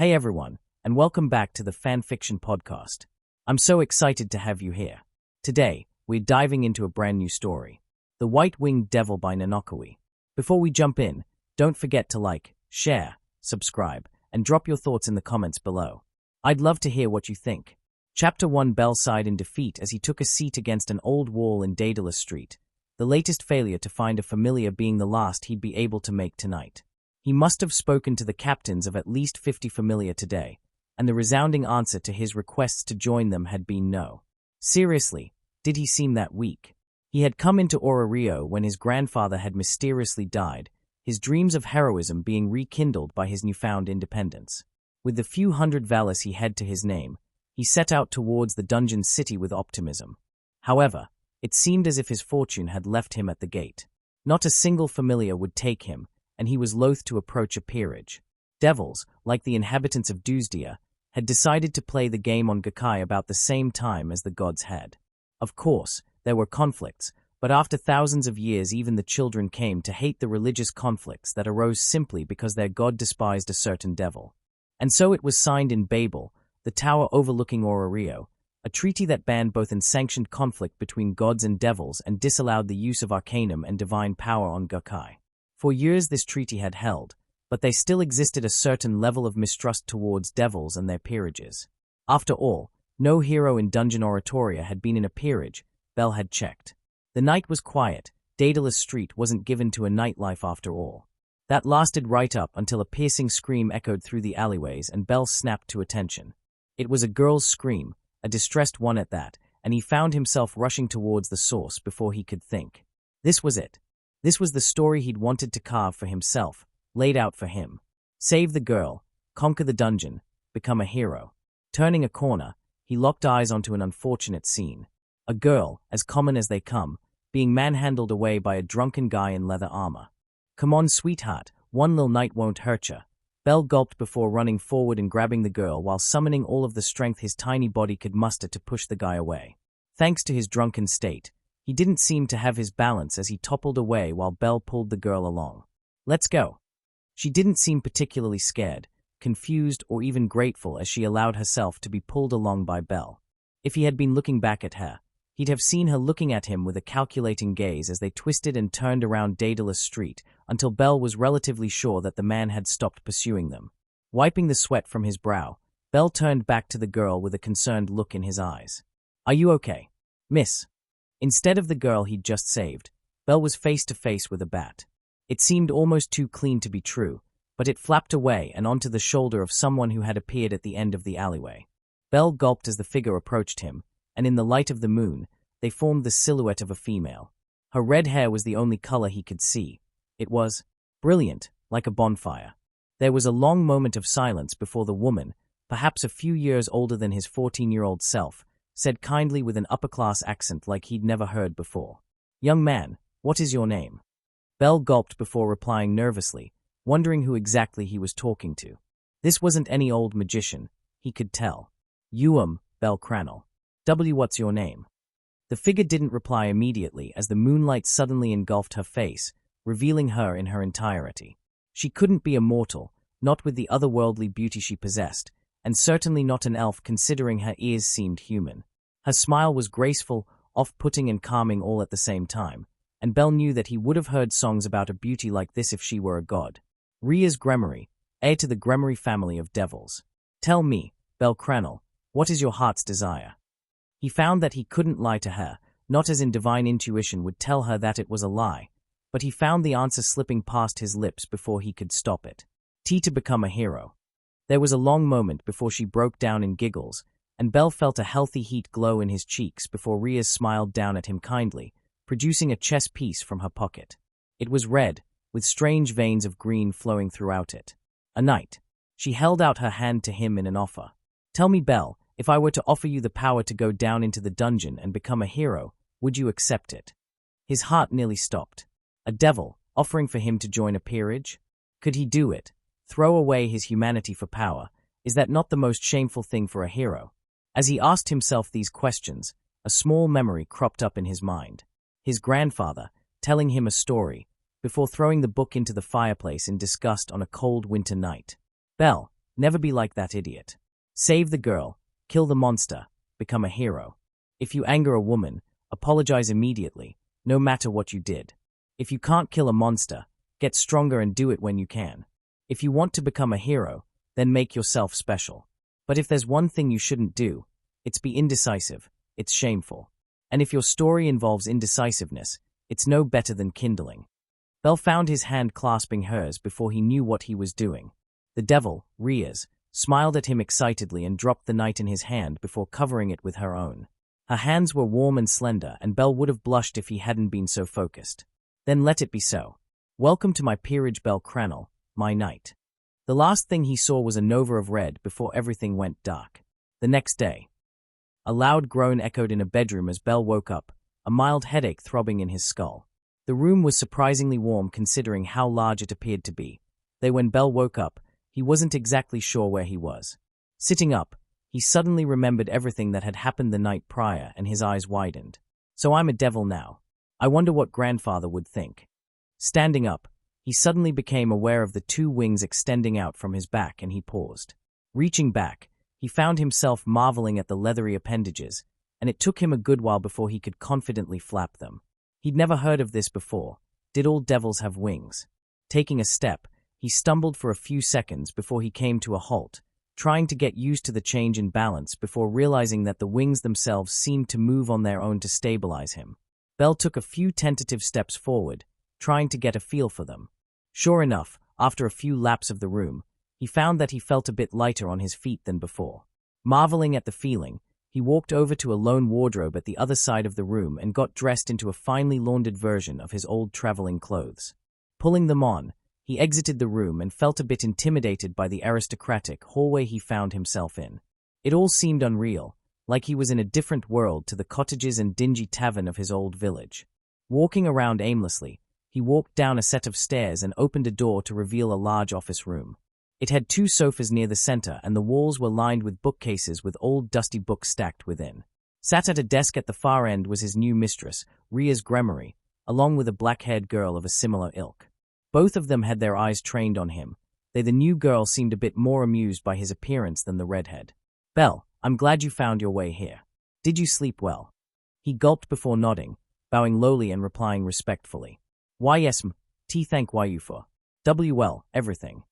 Hey everyone, and welcome back to the Fanfiction podcast. I'm so excited to have you here. Today, we're diving into a brand new story, The White-Winged Devil by Nanokui. Before we jump in, don't forget to like, share, subscribe, and drop your thoughts in the comments below. I'd love to hear what you think. Chapter 1. Bell sighed in defeat as he took a seat against an old wall in Daedalus Street, the latest failure to find a familiar being the last he'd be able to make tonight. He must have spoken to the captains of at least 50 familiar today, and the resounding answer to his requests to join them had been no. Seriously, did he seem that weak? He had come into Orario when his grandfather had mysteriously died, his dreams of heroism being rekindled by his newfound independence. With the few hundred valis he had to his name, he set out towards the dungeon city with optimism. However, it seemed as if his fortune had left him at the gate. Not a single familiar would take him, and he was loath to approach a peerage. Devils, like the inhabitants of Doosdia, had decided to play the game on Gakai about the same time as the gods had. Of course, there were conflicts, but after thousands of years even the children came to hate the religious conflicts that arose simply because their god despised a certain devil. And so it was signed in Babel, the tower overlooking Orario, a treaty that banned both unsanctioned conflict between gods and devils and disallowed the use of arcanum and divine power on Gakai. For years this treaty had held, but there still existed a certain level of mistrust towards devils and their peerages. After all, no hero in Dungeon Oratoria had been in a peerage, Bell had checked. The night was quiet, Daedalus Street wasn't given to a nightlife after all. That lasted right up until a piercing scream echoed through the alleyways and Bell snapped to attention. It was a girl's scream, a distressed one at that, and he found himself rushing towards the source before he could think. This was it. This was the story he'd wanted to carve for himself, laid out for him. Save the girl, conquer the dungeon, become a hero. Turning a corner, he locked eyes onto an unfortunate scene. A girl, as common as they come, being manhandled away by a drunken guy in leather armor. Come on, sweetheart, one little night won't hurt ya. Bell gulped before running forward and grabbing the girl while summoning all of the strength his tiny body could muster to push the guy away. Thanks to his drunken state, he didn't seem to have his balance as he toppled away while Bell pulled the girl along. Let's go. She didn't seem particularly scared, confused, or even grateful as she allowed herself to be pulled along by Bell. If he had been looking back at her, he'd have seen her looking at him with a calculating gaze as they twisted and turned around Daedalus Street until Bell was relatively sure that the man had stopped pursuing them. Wiping the sweat from his brow, Bell turned back to the girl with a concerned look in his eyes. Are you okay, miss? Instead of the girl he'd just saved, Bell was face to face with a bat. It seemed almost too clean to be true, but it flapped away and onto the shoulder of someone who had appeared at the end of the alleyway. Bell gulped as the figure approached him, and in the light of the moon, they formed the silhouette of a female. Her red hair was the only color he could see. It was brilliant, like a bonfire. There was a long moment of silence before the woman, perhaps a few years older than his 14-year-old self, said kindly with an upper-class accent like he'd never heard before. Young man, what is your name? Bell gulped before replying nervously, wondering who exactly he was talking to. This wasn't any old magician, he could tell. Bell Cranel. What's your name? The figure didn't reply immediately as the moonlight suddenly engulfed her face, revealing her in her entirety. She couldn't be a mortal, not with the otherworldly beauty she possessed, and certainly not an elf considering her ears seemed human. Her smile was graceful, off-putting and calming all at the same time, and Bell knew that he would have heard songs about a beauty like this if she were a god. Ria's Gremory, heir to the Gremory family of devils. Tell me, Bell Cranel, what is your heart's desire? He found that he couldn't lie to her, not as in divine intuition would tell her that it was a lie, but he found the answer slipping past his lips before he could stop it. To become a hero. There was a long moment before she broke down in giggles, and Bell felt a healthy heat glow in his cheeks before Ria smiled down at him kindly, producing a chess piece from her pocket. It was red, with strange veins of green flowing throughout it. A knight. She held out her hand to him in an offer. Tell me, Bell, if I were to offer you the power to go down into the dungeon and become a hero, would you accept it? His heart nearly stopped. A devil, offering for him to join a peerage? Could he do it? Throw away his humanity for power? Is that not the most shameful thing for a hero? As he asked himself these questions, a small memory cropped up in his mind. His grandfather, telling him a story, before throwing the book into the fireplace in disgust on a cold winter night. Bell, Never be like that idiot. Save the girl, kill the monster, become a hero. If you anger a woman, apologize immediately, no matter what you did. If you can't kill a monster, get stronger and do it when you can. If you want to become a hero, then make yourself special. But if there's one thing you shouldn't do, it's be indecisive. It's shameful. And if your story involves indecisiveness, it's no better than kindling. Belle found his hand clasping hers before he knew what he was doing. The devil, Riaz, smiled at him excitedly and dropped the knight in his hand before covering it with her own. Her hands were warm and slender, and Belle would have blushed if he hadn't been so focused. Then let it be so. Welcome to my peerage, Belle Cranel, my knight. The last thing he saw was a nova of red before everything went dark. The next day, a loud groan echoed in a bedroom as Belle woke up, a mild headache throbbing in his skull. The room was surprisingly warm considering how large it appeared to be, though when Belle woke up, he wasn't exactly sure where he was. Sitting up, he suddenly remembered everything that had happened the night prior and his eyes widened. So I'm a devil now. I wonder what grandfather would think. Standing up, he suddenly became aware of the two wings extending out from his back and he paused. Reaching back, he found himself marveling at the leathery appendages, and it took him a good while before he could confidently flap them. He'd never heard of this before. Did all devils have wings? Taking a step, he stumbled for a few seconds before he came to a halt, trying to get used to the change in balance before realizing that the wings themselves seemed to move on their own to stabilize him. Belle took a few tentative steps forward, trying to get a feel for them. Sure enough, after a few laps of the room, he found that he felt a bit lighter on his feet than before. Marveling at the feeling, he walked over to a lone wardrobe at the other side of the room and got dressed into a finely laundered version of his old traveling clothes. Pulling them on, he exited the room and felt a bit intimidated by the aristocratic hallway he found himself in. It all seemed unreal, like he was in a different world to the cottages and dingy tavern of his old village. Walking around aimlessly, he walked down a set of stairs and opened a door to reveal a large office room. It had two sofas near the center, and the walls were lined with bookcases with old dusty books stacked within. Sat at a desk at the far end was his new mistress, Riaz Gremory, along with a black-haired girl of a similar ilk. Both of them had their eyes trained on him, though the new girl seemed a bit more amused by his appearance than the redhead. Belle, I'm glad you found your way here. Did you sleep well? He gulped before nodding, bowing lowly and replying respectfully. Why yes, thank you for. Well, everything.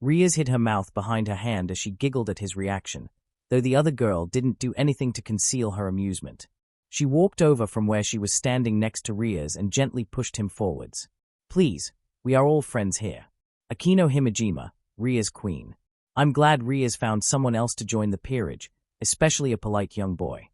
Riaz hid her mouth behind her hand as she giggled at his reaction, though the other girl didn't do anything to conceal her amusement. She walked over from where she was standing next to Riaz and gently pushed him forwards. Please, we are all friends here. Akino Himejima, Riaz queen. I'm glad Riaz found someone else to join the peerage, especially a polite young boy.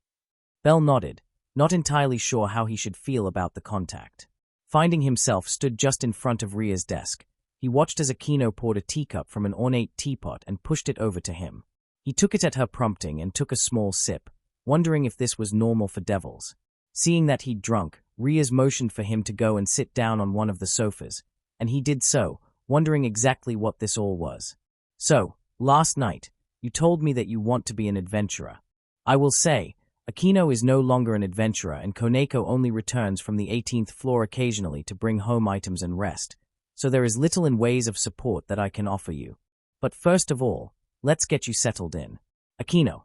Belle nodded, not entirely sure how he should feel about the contact. Finding himself stood just in front of Riaz's desk, he watched as Akino poured a teacup from an ornate teapot and pushed it over to him. He took it at her prompting and took a small sip, wondering if this was normal for devils. Seeing that he'd drunk, Riaz motioned for him to go and sit down on one of the sofas, and he did so, wondering exactly what this all was. So, last night, you told me that you want to be an adventurer. I will say, Akino is no longer an adventurer and Koneko only returns from the 18th floor occasionally to bring home items and rest, so there is little in ways of support that I can offer you. But first of all, let's get you settled in. Akino.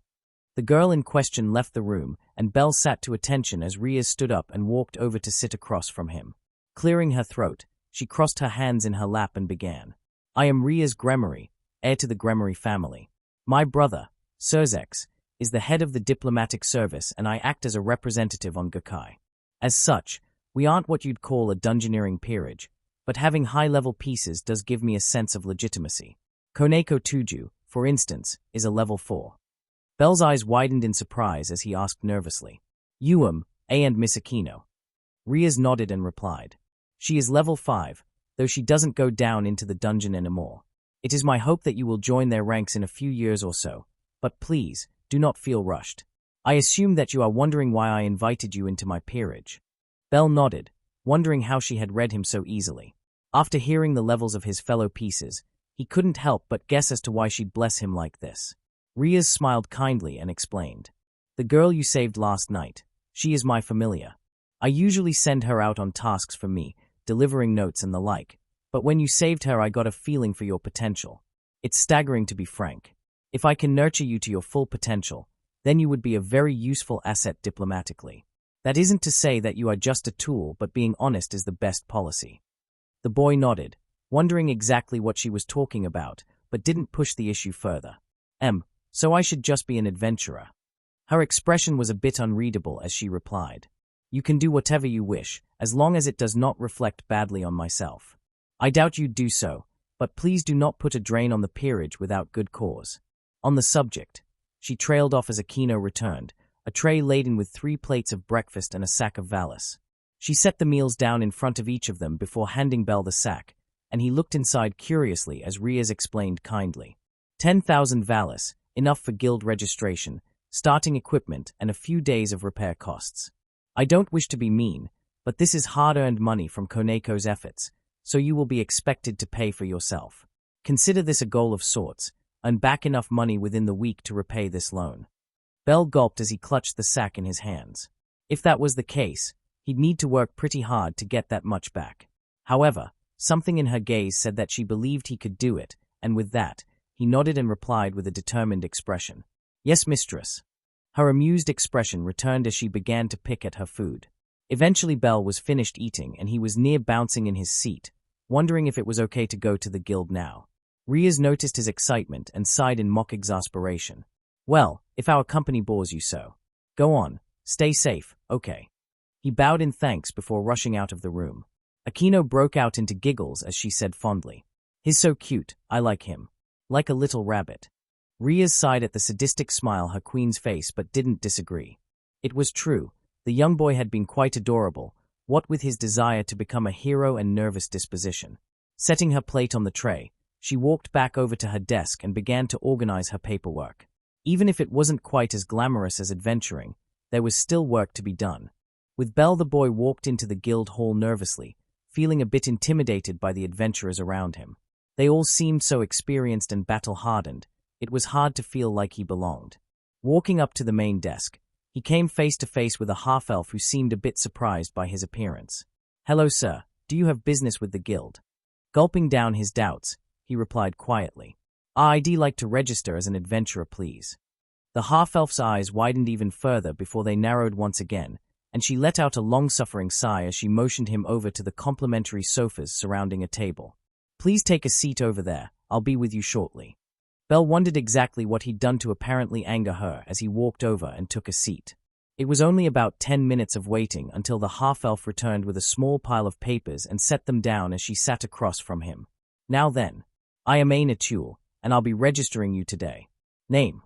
The girl in question left the room, and Belle sat to attention as Riaz stood up and walked over to sit across from him. Clearing her throat, she crossed her hands in her lap and began. I am Riaz Gremory, heir to the Gremory family. My brother, Surzex, is the head of the diplomatic service and I act as a representative on Gakkai. As such, we aren't what you'd call a dungeoneering peerage, but having high-level pieces does give me a sense of legitimacy. Koneko Tuju, for instance, is a level 4. Belle's eyes widened in surprise as he asked nervously. And Miss Akino. Riaz nodded and replied. She is level 5, though she doesn't go down into the dungeon anymore. It is my hope that you will join their ranks in a few years or so, but please, do not feel rushed. I assume that you are wondering why I invited you into my peerage. Belle nodded, wondering how she had read him so easily. After hearing the levels of his fellow pieces, he couldn't help but guess as to why she'd bless him like this. Riaz smiled kindly and explained. The girl you saved last night, she is my familiar. I usually send her out on tasks for me, delivering notes and the like, but when you saved her I got a feeling for your potential. It's staggering, to be frank. If I can nurture you to your full potential, then you would be a very useful asset diplomatically. That isn't to say that you are just a tool, but being honest is the best policy." The boy nodded, wondering exactly what she was talking about, but didn't push the issue further. So I should just be an adventurer." Her expression was a bit unreadable as she replied, "You can do whatever you wish, as long as it does not reflect badly on myself. I doubt you'd do so, but please do not put a drain on the peerage without good cause." On the subject, she trailed off as Aquino returned, a tray laden with 3 plates of breakfast and a sack of vallis. She set the meals down in front of each of them before handing Bell the sack, and he looked inside curiously as Riaz explained kindly. 10,000 vallis, enough for guild registration, starting equipment, and a few days of repair costs. I don't wish to be mean, but this is hard-earned money from Koneko's efforts, so you will be expected to pay for yourself. Consider this a goal of sorts, and back enough money within the week to repay this loan." Bell gulped as he clutched the sack in his hands. If that was the case, he'd need to work pretty hard to get that much back. However, something in her gaze said that she believed he could do it, and with that, he nodded and replied with a determined expression. "Yes, mistress." Her amused expression returned as she began to pick at her food. Eventually Bell was finished eating and he was near bouncing in his seat, wondering if it was okay to go to the guild now. Riaz noticed his excitement and sighed in mock exasperation. "Well, if our company bores you so. Go on, stay safe, okay." He bowed in thanks before rushing out of the room. Aquino broke out into giggles as she said fondly, "He's so cute, I like him. Like a little rabbit." Riaz sighed at the sadistic smile her queen's face but didn't disagree. It was true, the young boy had been quite adorable, what with his desire to become a hero and nervous disposition. Setting her plate on the tray, she walked back over to her desk and began to organize her paperwork. Even if it wasn't quite as glamorous as adventuring, there was still work to be done. With Bell, the boy walked into the guild hall nervously, feeling a bit intimidated by the adventurers around him. They all seemed so experienced and battle-hardened, it was hard to feel like he belonged. Walking up to the main desk, he came face to face with a half-elf who seemed a bit surprised by his appearance. "Hello, sir. Do you have business with the guild?" Gulping down his doubts, he replied quietly, "I'd like to register as an adventurer, please." The half-elf's eyes widened even further before they narrowed once again, and she let out a long-suffering sigh as she motioned him over to the complimentary sofas surrounding a table. "Please take a seat over there, I'll be with you shortly." Bell wondered exactly what he'd done to apparently anger her as he walked over and took a seat. It was only about 10 minutes of waiting until the half-elf returned with a small pile of papers and set them down as she sat across from him. "Now then, I am Aina Tuel, and I'll be registering you today. Name."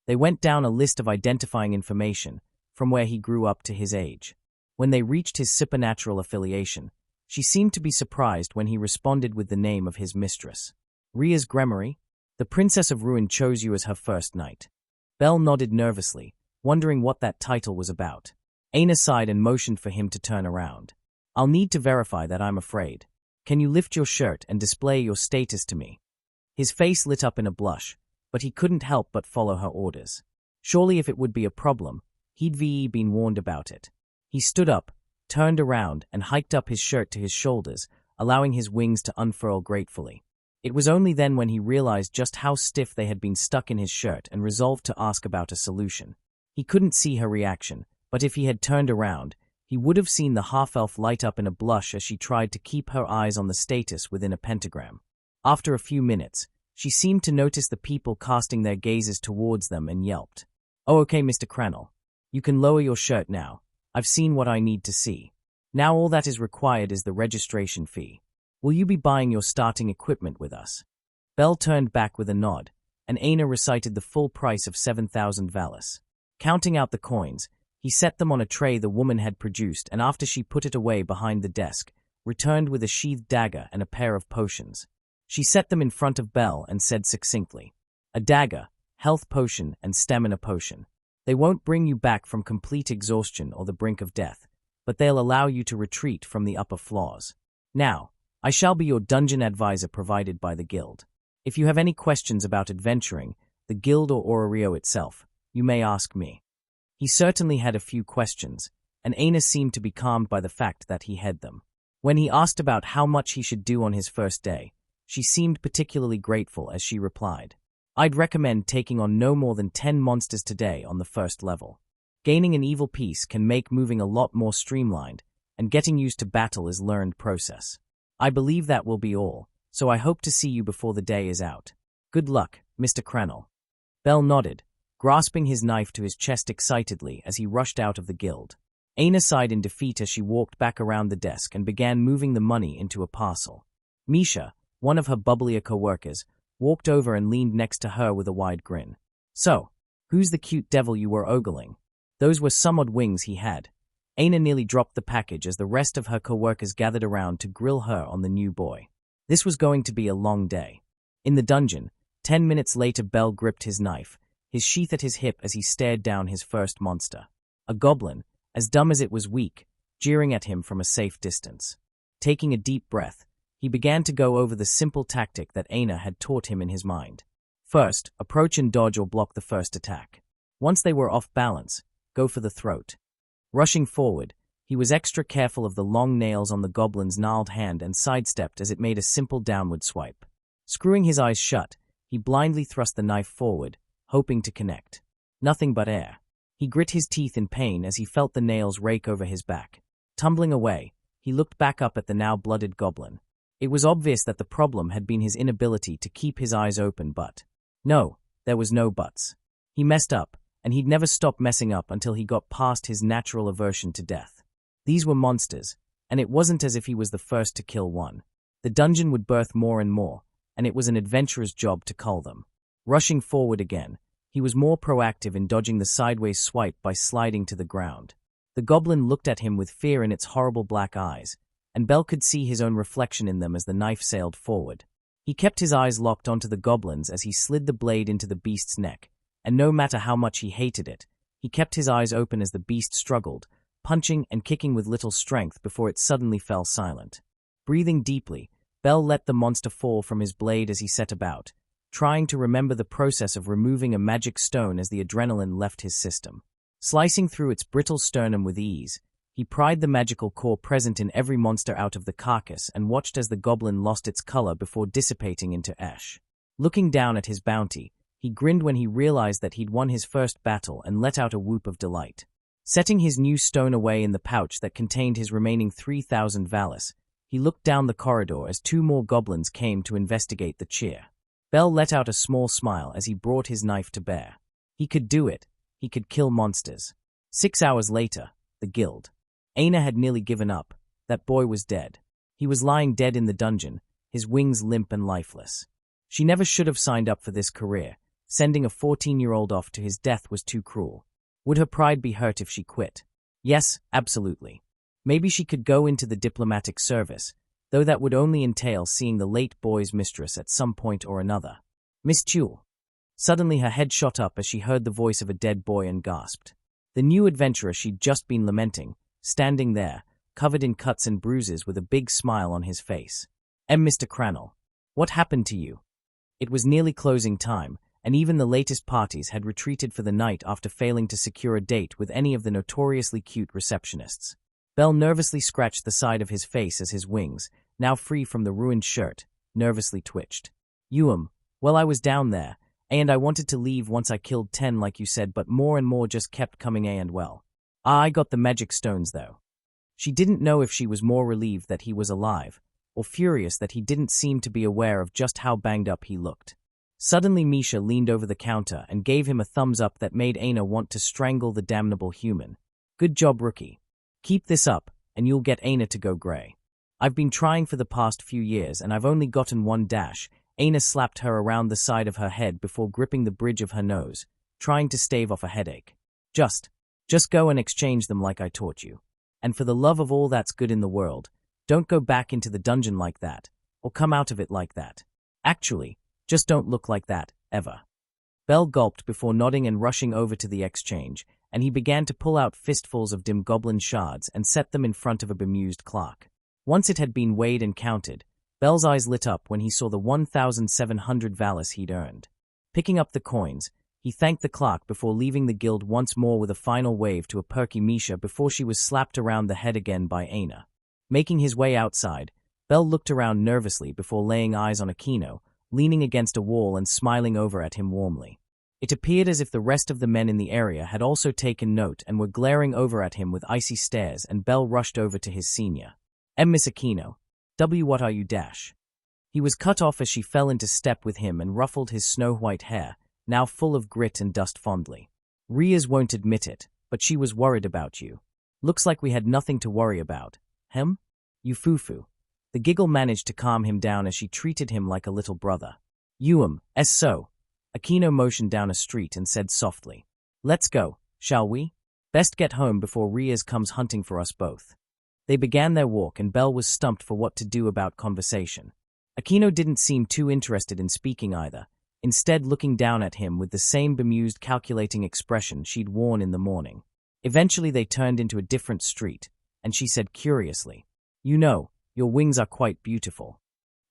They went down a list of identifying information, from where he grew up to his age. When they reached his supernatural affiliation, she seemed to be surprised when he responded with the name of his mistress. "Riaz Gremory? The Princess of Ruin chose you as her first knight." Bell nodded nervously, wondering what that title was about. Aina sighed and motioned for him to turn around. "I'll need to verify that, I'm afraid. Can you lift your shirt and display your status to me?" His face lit up in a blush, but he couldn't help but follow her orders. Surely if it would be a problem, he'd been warned about it. He stood up, turned around, and hiked up his shirt to his shoulders, allowing his wings to unfurl gratefully. It was only then when he realized just how stiff they had been stuck in his shirt and resolved to ask about a solution. He couldn't see her reaction, but if he had turned around, he would have seen the half-elf light up in a blush as she tried to keep her eyes on the status within a pentagram. After a few minutes, she seemed to notice the people casting their gazes towards them and yelped, "Oh, okay, Mr. Cranel. You can lower your shirt now. I've seen what I need to see. Now all that is required is the registration fee. Will you be buying your starting equipment with us?" Bell turned back with a nod, and Aina recited the full price of 7,000 vallis. Counting out the coins, he set them on a tray the woman had produced, and after she put it away behind the desk, returned with a sheathed dagger and a pair of potions. She set them in front of Bell and said succinctly, "A dagger, health potion, and stamina potion. They won't bring you back from complete exhaustion or the brink of death, but they'll allow you to retreat from the upper floors. Now, I shall be your dungeon advisor provided by the guild. If you have any questions about adventuring, the guild or Orario itself, you may ask me." He certainly had a few questions, and Aina seemed to be calmed by the fact that he had them. When he asked about how much he should do on his first day, She seemed particularly grateful as she replied, "I'd recommend taking on no more than 10 monsters today on the first level. Gaining an evil piece can make moving a lot more streamlined, and getting used to battle is learned process. I believe that will be all, so I hope to see you before the day is out. Good luck, Mr. Cranel." Bell nodded, grasping his knife to his chest excitedly as he rushed out of the guild. Aina sighed in defeat as she walked back around the desk and began moving the money into a parcel. Misha, one of her bubblier co-workers, walked over and leaned next to her with a wide grin. "So, who's the cute devil you were ogling?" Those were some odd wings he had. Aina nearly dropped the package as the rest of her co-workers gathered around to grill her on the new boy. This was going to be a long day. In the dungeon, 10 minutes later, Bell gripped his knife, his sheath at his hip as he stared down his first monster. A goblin, as dumb as it was weak, jeering at him from a safe distance. Taking a deep breath, he began to go over the simple tactic that Aina had taught him in his mind. First, approach and dodge or block the first attack. Once they were off balance, go for the throat. Rushing forward, he was extra careful of the long nails on the goblin's gnarled hand and sidestepped as it made a simple downward swipe. Screwing his eyes shut, he blindly thrust the knife forward, hoping to connect. Nothing but air. He grit his teeth in pain as he felt the nails rake over his back. Tumbling away, he looked back up at the now blooded goblin. It was obvious that the problem had been his inability to keep his eyes open, but no, there was no buts. He messed up, and he'd never stop messing up until he got past his natural aversion to death. These were monsters, and it wasn't as if he was the first to kill one. The dungeon would birth more and more, and it was an adventurer's job to cull them. Rushing forward again, he was more proactive in dodging the sideways swipe by sliding to the ground. The goblin looked at him with fear in its horrible black eyes, and Bell could see his own reflection in them as the knife sailed forward. He kept his eyes locked onto the goblin's as he slid the blade into the beast's neck, and no matter how much he hated it, he kept his eyes open as the beast struggled, punching and kicking with little strength before it suddenly fell silent. Breathing deeply, Bell let the monster fall from his blade as he set about, trying to remember the process of removing a magic stone as the adrenaline left his system. Slicing through its brittle sternum with ease, he pried the magical core present in every monster out of the carcass and watched as the goblin lost its color before dissipating into ash. Looking down at his bounty, he grinned when he realized that he'd won his first battle and let out a whoop of delight. Setting his new stone away in the pouch that contained his remaining 3,000 valis, he looked down the corridor as 2 more goblins came to investigate the cheer. Bell let out a small smile as he brought his knife to bear. He could do it. He could kill monsters. 6 hours later, the guild. Aina had nearly given up. That boy was dead. He was lying dead in the dungeon, his wings limp and lifeless. She never should have signed up for this career. Sending a 14-year-old off to his death was too cruel. Would her pride be hurt if she quit? Yes, absolutely. Maybe she could go into the diplomatic service, though that would only entail seeing the late boy's mistress at some point or another. Miss Chul. Suddenly her head shot up as she heard the voice of a dead boy and gasped. The new adventurer she'd just been lamenting, standing there, covered in cuts and bruises with a big smile on his face. Mr. Cranel, what happened to you? It was nearly closing time, and even the latest parties had retreated for the night after failing to secure a date with any of the notoriously cute receptionists. Bell nervously scratched the side of his face as his wings, now free from the ruined shirt, nervously twitched. Well, I was down there, and I wanted to leave once I killed 10 like you said, but more and more just kept coming and well. I got the magic stones though. She didn't know if she was more relieved that he was alive, or furious that he didn't seem to be aware of just how banged up he looked. Suddenly Misha leaned over the counter and gave him a thumbs up that made Aina want to strangle the damnable human. Good job, rookie. Keep this up, and you'll get Aina to go grey. I've been trying for the past few years, and I've only gotten one dash. Aina slapped her around the side of her head before gripping the bridge of her nose, trying to stave off a headache. Just go and exchange them like I taught you. And for the love of all that's good in the world, don't go back into the dungeon like that, or come out of it like that. Actually, just don't look like that, ever. Bell gulped before nodding and rushing over to the exchange, and he began to pull out fistfuls of dim goblin shards and set them in front of a bemused clerk. Once it had been weighed and counted, Bell's eyes lit up when he saw the 1,700 valis he'd earned. Picking up the coins, he thanked the clerk before leaving the guild once more with a final wave to a perky Misha before she was slapped around the head again by Aina. Making his way outside, Belle looked around nervously before laying eyes on Aquino, leaning against a wall and smiling over at him warmly. It appeared as if the rest of the men in the area had also taken note and were glaring over at him with icy stares, and Belle rushed over to his senior. Miss Aquino. What are you dash? He was cut off as she fell into step with him and ruffled his snow-white hair, now full of grit and dust fondly. Riaz won't admit it, but she was worried about you. Looks like we had nothing to worry about. Hem? You foo-foo. The giggle managed to calm him down as she treated him like a little brother. So. Aquino motioned down a street and said softly, "Let's go, shall we? Best get home before Riaz comes hunting for us both." They began their walk and Belle was stumped for what to do about conversation. Aquino didn't seem too interested in speaking either, instead looking down at him with the same bemused, calculating expression she'd worn in the morning. Eventually they turned into a different street, and she said curiously, "You know, your wings are quite beautiful."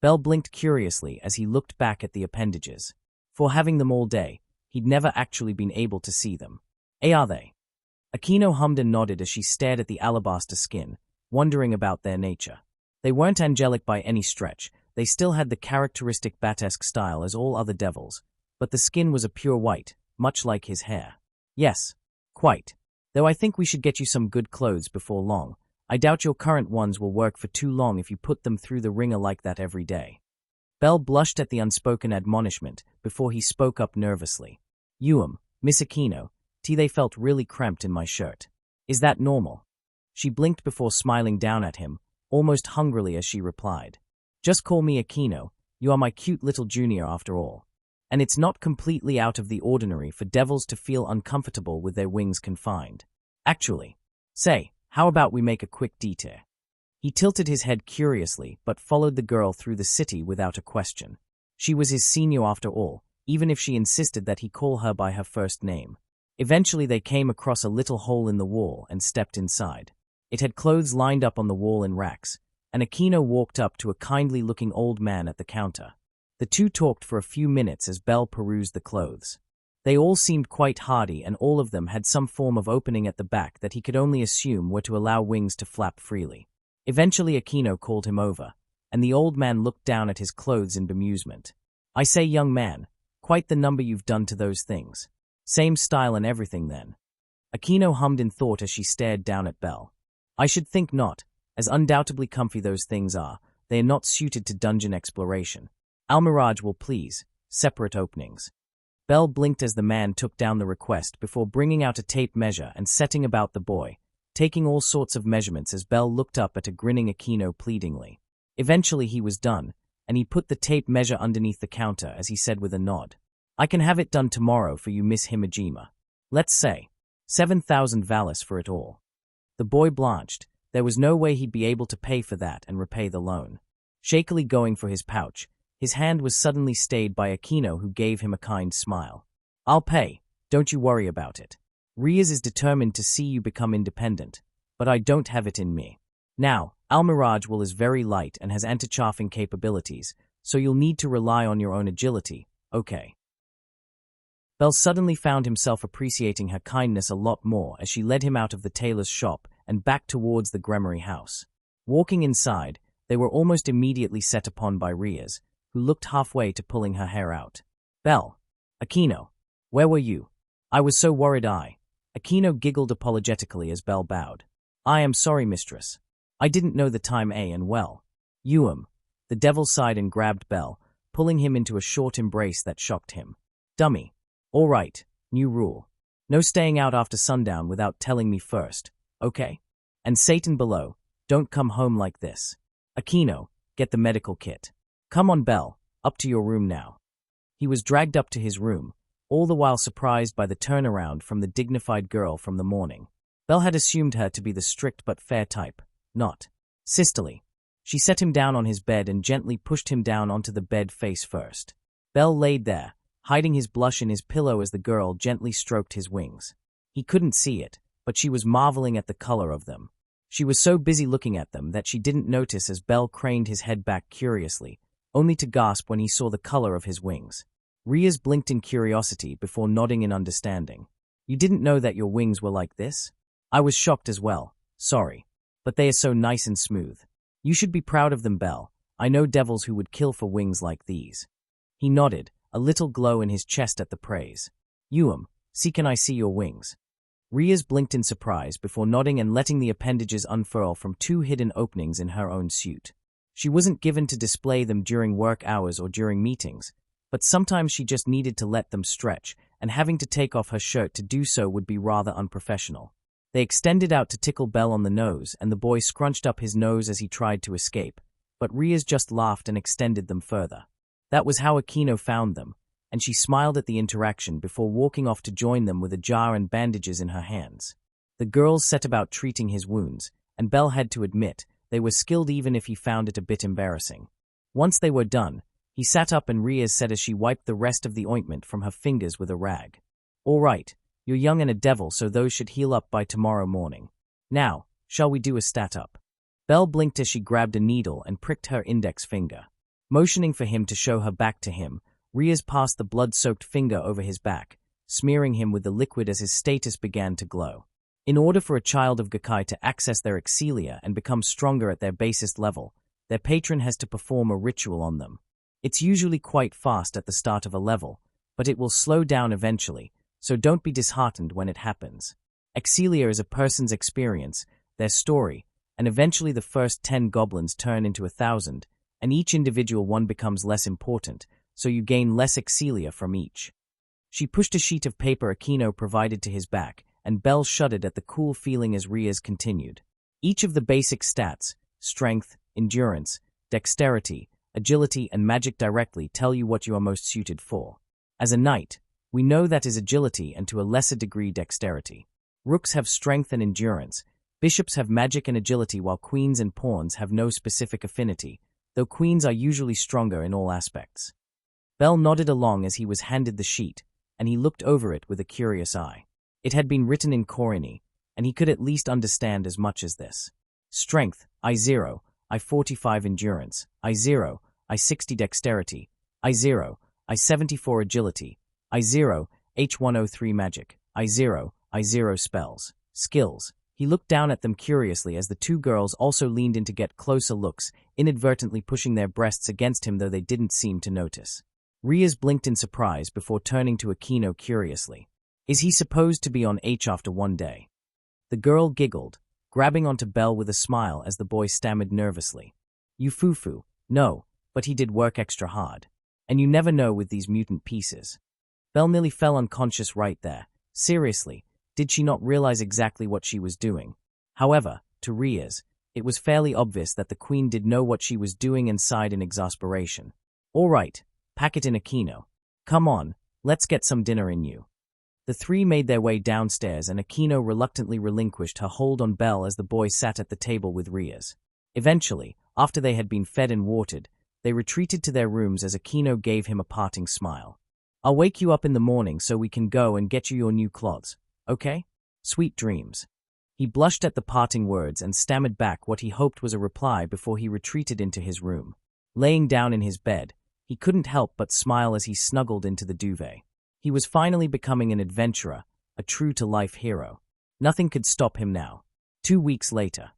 Belle blinked curiously as he looked back at the appendages. For having them all day, he'd never actually been able to see them. Are they? Aquino hummed and nodded as she stared at the alabaster skin, wondering about their nature. They weren't angelic by any stretch, they still had the characteristic Batesque style as all other devils, but the skin was a pure white, much like his hair. Yes, quite. Though I think we should get you some good clothes before long. I doubt your current ones will work for too long if you put them through the ringer like that every day. Belle blushed at the unspoken admonishment before he spoke up nervously. Miss Aquino, they felt really cramped in my shirt. Is that normal? She blinked before smiling down at him, almost hungrily as she replied. Just call me Aquino, you are my cute little junior after all. And it's not completely out of the ordinary for devils to feel uncomfortable with their wings confined. Actually, say, how about we make a quick detour? He tilted his head curiously, but followed the girl through the city without a question. She was his senior after all, even if she insisted that he call her by her first name. Eventually they came across a little hole in the wall and stepped inside. It had clothes lined up on the wall in racks, and Aquino walked up to a kindly-looking old man at the counter. The two talked for a few minutes as Belle perused the clothes. They all seemed quite hardy, and all of them had some form of opening at the back that he could only assume were to allow wings to flap freely. Eventually Aquino called him over, and the old man looked down at his clothes in bemusement. I say, young man, quite the number you've done to those things. Same style and everything then. Aquino hummed in thought as she stared down at Belle. I should think not, as undoubtedly comfy those things are, they are not suited to dungeon exploration. Almirage will please, separate openings. Belle blinked as the man took down the request before bringing out a tape measure and setting about the boy, taking all sorts of measurements as Belle looked up at a grinning Aquino pleadingly. Eventually he was done, and he put the tape measure underneath the counter as he said with a nod, I can have it done tomorrow for you, Miss Himajima. Let's say 7,000 valis for it all. The boy blanched. There was no way he'd be able to pay for that and repay the loan. Shakily going for his pouch, his hand was suddenly stayed by Aquino, who gave him a kind smile. I'll pay, don't you worry about it. Riaz is determined to see you become independent, but I don't have it in me. Now, Almirage will is very light and has anti-chaffing capabilities, so you'll need to rely on your own agility, okay? Belle suddenly found himself appreciating her kindness a lot more as she led him out of the tailor's shop and back towards the Gremory house. Walking inside, they were almost immediately set upon by Riaz, who looked halfway to pulling her hair out. Belle. Aquino. Where were you? I was so worried Aquino giggled apologetically as Belle bowed. I am sorry, mistress. I didn't know the time and well. The devil sighed and grabbed Belle, pulling him into a short embrace that shocked him. Dummy. All right, new rule. No staying out after sundown without telling me first, okay? And Satan below, don't come home like this. Aquino, get the medical kit. Come on, Belle, up to your room now. He was dragged up to his room, all the while surprised by the turnaround from the dignified girl from the morning. Belle had assumed her to be the strict but fair type, not sisterly. She set him down on his bed and gently pushed him down onto the bed face first. Belle laid there, hiding his blush in his pillow as the girl gently stroked his wings. He couldn't see it, but she was marveling at the color of them. She was so busy looking at them that she didn't notice as Belle craned his head back curiously, only to gasp when he saw the color of his wings. Riaz blinked in curiosity before nodding in understanding. You didn't know that your wings were like this? I was shocked as well, sorry. But they are so nice and smooth. You should be proud of them, Belle. I know devils who would kill for wings like these. He nodded, a little glow in his chest at the praise. See, can I see your wings? Riaz blinked in surprise before nodding and letting the appendages unfurl from 2 hidden openings in her own suit. She wasn't given to display them during work hours or during meetings, but sometimes she just needed to let them stretch, and having to take off her shirt to do so would be rather unprofessional. They extended out to tickle Belle on the nose, and the boy scrunched up his nose as he tried to escape, but Riaz just laughed and extended them further. That was how Aquino found them, and she smiled at the interaction before walking off to join them with a jar and bandages in her hands. The girls set about treating his wounds, and Belle had to admit they were skilled even if he found it a bit embarrassing. Once they were done, he sat up and Riaz said as she wiped the rest of the ointment from her fingers with a rag. All right, you're young and a devil, so those should heal up by tomorrow morning. Now, shall we do a stat up? Belle blinked as she grabbed a needle and pricked her index finger. Motioning for him to show her back to him, Riaz passed the blood-soaked finger over his back, smearing him with the liquid as his status began to glow. In order for a child of Gakai to access their excelia and become stronger at their basest level, their patron has to perform a ritual on them. It's usually quite fast at the start of a level, but it will slow down eventually, so don't be disheartened when it happens. Excelia is a person's experience, their story, and eventually the first 10 goblins turn into 1,000, and each individual one becomes less important, so you gain less excelia from each. She pushed a sheet of paper Aquino provided to his back, and Belle shuddered at the cool feeling as Riaz continued. Each of the basic stats, strength, endurance, dexterity, agility, and magic directly tell you what you are most suited for. As a knight, we know that is agility and to a lesser degree dexterity. Rooks have strength and endurance, bishops have magic and agility, while queens and pawns have no specific affinity, though queens are usually stronger in all aspects. Belle nodded along as he was handed the sheet, and he looked over it with a curious eye. It had been written in Korini, and he could at least understand as much as this. Strength, I0, I45 endurance, I0, I60 dexterity, I0, I74 agility, I0, H103 magic, I0, I0 spells. Skills. He looked down at them curiously as the 2 girls also leaned in to get closer looks, inadvertently pushing their breasts against him though they didn't seem to notice. Riaz blinked in surprise before turning to Aquino curiously. Is he supposed to be on H after one day? The girl giggled, grabbing onto Belle with a smile as the boy stammered nervously. You foo-foo. No, but he did work extra hard. And you never know with these mutant pieces. Belle nearly fell unconscious right there. Seriously, did she not realize exactly what she was doing? However, to Riaz, it was fairly obvious that the queen did know what she was doing and sighed in exasperation. All right, pack it in, Aquino. Come on, let's get some dinner in you. The 3 made their way downstairs and Aquino reluctantly relinquished her hold on Belle as the boy sat at the table with Riaz. Eventually, after they had been fed and watered, they retreated to their rooms as Aquino gave him a parting smile. I'll wake you up in the morning so we can go and get you your new clothes, okay? Sweet dreams. He blushed at the parting words and stammered back what he hoped was a reply before he retreated into his room. Laying down in his bed, he couldn't help but smile as he snuggled into the duvet. He was finally becoming an adventurer, a true-to-life hero. Nothing could stop him now. 2 weeks later.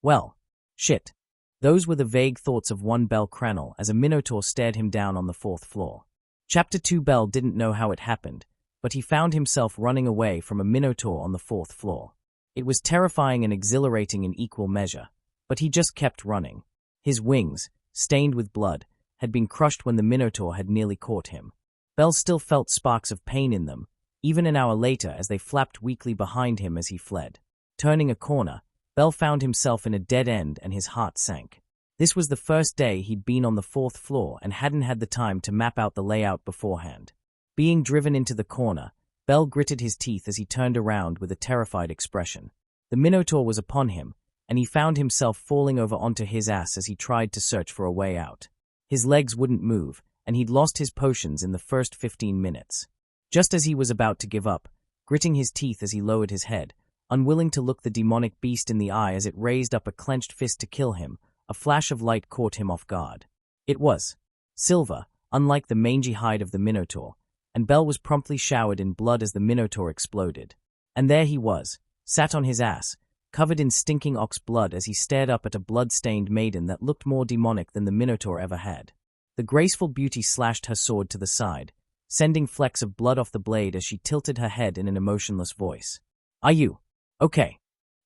Well, shit. Those were the vague thoughts of one Belle Cranel as a minotaur stared him down on the 4th floor. Chapter 2. Belle didn't know how it happened, but he found himself running away from a minotaur on the 4th floor. It was terrifying and exhilarating in equal measure, but he just kept running. His wings, stained with blood, had been crushed when the minotaur had nearly caught him. Belle still felt sparks of pain in them, even an hour later as they flapped weakly behind him as he fled. Turning a corner, Belle found himself in a dead end and his heart sank. This was the first day he'd been on the 4th floor and hadn't had the time to map out the layout beforehand. Being driven into the corner, Belle gritted his teeth as he turned around with a terrified expression. The minotaur was upon him, and he found himself falling over onto his ass as he tried to search for a way out. His legs wouldn't move, and he'd lost his potions in the first 15 minutes. Just as he was about to give up, gritting his teeth as he lowered his head, unwilling to look the demonic beast in the eye as it raised up a clenched fist to kill him, a flash of light caught him off guard. It was silver, unlike the mangy hide of the minotaur, and Belle was promptly showered in blood as the minotaur exploded. And there he was, sat on his ass, covered in stinking ox blood as he stared up at a blood-stained maiden that looked more demonic than the Minotaur ever had. The graceful beauty slashed her sword to the side, sending flecks of blood off the blade as she tilted her head in an emotionless voice. "Are you okay?"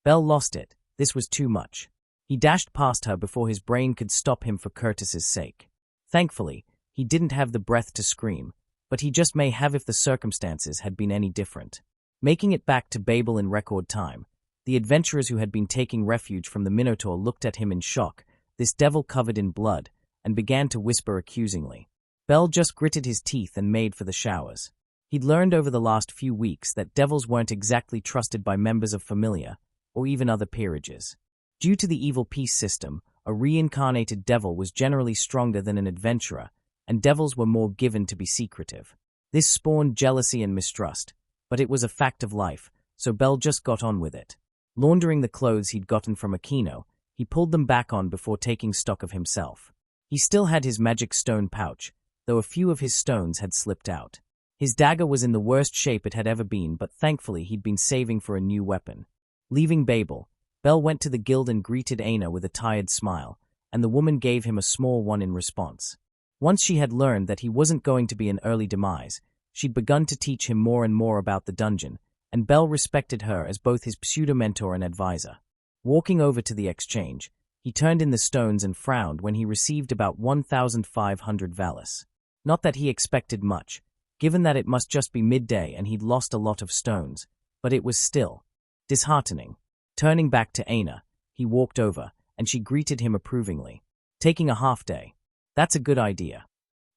Bell lost it. This was too much. He dashed past her before his brain could stop him for Curtis's sake. Thankfully, he didn't have the breath to scream, but he just may have if the circumstances had been any different. Making it back to Babel in record time, the adventurers who had been taking refuge from the Minotaur looked at him in shock, this devil covered in blood, and began to whisper accusingly. Bell just gritted his teeth and made for the showers. He'd learned over the last few weeks that devils weren't exactly trusted by members of Familia, or even other peerages. Due to the evil peace system, a reincarnated devil was generally stronger than an adventurer, and devils were more given to be secretive. This spawned jealousy and mistrust, but it was a fact of life, so Bell just got on with it. Laundering the clothes he'd gotten from Aquino, he pulled them back on before taking stock of himself. He still had his magic stone pouch, though a few of his stones had slipped out. His dagger was in the worst shape it had ever been, but thankfully he'd been saving for a new weapon. Leaving Babel, Bell went to the guild and greeted Aina with a tired smile, and the woman gave him a small one in response. Once she had learned that he wasn't going to be an early demise, she'd begun to teach him more and more about the dungeon, and Bell respected her as both his pseudo-mentor and advisor. Walking over to the exchange, he turned in the stones and frowned when he received about 1,500 valis. Not that he expected much, given that it must just be midday and he'd lost a lot of stones, but it was still disheartening. Turning back to Aina, he walked over, and she greeted him approvingly. "Taking a half day. That's a good idea."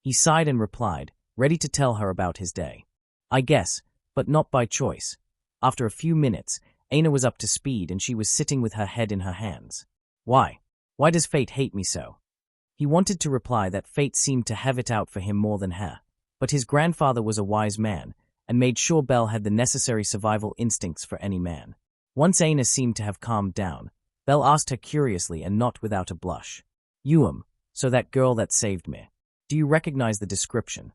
He sighed and replied, ready to tell her about his day. "I guess, but not by choice." After a few minutes, Aina was up to speed and she was sitting with her head in her hands. "Why? Why does fate hate me so?" He wanted to reply that fate seemed to have it out for him more than her, but his grandfather was a wise man, and made sure Bell had the necessary survival instincts for any man. Once Aina seemed to have calmed down, Bell asked her curiously and not without a blush. So that girl that saved me. Do you recognize the description?"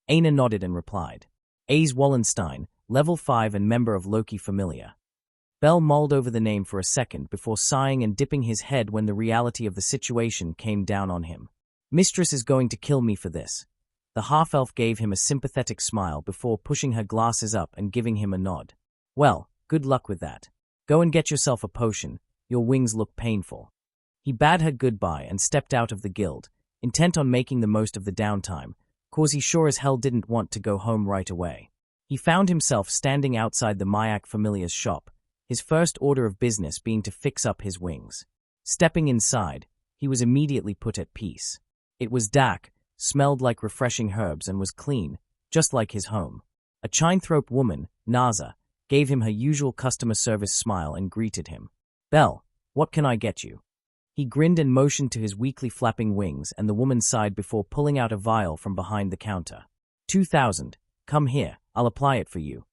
Aina nodded and replied. "Ace Wallenstein, level 5 and member of Loki Familia." Bell mulled over the name for a second before sighing and dipping his head when the reality of the situation came down on him. "Mistress is going to kill me for this." The half-elf gave him a sympathetic smile before pushing her glasses up and giving him a nod. "Well, good luck with that. Go and get yourself a potion, your wings look painful." He bade her goodbye and stepped out of the guild, intent on making the most of the downtime, cause he sure as hell didn't want to go home right away. He found himself standing outside the Mayak Familia's shop, his first order of business being to fix up his wings. Stepping inside, he was immediately put at peace. It was dark, smelled like refreshing herbs and was clean, just like his home. A chine-throat woman, Naza, gave him her usual customer service smile and greeted him. "Bell, what can I get you?" He grinned and motioned to his weakly flapping wings, and the woman sighed before pulling out a vial from behind the counter. 2,000. Come here, I'll apply it for you."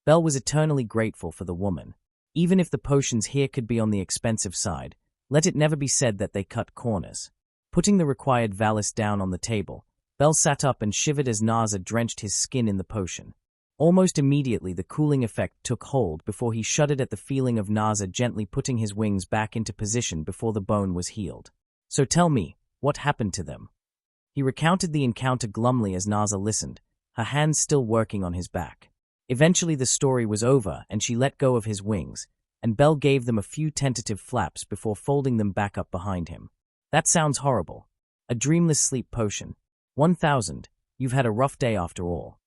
Bell was eternally grateful for the woman. Even if the potions here could be on the expensive side, let it never be said that they cut corners. Putting the required valis down on the table, Bell sat up and shivered as Naza drenched his skin in the potion. Almost immediately the cooling effect took hold before he shuddered at the feeling of Naza gently putting his wings back into position before the bone was healed. "So tell me, what happened to them?" He recounted the encounter glumly as Naza listened, her hands still working on his back. Eventually the story was over and she let go of his wings, and Bell gave them a few tentative flaps before folding them back up behind him. "That sounds horrible. A dreamless sleep potion. 1,000. You've had a rough day after all."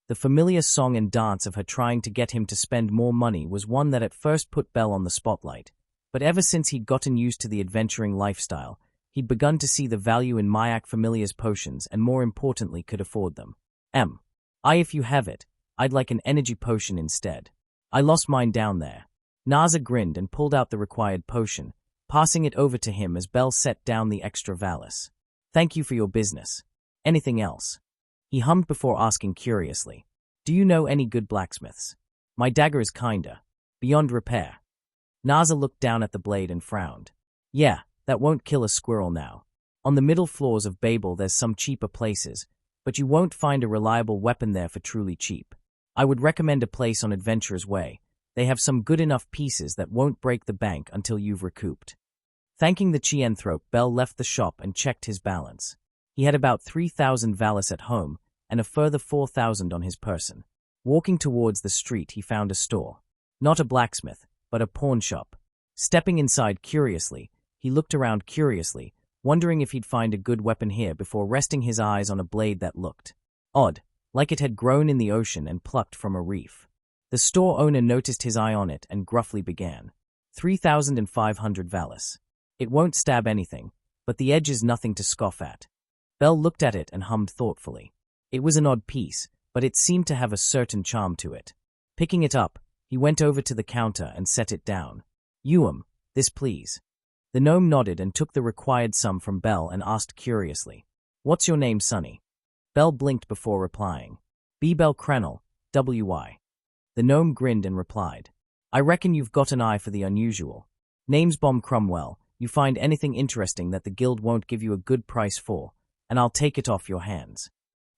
The familiar song and dance of her trying to get him to spend more money was one that at first put Bell on the spotlight, but ever since he'd gotten used to the adventuring lifestyle, he'd begun to see the value in Mayak Familia's potions and more importantly could afford them. If you have it, I'd like an energy potion instead. I lost mine down there." Naza grinned and pulled out the required potion, passing it over to him as Bell set down the extra valis. "Thank you for your business. Anything else?" He hummed before asking curiously, "Do you know any good blacksmiths? My dagger is kinda beyond repair." Naza looked down at the blade and frowned. "Yeah, that won't kill a squirrel now. On the middle floors of Babel there's some cheaper places, but you won't find a reliable weapon there for truly cheap. I would recommend a place on Adventurer's Way. They have some good enough pieces that won't break the bank until you've recouped. Thanking the chienthrope, Bell left the shop and checked his balance. He had about 3,000 valis at home and a further 4,000 on his person. Walking towards the street, he found a store. Not a blacksmith, but a pawn shop. Stepping inside curiously, he looked around curiously, wondering if he'd find a good weapon here before resting his eyes on a blade that looked odd, like it had grown in the ocean and plucked from a reef. The store owner noticed his eye on it and gruffly began. 3,500 valis. It won't stab anything, but the edge is nothing to scoff at. Bell looked at it and hummed thoughtfully. It was an odd piece, but it seemed to have a certain charm to it. Picking it up, he went over to the counter and set it down. This please. The gnome nodded and took the required sum from Bell and asked curiously, "What's your name, Sonny?" Bell blinked before replying. "B. Bell Cranel, W.Y." The gnome grinned and replied, "I reckon you've got an eye for the unusual. Name's Bomb Cromwell. You find anything interesting that the guild won't give you a good price for, and I'll take it off your hands."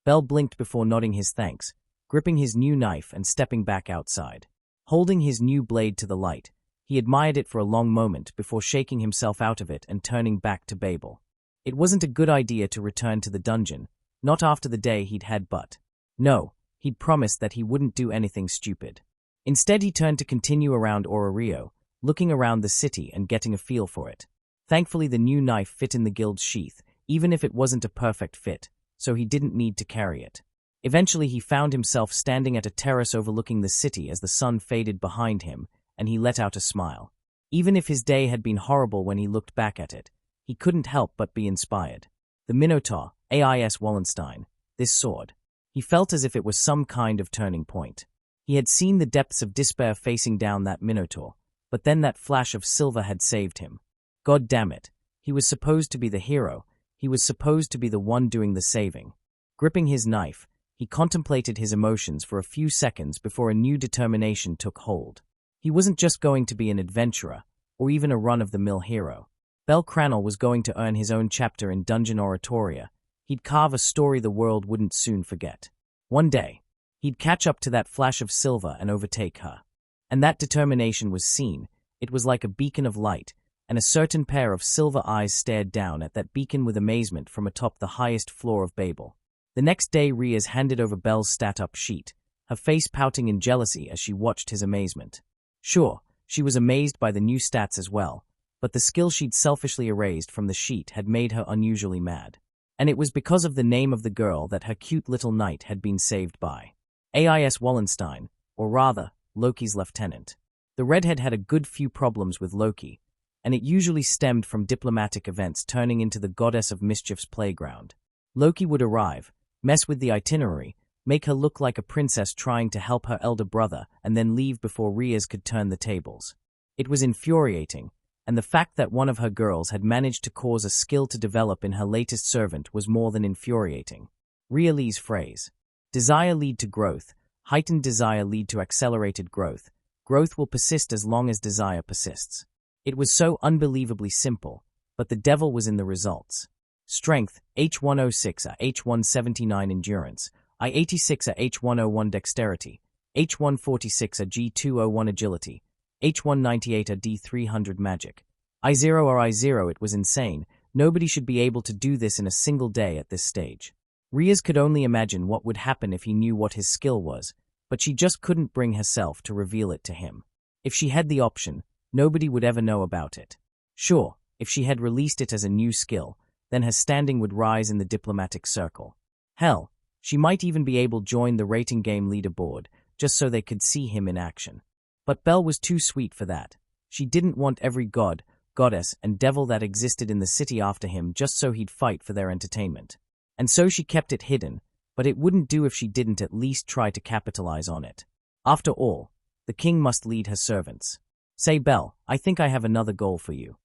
Bell blinked before nodding his thanks, gripping his new knife and stepping back outside. Holding his new blade to the light, he admired it for a long moment before shaking himself out of it and turning back to Babel. It wasn't a good idea to return to the dungeon, not after the day he'd had, but no, he'd promised that he wouldn't do anything stupid. Instead, he turned to continue around Orario, looking around the city and getting a feel for it. Thankfully, the new knife fit in the guild's sheath, even if it wasn't a perfect fit, so he didn't need to carry it. Eventually, he found himself standing at a terrace overlooking the city as the sun faded behind him, and he let out a smile. Even if his day had been horrible when he looked back at it, he couldn't help but be inspired. The Minotaur, AIS Wallenstein, this sword. He felt as if it was some kind of turning point. He had seen the depths of despair facing down that Minotaur, but then that flash of silver had saved him. God damn it. He was supposed to be the hero. He was supposed to be the one doing the saving. Gripping his knife, he contemplated his emotions for a few seconds before a new determination took hold. He wasn't just going to be an adventurer, or even a run-of-the-mill hero. Bell Cranel was going to earn his own chapter in Dungeon Oratoria. He'd carve a story the world wouldn't soon forget. One day, he'd catch up to that flash of silver and overtake her. And that determination was seen. It was like a beacon of light, and a certain pair of silver eyes stared down at that beacon with amazement from atop the highest floor of Babel. The next day, Riaz handed over Bell's stat-up sheet, her face pouting in jealousy as she watched his amazement. Sure, she was amazed by the new stats as well, but the skill she'd selfishly erased from the sheet had made her unusually mad. And it was because of the name of the girl that her cute little knight had been saved by. AIS Wallenstein, or rather, Loki's lieutenant. The redhead had a good few problems with Loki, and it usually stemmed from diplomatic events turning into the goddess of mischief's playground. Loki would arrive, mess with the itinerary, make her look like a princess trying to help her elder brother, and then leave before Riaz could turn the tables. It was infuriating, and the fact that one of her girls had managed to cause a skill to develop in her latest servant was more than infuriating. Riaz's phrase, "Desire lead to growth, heightened desire lead to accelerated growth. Growth will persist as long as desire persists." It was so unbelievably simple, but the devil was in the results. Strength, H106 a H179 endurance, I86 a H101 dexterity, H146 a G201 agility, H198 a D300 magic. I0 or I0, it was insane. Nobody should be able to do this in a single day at this stage. Riaz could only imagine what would happen if he knew what his skill was, but she just couldn't bring herself to reveal it to him. If she had the option, nobody would ever know about it. Sure, if she had released it as a new skill, then her standing would rise in the diplomatic circle. Hell, she might even be able to join the rating game leaderboard, just so they could see him in action. But Belle was too sweet for that. She didn't want every god, goddess, and devil that existed in the city after him just so he'd fight for their entertainment. And so she kept it hidden, but it wouldn't do if she didn't at least try to capitalize on it. After all, the king must lead her servants. "Say, Belle, I think I have another goal for you."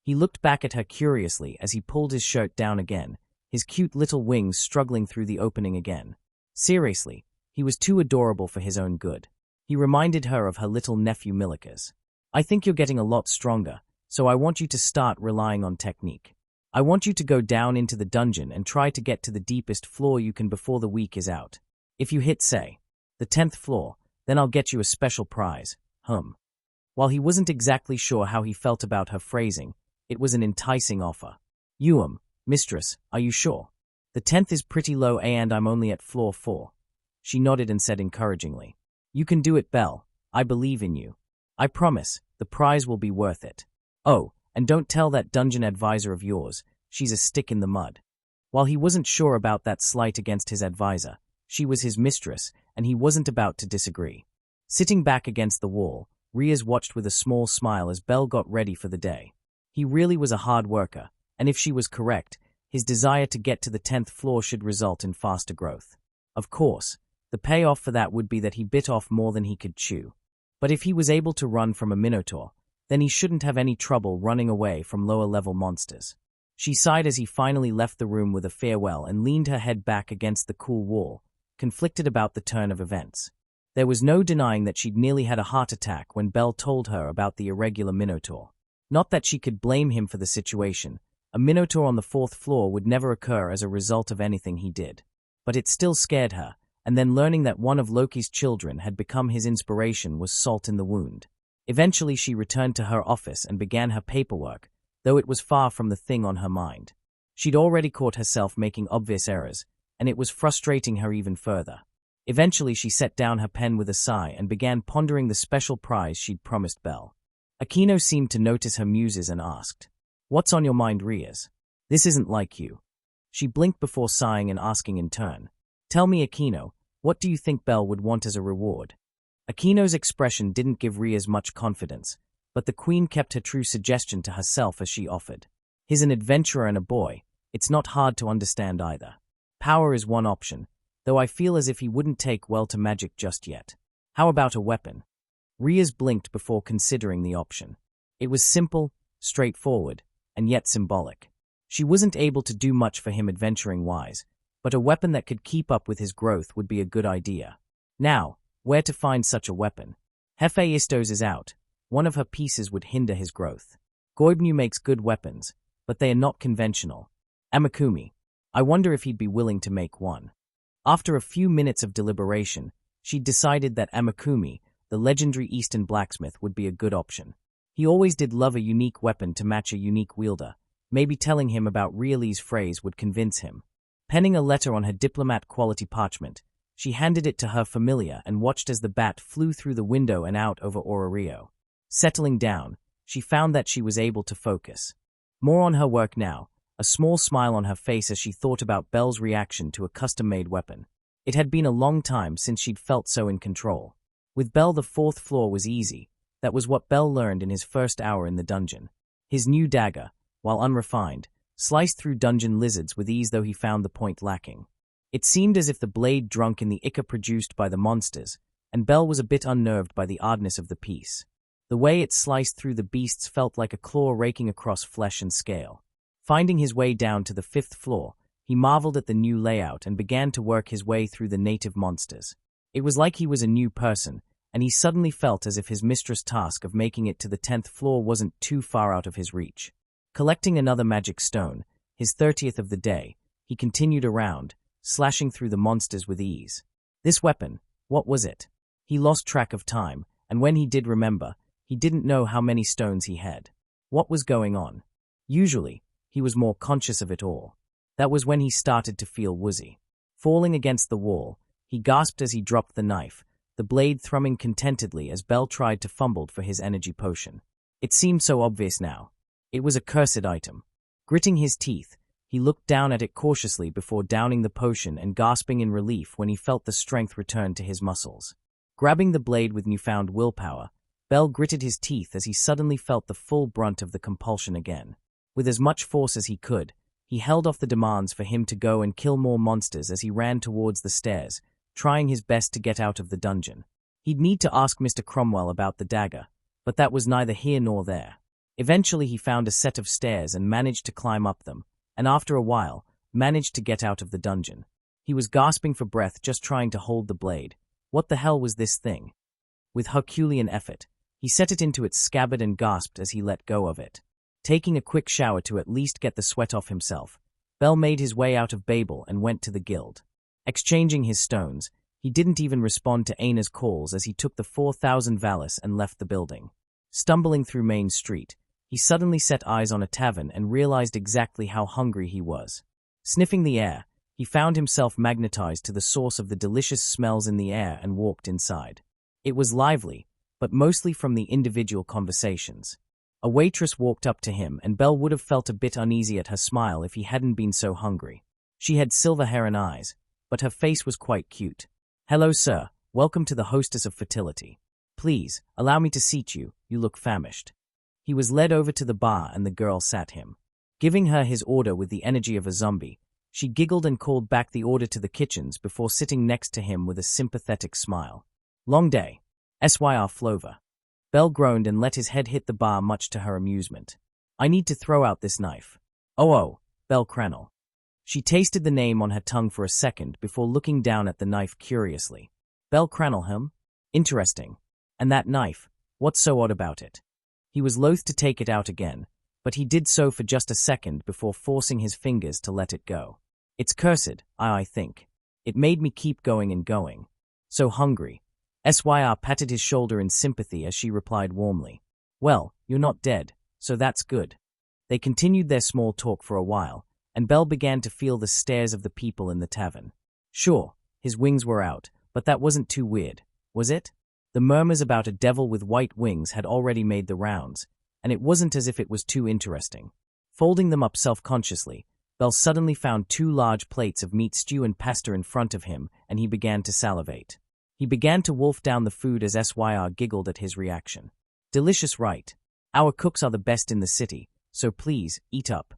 He looked back at her curiously as he pulled his shirt down again, his cute little wings struggling through the opening again. Seriously, he was too adorable for his own good. He reminded her of her little nephew Milikas. "I think you're getting a lot stronger, so I want you to start relying on technique. I want you to go down into the dungeon and try to get to the deepest floor you can before the week is out. If you hit, say, the 10th floor, then I'll get you a special prize, While he wasn't exactly sure how he felt about her phrasing, it was an enticing offer. Mistress, are you sure? The 10th is pretty low and I'm only at floor 4. She nodded and said encouragingly. You can do it, Belle. I believe in you. I promise, the prize will be worth it. Oh, and don't tell that dungeon advisor of yours, she's a stick in the mud. While he wasn't sure about that slight against his advisor, she was his mistress, and he wasn't about to disagree. Sitting back against the wall, Riaz watched with a small smile as Belle got ready for the day. He really was a hard worker, and if she was correct, his desire to get to the 10th floor should result in faster growth. Of course, the payoff for that would be that he bit off more than he could chew. But if he was able to run from a minotaur, then he shouldn't have any trouble running away from lower-level monsters. She sighed as he finally left the room with a farewell and leaned her head back against the cool wall, conflicted about the turn of events. There was no denying that she'd nearly had a heart attack when Belle told her about the irregular minotaur. Not that she could blame him for the situation. A minotaur on the 4th floor would never occur as a result of anything he did. But it still scared her, and then learning that one of Loki's children had become his inspiration was salt in the wound. Eventually she returned to her office and began her paperwork, though it was far from the thing on her mind. She'd already caught herself making obvious errors, and it was frustrating her even further. Eventually she set down her pen with a sigh and began pondering the special prize she'd promised Belle. Aquino seemed to notice her muses and asked, "What's on your mind, Riaz? This isn't like you." She blinked before sighing and asking in turn, "Tell me, Aquino, what do you think Belle would want as a reward?" Aquino's expression didn't give Riaz much confidence, but the queen kept her true suggestion to herself as she offered. He's an adventurer and a boy. It's not hard to understand either. Power is one option, though I feel as if he wouldn't take well to magic just yet. How about a weapon? Riaz blinked before considering the option. It was simple, straightforward, and yet symbolic. She wasn't able to do much for him adventuring-wise, but a weapon that could keep up with his growth would be a good idea. Now, where to find such a weapon? Hephaistos is out. One of her pieces would hinder his growth. Goibnu makes good weapons, but they are not conventional. Amakumi. I wonder if he'd be willing to make one. After a few minutes of deliberation, she decided that Amakumi, the legendary Eastern blacksmith, would be a good option. He always did love a unique weapon to match a unique wielder. Maybe telling him about Riali's phrase would convince him. Penning a letter on her diplomat-quality parchment, she handed it to her familiar and watched as the bat flew through the window and out over Orario. Settling down, she found that she was able to focus. More on her work now, a small smile on her face as she thought about Belle's reaction to a custom-made weapon. It had been a long time since she'd felt so in control. With Belle, the 4th floor was easy. That was what Belle learned in his first hour in the dungeon. His new dagger, while unrefined, sliced through dungeon lizards with ease, though he found the point lacking. It seemed as if the blade drunk in the ichor produced by the monsters, and Belle was a bit unnerved by the oddness of the piece. The way it sliced through the beasts felt like a claw raking across flesh and scale. Finding his way down to the 5th floor, he marveled at the new layout and began to work his way through the native monsters. It was like he was a new person, and he suddenly felt as if his mistress' task of making it to the 10th floor wasn't too far out of his reach. Collecting another magic stone, his 30th of the day, he continued around, slashing through the monsters with ease. This weapon, what was it? He lost track of time, and when he did remember, he didn't know how many stones he had. What was going on? Usually, he was more conscious of it all. That was when he started to feel woozy. Falling against the wall, he gasped as he dropped the knife, the blade thrumming contentedly as Belle tried to fumble for his energy potion. It seemed so obvious now. It was a cursed item. Gritting his teeth, he looked down at it cautiously before downing the potion and gasping in relief when he felt the strength return to his muscles. Grabbing the blade with newfound willpower, Belle gritted his teeth as he suddenly felt the full brunt of the compulsion again. With as much force as he could, he held off the demands for him to go and kill more monsters as he ran towards the stairs, trying his best to get out of the dungeon. He'd need to ask Mr. Cromwell about the dagger, but that was neither here nor there. Eventually he found a set of stairs and managed to climb up them, and after a while, managed to get out of the dungeon. He was gasping for breath just trying to hold the blade. What the hell was this thing? With Herculean effort, he set it into its scabbard and gasped as he let go of it. Taking a quick shower to at least get the sweat off himself, Belle made his way out of Babel and went to the guild. Exchanging his stones, He didn't even respond to Aina's calls as he took the 4,000 Valis and left the building. Stumbling through Main Street, he suddenly set eyes on a tavern and realized exactly how hungry he was. Sniffing the air, he found himself magnetized to the source of the delicious smells in the air and walked inside. It was lively, but mostly from the individual conversations. A waitress walked up to him, and Belle would have felt a bit uneasy at her smile if he hadn't been so hungry. She had silver hair and eyes, but her face was quite cute. "Hello, sir. Welcome to the hostess of fertility. Please, allow me to seat you. You look famished." He was led over to the bar and the girl sat him. Giving her his order with the energy of a zombie, she giggled and called back the order to the kitchens before sitting next to him with a sympathetic smile. "Long day. Syr Flover." Belle groaned and let his head hit the bar, much to her amusement. "I need to throw out this knife." Oh, Belle Cranel." She tasted the name on her tongue for a second before looking down at the knife curiously. "Belle Cranel, him? Interesting. And that knife, what's so odd about it?" He was loath to take it out again, but he did so for just a second before forcing his fingers to let it go. "It's cursed, I think. It made me keep going and going. So hungry." Syr patted his shoulder in sympathy as she replied warmly, "Well, you're not dead, so that's good." They continued their small talk for a while, and Belle began to feel the stares of the people in the tavern. Sure, his wings were out, but that wasn't too weird, was it? The murmurs about a devil with white wings had already made the rounds, and it wasn't as if it was too interesting. Folding them up self-consciously, Belle suddenly found 2 large plates of meat stew and pasta in front of him, and he began to salivate. He began to wolf down the food as Syr giggled at his reaction. "Delicious, right? Our cooks are the best in the city, so please, eat up."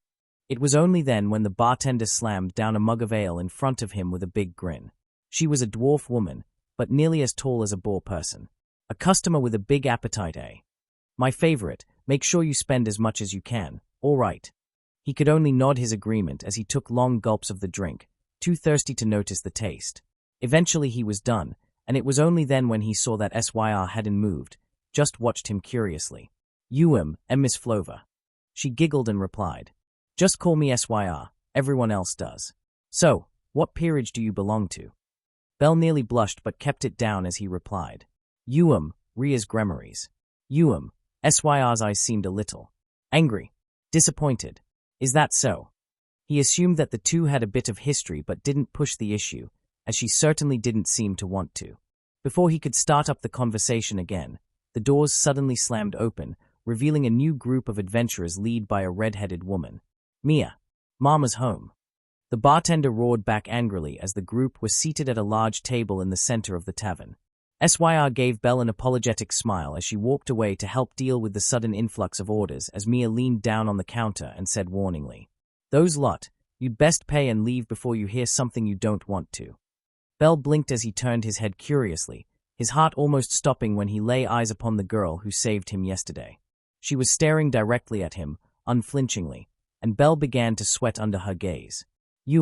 It was only then when the bartender slammed down a mug of ale in front of him with a big grin. She was a dwarf woman, but nearly as tall as a boar person. A customer with a big appetite, eh? "My favorite, make sure you spend as much as you can, all right." He could only nod his agreement as he took long gulps of the drink, too thirsty to notice the taste. Eventually he was done, and it was only then when he saw that Syr hadn't moved, just watched him curiously. "You Miss Flover." She giggled and replied, "Just call me Syr, everyone else does." "So, what peerage do you belong to?" Belle nearly blushed but kept it down as he replied, Ria's Gremories." Syr's eyes seemed a little angry, disappointed. "Is that so?" He assumed that the two had a bit of history but didn't push the issue, as she certainly didn't seem to want to. Before he could start up the conversation again, the doors suddenly slammed open, revealing a new group of adventurers led by a red-headed woman. "Mia, Mama's home." The bartender roared back angrily as the group was seated at a large table in the center of the tavern. Syr gave Belle an apologetic smile as she walked away to help deal with the sudden influx of orders as Mia leaned down on the counter and said warningly, "Those lot, you'd best pay and leave before you hear something you don't want to." Belle blinked as he turned his head curiously, his heart almost stopping when he lay eyes upon the girl who saved him yesterday. She was staring directly at him, unflinchingly, and Belle began to sweat under her gaze. He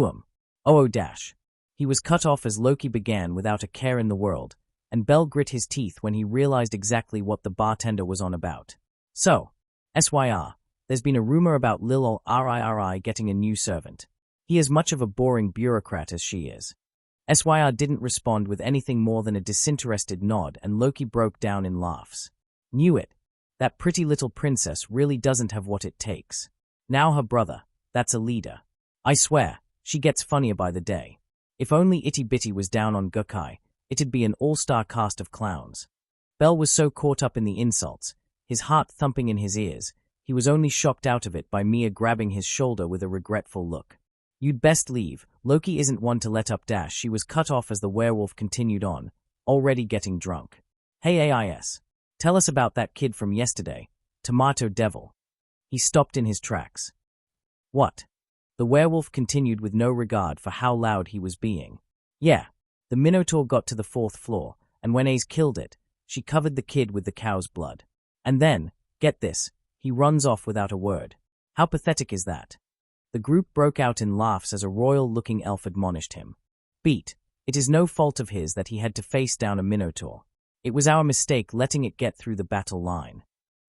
was cut off as Loki began without a care in the world, and Belle grit his teeth when he realized exactly what the bartender was on about. "So, Syr, there's been a rumor about Lil Ri getting a new servant. He is much of a boring bureaucrat as she is." Syr didn't respond with anything more than a disinterested nod, and Loki broke down in laughs. "Knew it. That pretty little princess really doesn't have what it takes. Now her brother, that's a leader. I swear, she gets funnier by the day. If only Itty Bitty was down on Gukai, it'd be an all-star cast of clowns." Belle was so caught up in the insults, his heart thumping in his ears, he was only shocked out of it by Mia grabbing his shoulder with a regretful look. "You'd best leave, Loki isn't one to let up." She was cut off as the werewolf continued on, already getting drunk. "Hey AIS, tell us about that kid from yesterday, Tomato Devil." He stopped in his tracks. "What?" The werewolf continued with no regard for how loud he was being. "Yeah, the Minotaur got to the 4th floor, and when Ace killed it, she covered the kid with the cow's blood. And then, get this, he runs off without a word. How pathetic is that?" The group broke out in laughs as a royal-looking elf admonished him. "Beat, it is no fault of his that he had to face down a Minotaur. It was our mistake letting it get through the battle line."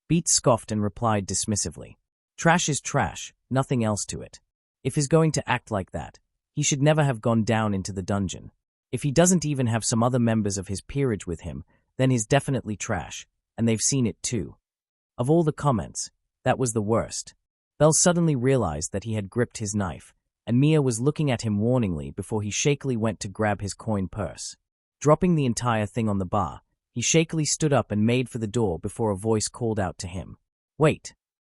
Beat scoffed and replied dismissively, "Trash is trash, nothing else to it. If he's going to act like that, he should never have gone down into the dungeon. If he doesn't even have some other members of his peerage with him, then he's definitely trash, and they've seen it too. Of all the comments, that was the worst. Bell suddenly realized that he had gripped his knife, and Mia was looking at him warningly before he shakily went to grab his coin purse. Dropping the entire thing on the bar, he shakily stood up and made for the door before a voice called out to him. "Wait."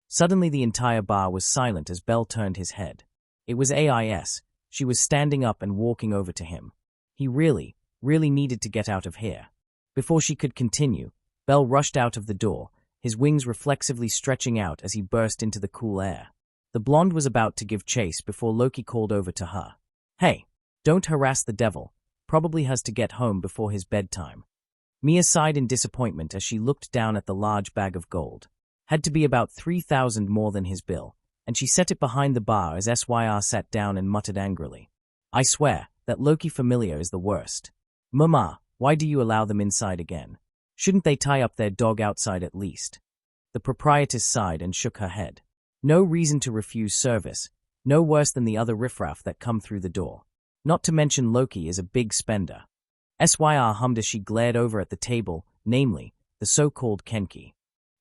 Suddenly the entire bar was silent as Bell turned his head. It was Ais. She was standing up and walking over to him. He really needed to get out of here. Before she could continue, Bell rushed out of the door, his wings reflexively stretching out as he burst into the cool air. The blonde was about to give chase before Loki called over to her. "Hey, don't harass the devil. Probably has to get home before his bedtime." Mia sighed in disappointment as she looked down at the large bag of gold. Had to be about 3,000 more than his bill, and she set it behind the bar as Syr sat down and muttered angrily. "I swear, that Loki familiar is the worst. Mama, why do you allow them inside again? Shouldn't they tie up their dog outside at least?" The proprietress sighed and shook her head. No reason to refuse service, no worse than the other riffraff that come through the door. Not to mention Loki is a big spender. Syr hummed as she glared over at the table, namely, the so-called Kenki.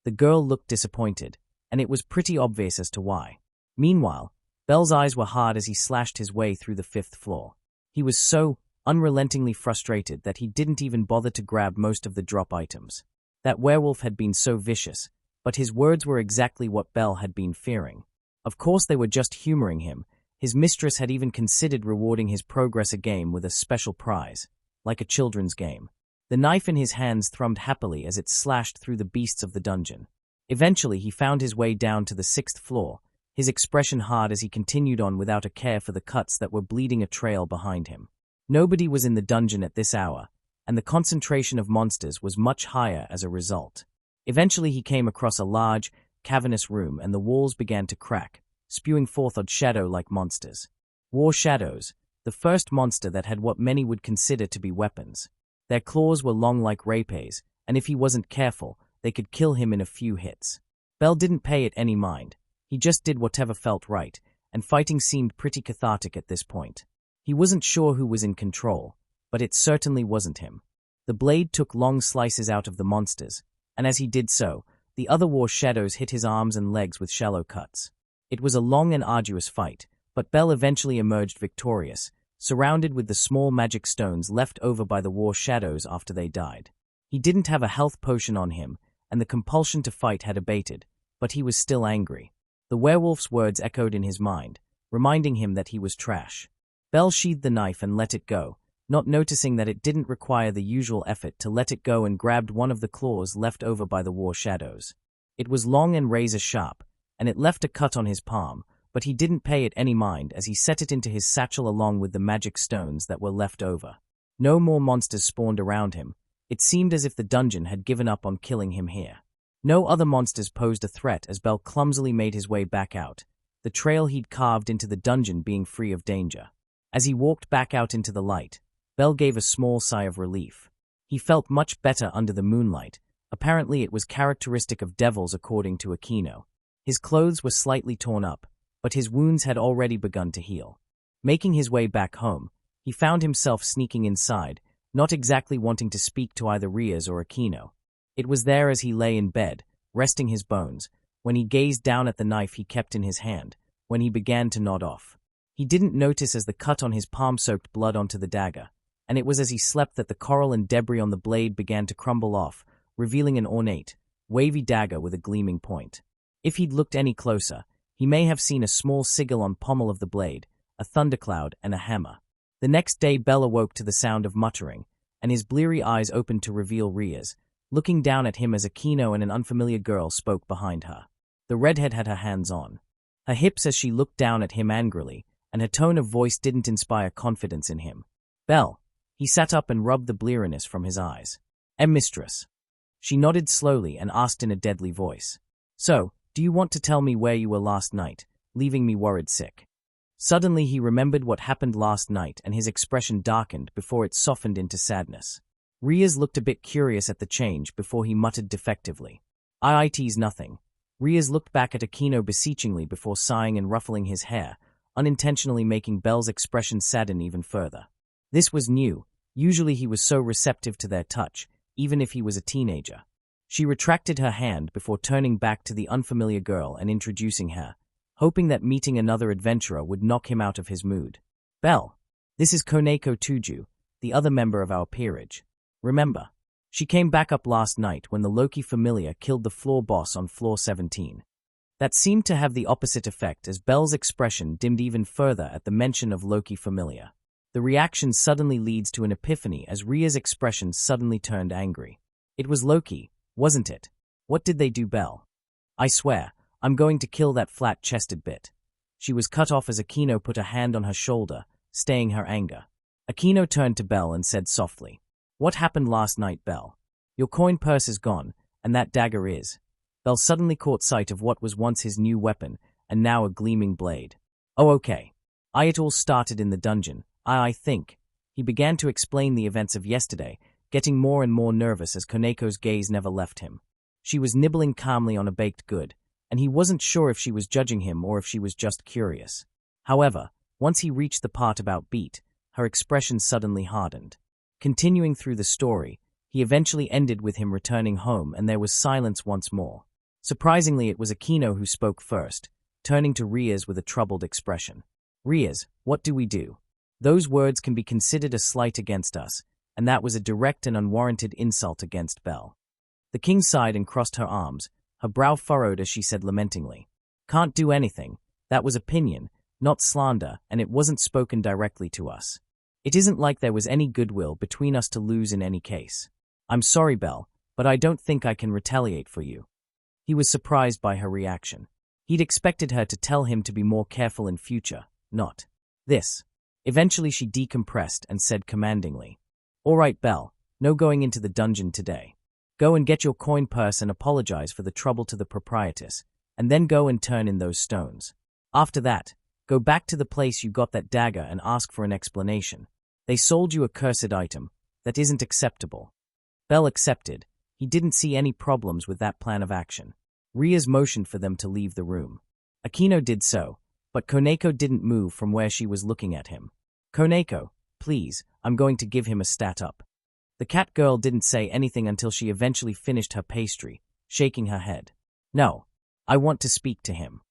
The girl looked disappointed, and it was pretty obvious as to why. Meanwhile, Bell's eyes were hard as he slashed his way through the 5th floor. He was so unrelentingly frustrated that he didn't even bother to grab most of the drop items. That werewolf had been so vicious, but his words were exactly what Bell had been fearing. Of course they were just humoring him. His mistress had even considered rewarding his progress a game with a special prize, like a children's game. The knife in his hands thrummed happily as it slashed through the beasts of the dungeon. Eventually he found his way down to the 6th floor, his expression hard as he continued on without a care for the cuts that were bleeding a trail behind him. Nobody was in the dungeon at this hour, and the concentration of monsters was much higher as a result. Eventually he came across a large, cavernous room and the walls began to crack, spewing forth odd shadow-like monsters. War shadows, the first monster that had what many would consider to be weapons. Their claws were long like rapiers, and if he wasn't careful, they could kill him in a few hits. Bell didn't pay it any mind. He just did whatever felt right, and fighting seemed pretty cathartic at this point. He wasn't sure who was in control, but it certainly wasn't him. The blade took long slices out of the monsters, and as he did so, the other war shadows hit his arms and legs with shallow cuts. It was a long and arduous fight, but Bell eventually emerged victorious, surrounded with the small magic stones left over by the war shadows after they died. He didn't have a health potion on him, and the compulsion to fight had abated, but he was still angry. The werewolf's words echoed in his mind, reminding him that he was trash. Bell sheathed the knife and let it go, not noticing that it didn't require the usual effort to let it go, and grabbed one of the claws left over by the war shadows. It was long and razor-sharp, and it left a cut on his palm, but he didn't pay it any mind as he set it into his satchel along with the magic stones that were left over. No more monsters spawned around him. It seemed as if the dungeon had given up on killing him here. No other monsters posed a threat as Bell clumsily made his way back out, the trail he'd carved into the dungeon being free of danger. As he walked back out into the light, Bell gave a small sigh of relief. He felt much better under the moonlight. Apparently it was characteristic of devils according to Aquino. His clothes were slightly torn up, but his wounds had already begun to heal. Making his way back home, he found himself sneaking inside, not exactly wanting to speak to either Riaz or Aquino. It was there as he lay in bed, resting his bones, when he gazed down at the knife he kept in his hand, when he began to nod off. He didn't notice as the cut on his palm soaked blood onto the dagger, and it was as he slept that the coral and debris on the blade began to crumble off, revealing an ornate, wavy dagger with a gleaming point. If he'd looked any closer, he may have seen a small sigil on pommel of the blade, a thundercloud, and a hammer. The next day Bell awoke to the sound of muttering, and his bleary eyes opened to reveal Riaz, looking down at him as Aquino and an unfamiliar girl spoke behind her. The redhead had her hands on her hips as she looked down at him angrily, and her tone of voice didn't inspire confidence in him. "Bell." He sat up and rubbed the bleariness from his eyes. "Mistress." She nodded slowly and asked in a deadly voice. "So, do you want to tell me where you were last night, leaving me worried sick?" Suddenly he remembered what happened last night and his expression darkened before it softened into sadness. Riaz looked a bit curious at the change before he muttered defectively. "It's nothing." Riaz looked back at Aquino beseechingly before sighing and ruffling his hair, unintentionally making Bell's expression sadden even further. This was new, Usually he was so receptive to their touch, even if he was a teenager. She retracted her hand before turning back to the unfamiliar girl and introducing her, hoping that meeting another adventurer would knock him out of his mood. Belle, this is Koneko Tuju, the other member of our peerage. Remember, she came back up last night when the Loki familiar killed the floor boss on floor 17. That seemed to have the opposite effect as Belle's expression dimmed even further at the mention of Loki familiar. The reaction suddenly leads to an epiphany as Ria's expression suddenly turned angry. It was Loki, wasn't it? What did they do, Belle? I swear, I'm going to kill that flat-chested bit. She was cut off as Aquino put a hand on her shoulder, staying her anger. Aquino turned to Belle and said softly, "What happened last night, Belle? Your coin purse is gone, and that dagger is." Belle suddenly caught sight of what was once his new weapon, and now a gleaming blade. "Oh, okay. It all started in the dungeon, I think." He began to explain the events of yesterday, getting more and more nervous as Koneko's gaze never left him. She was nibbling calmly on a baked good, and he wasn't sure if she was judging him or if she was just curious. However, once he reached the part about Beat, her expression suddenly hardened. Continuing through the story, he eventually ended with him returning home and there was silence once more. Surprisingly, it was Aquino who spoke first, turning to Riaz with a troubled expression. "Riaz, what do we do? Those words can be considered a slight against us, and that was a direct and unwarranted insult against Belle." The king sighed and crossed her arms, her brow furrowed as she said lamentingly, "Can't do anything. That was opinion, not slander, and it wasn't spoken directly to us. It isn't like there was any goodwill between us to lose in any case. I'm sorry, Belle, but I don't think I can retaliate for you." He was surprised by her reaction. He'd expected her to tell him to be more careful in future, not this. Eventually she decompressed and said commandingly, "All right, Belle, no going into the dungeon today. Go and get your coin purse and apologize for the trouble to the proprietress, and then go and turn in those stones. After that, go back to the place you got that dagger and ask for an explanation. They sold you a cursed item. That isn't acceptable." Belle accepted. He didn't see any problems with that plan of action. Riaz motioned for them to leave the room. Aquino did so, but Koneko didn't move from where she was looking at him. "Koneko, please, I'm going to give him a stat up." The cat girl didn't say anything until she eventually finished her pastry, shaking her head. "No, I want to speak to him."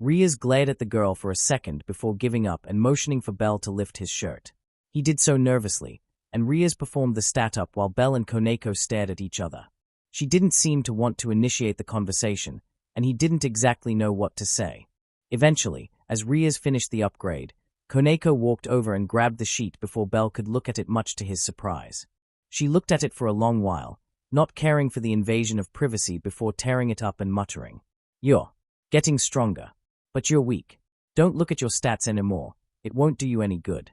Riaz glared at the girl for a second before giving up and motioning for Belle to lift his shirt. He did so nervously, and Riaz performed the stat up while Belle and Koneko stared at each other. She didn't seem to want to initiate the conversation, and he didn't exactly know what to say. Eventually, as Riaz finished the upgrade, Koneko walked over and grabbed the sheet before Belle could look at it, much to his surprise. She looked at it for a long while, not caring for the invasion of privacy before tearing it up and muttering, "You're getting stronger, but you're weak. Don't look at your stats anymore, it won't do you any good."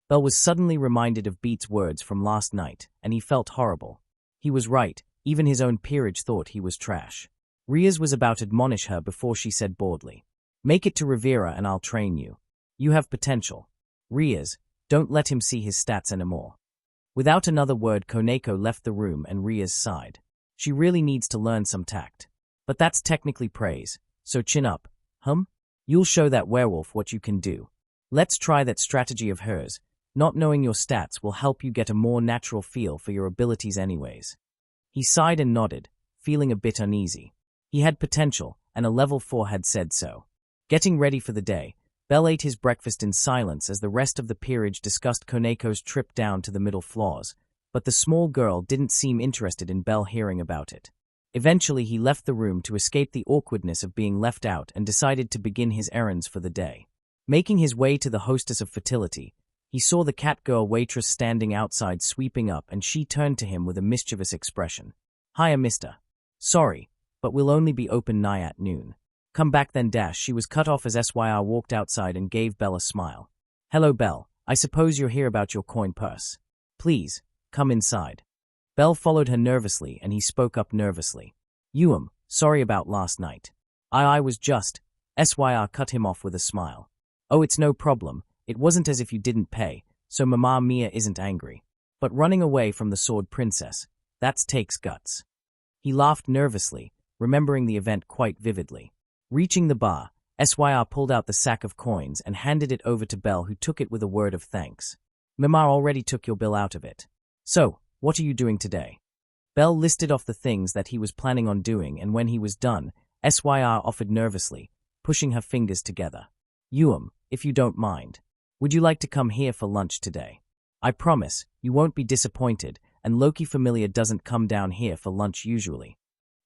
Belle was suddenly reminded of Beat's words from last night, and he felt horrible. He was right, even his own peerage thought he was trash. Riaz was about to admonish her before she said boldly, "Make it to Rivera and I'll train you. You have potential. Riaz, don't let him see his stats anymore." Without another word, Koneko left the room and Riaz sighed. She really needs to learn some tact. But that's technically praise, so chin up, You'll show that werewolf what you can do. Let's try that strategy of hers. Not knowing your stats will help you get a more natural feel for your abilities anyways. He sighed and nodded, feeling a bit uneasy. He had potential, and a level 4 had said so. Getting ready for the day, Belle ate his breakfast in silence as the rest of the peerage discussed Koneko's trip down to the middle floors, but the small girl didn't seem interested in Belle hearing about it. Eventually he left the room to escape the awkwardness of being left out and decided to begin his errands for the day. Making his way to the hostess of fertility, he saw the cat girl waitress standing outside sweeping up, and she turned to him with a mischievous expression. "Hiya, mister. Sorry, but we'll only be open nigh at noon. Come back then." She was cut off as Syr walked outside and gave Belle a smile. "Hello, Belle. I suppose you're here about your coin purse. Please, come inside." Belle followed her nervously, and he spoke up nervously. Sorry about last night. I was just..." Syr cut him off with a smile. "Oh, it's no problem. It wasn't as if you didn't pay, so Mama Mia isn't angry. But running away from the Sword Princess, that takes guts." He laughed nervously, remembering the event quite vividly. Reaching the bar, Syr pulled out the sack of coins and handed it over to Belle, who took it with a word of thanks. Mimar already took your bill out of it. So, what are you doing today? Bell listed off the things that he was planning on doing, and when he was done, SYR offered nervously, pushing her fingers together. If you don't mind, would you like to come here for lunch today? I promise, you won't be disappointed, and Loki Familiar doesn't come down here for lunch usually.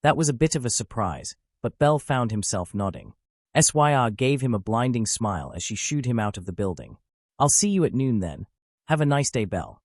That was a bit of a surprise, but Bell found himself nodding. SYR gave him a blinding smile as she shooed him out of the building. I'll see you at noon then. Have a nice day, Bell.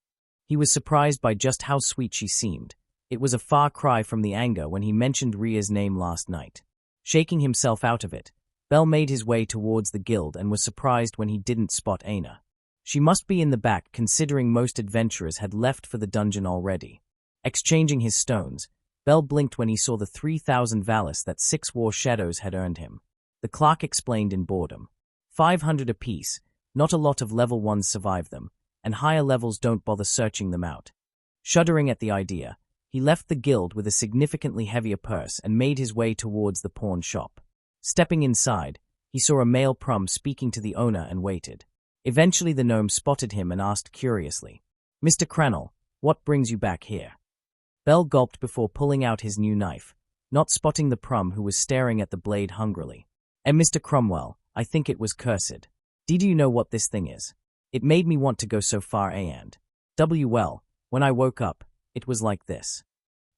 He was surprised by just how sweet she seemed. It was a far cry from the anger when he mentioned Ria's name last night. Shaking himself out of it, Bell made his way towards the guild and was surprised when he didn't spot Aina. She must be in the back, considering most adventurers had left for the dungeon already. Exchanging his stones, Bell blinked when he saw the 3,000 Valis that 6 War Shadows had earned him. The clerk explained in boredom. 500 apiece, not a lot of level 1s survive them, and higher levels don't bother searching them out. Shuddering at the idea, he left the guild with a significantly heavier purse and made his way towards the pawn shop. Stepping inside, he saw a male prum speaking to the owner and waited. Eventually the gnome spotted him and asked curiously, "Mr. Cranel, what brings you back here?" Bell gulped before pulling out his new knife, not spotting the prum who was staring at the blade hungrily. Mr. Cromwell, I think it was cursed. Did you know what this thing is? It made me want to go so far and. Well, when I woke up, it was like this.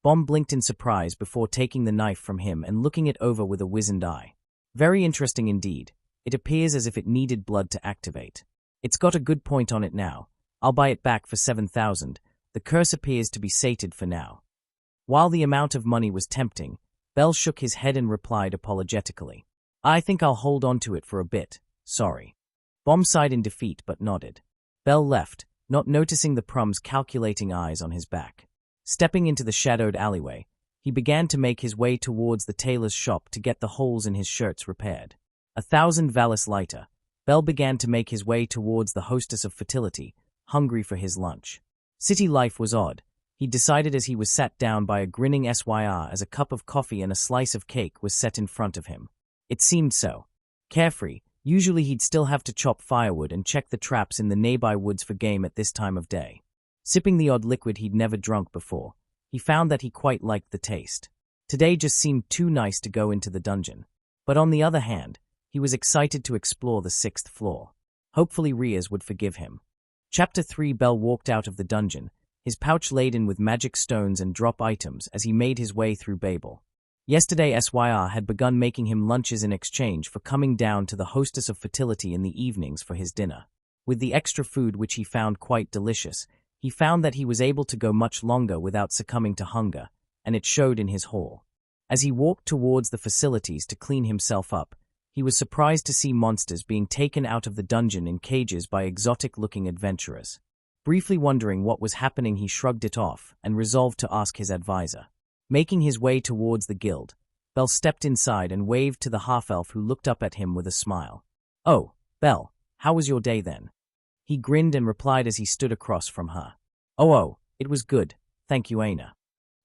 Bomb blinked in surprise before taking the knife from him and looking it over with a wizened eye. Very interesting indeed. It appears as if it needed blood to activate. It's got a good point on it now. I'll buy it back for 7,000. The curse appears to be sated for now. While the amount of money was tempting, Bell shook his head and replied apologetically. I think I'll hold on to it for a bit, sorry. Bomb sighed in defeat but nodded. Bell left, not noticing the prum's calculating eyes on his back. Stepping into the shadowed alleyway, he began to make his way towards the tailor's shop to get the holes in his shirts repaired. 1,000 Valis lighter, Bell began to make his way towards the hostess of fertility, hungry for his lunch. City life was odd, he decided as he was sat down by a grinning SYR as a cup of coffee and a slice of cake was set in front of him. It seemed so. Carefree, usually he'd still have to chop firewood and check the traps in the nearby woods for game at this time of day. Sipping the odd liquid he'd never drunk before, he found that he quite liked the taste. Today just seemed too nice to go into the dungeon. But on the other hand, he was excited to explore the 6th floor. Hopefully Rias would forgive him. Chapter 3. Bell walked out of the dungeon, his pouch laden with magic stones and drop items as he made his way through Babel. Yesterday SYR had begun making him lunches in exchange for coming down to the hostess of fertility in the evenings for his dinner. With the extra food, which he found quite delicious, he found that he was able to go much longer without succumbing to hunger, and it showed in his haul. As he walked towards the facilities to clean himself up, he was surprised to see monsters being taken out of the dungeon in cages by exotic-looking adventurers. Briefly wondering what was happening, he shrugged it off and resolved to ask his advisor. Making his way towards the guild, Bell stepped inside and waved to the half-elf who looked up at him with a smile. "Oh, Bell, how was your day then?" He grinned and replied as he stood across from her. Oh, it was good, thank you, Aina."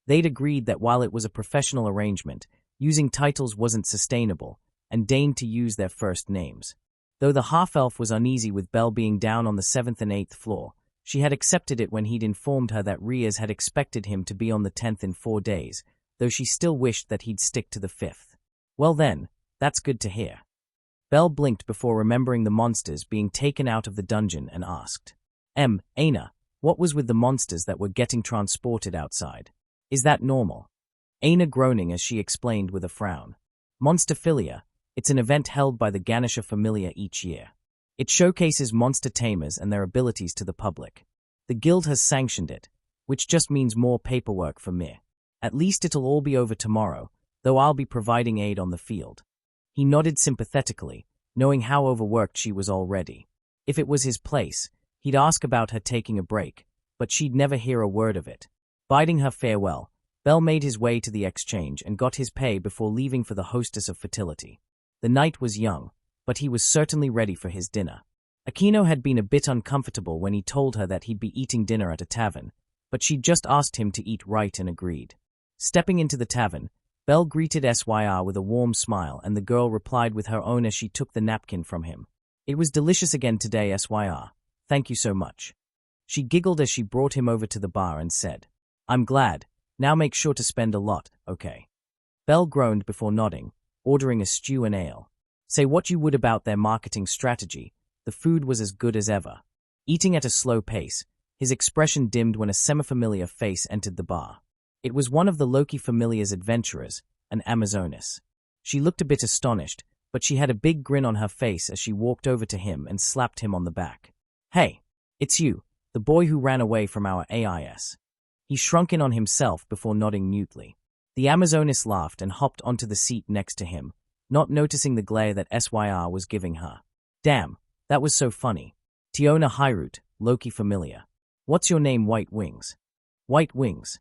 They'd agreed that while it was a professional arrangement, using titles wasn't sustainable, and deigned to use their first names. Though the half-elf was uneasy with Bell being down on the 7th and 8th floor, she had accepted it when he'd informed her that Rias had expected him to be on the 10th in 4 days, though she still wished that he'd stick to the 5th. Well then, that's good to hear. Bell blinked before remembering the monsters being taken out of the dungeon and asked, Aina, what was with the monsters that were getting transported outside? Is that normal?" Aina groaning as she explained with a frown. Monsterphilia, it's an event held by the Ganesha Familia each year. It showcases monster tamers and their abilities to the public. The guild has sanctioned it, which just means more paperwork for me. At least it'll all be over tomorrow, though I'll be providing aid on the field. He nodded sympathetically, knowing how overworked she was already. If it was his place, he'd ask about her taking a break, but she'd never hear a word of it. Bidding her farewell, Bell made his way to the exchange and got his pay before leaving for the hostess of fertility. The night was young, but he was certainly ready for his dinner. Aquino had been a bit uncomfortable when he told her that he'd be eating dinner at a tavern, but she'd just asked him to eat right and agreed. Stepping into the tavern, Bell greeted SYR with a warm smile, and the girl replied with her own as she took the napkin from him. "It was delicious again today, SYR. Thank you so much." She giggled as she brought him over to the bar and said, "I'm glad. Now make sure to spend a lot, okay?" Belle groaned before nodding, ordering a stew and ale. Say what you would about their marketing strategy, the food was as good as ever. Eating at a slow pace, his expression dimmed when a semi-familiar face entered the bar. It was one of the Loki familiar's adventurers, an Amazoness. She looked a bit astonished, but she had a big grin on her face as she walked over to him and slapped him on the back. "Hey, it's you, the boy who ran away from our AIS." He shrunk in on himself before nodding mutely. The Amazoness laughed and hopped onto the seat next to him, not noticing the glare that SYR was giving her. "Damn, that was so funny. Tiona Hyrute, Loki familiar. What's your name, White Wings?" "White Wings."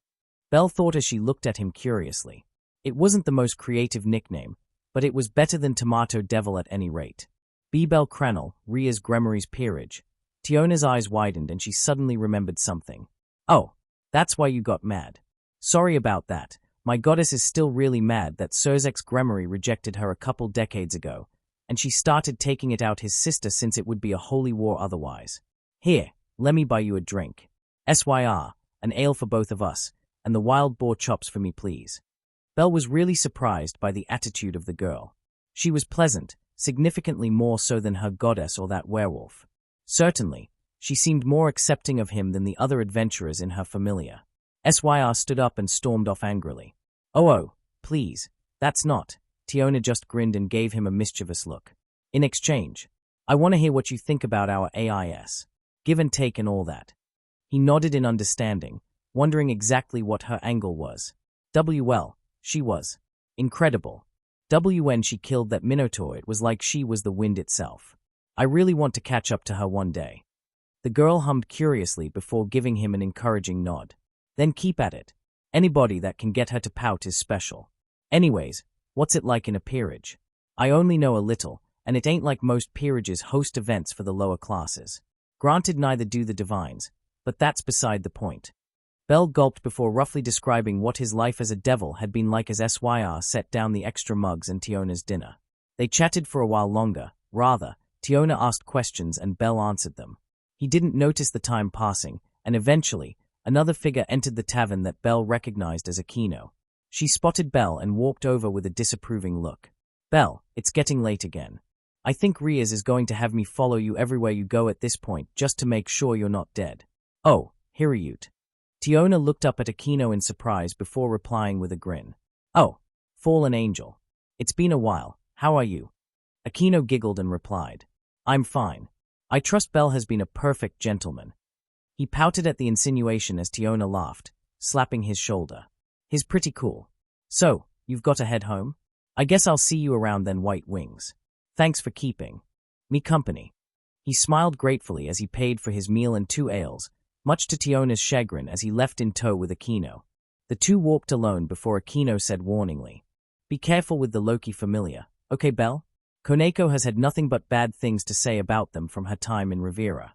Belle thought as she looked at him curiously. It wasn't the most creative nickname, but it was better than Tomato Devil at any rate. Belle Cranel, Rhea's Gremory's peerage. Tiona's eyes widened and she suddenly remembered something. "Oh, that's why you got mad. Sorry about that. My goddess is still really mad that Surzek's Gremory rejected her a couple decades ago, and she started taking it out his sister since it would be a holy war otherwise. Here, let me buy you a drink. SYR, an ale for both of us, and the wild boar chops for me please." Belle was really surprised by the attitude of the girl. She was pleasant, significantly more so than her goddess or that werewolf. Certainly, she seemed more accepting of him than the other adventurers in her familiar. SYR stood up and stormed off angrily. Oh, please, that's not." Tiona just grinned and gave him a mischievous look. "In exchange, I want to hear what you think about our AIS. Give and take and all that." He nodded in understanding, wondering exactly what her angle was. Well, she was incredible. When she killed that Minotaur, it was like she was the wind itself. I really want to catch up to her one day. The girl hummed curiously before giving him an encouraging nod. Then keep at it. Anybody that can get her to pout is special. Anyways, what's it like in a peerage? I only know a little, and it ain't like most peerages host events for the lower classes. Granted, neither do the divines, but that's beside the point. Belle gulped before roughly describing what his life as a devil had been like as SYR set down the extra mugs and Tiona's dinner. They chatted for a while longer. Tiona asked questions and Belle answered them. He didn't notice the time passing, and eventually, another figure entered the tavern that Belle recognized as Aquino. She spotted Belle and walked over with a disapproving look. "Belle, it's getting late again. I think Rhea's is going to have me follow you everywhere you go at this point just to make sure you're not dead." "Oh, Hyrute." Tiona looked up at Aquino in surprise before replying with a grin. "Oh, fallen angel. It's been a while. How are you?" Aquino giggled and replied, "I'm fine. I trust Belle has been a perfect gentleman." He pouted at the insinuation as Tiona laughed, slapping his shoulder. "He's pretty cool. So, you've got to head home? I guess I'll see you around then, White Wings. Thanks for keeping me company." He smiled gratefully as he paid for his meal and 2 ales, much to Tiona's chagrin as he left in tow with Aquino. The two walked alone before Aquino said warningly, "Be careful with the Loki familiar, okay, Belle? Koneko has had nothing but bad things to say about them from her time in Rivera."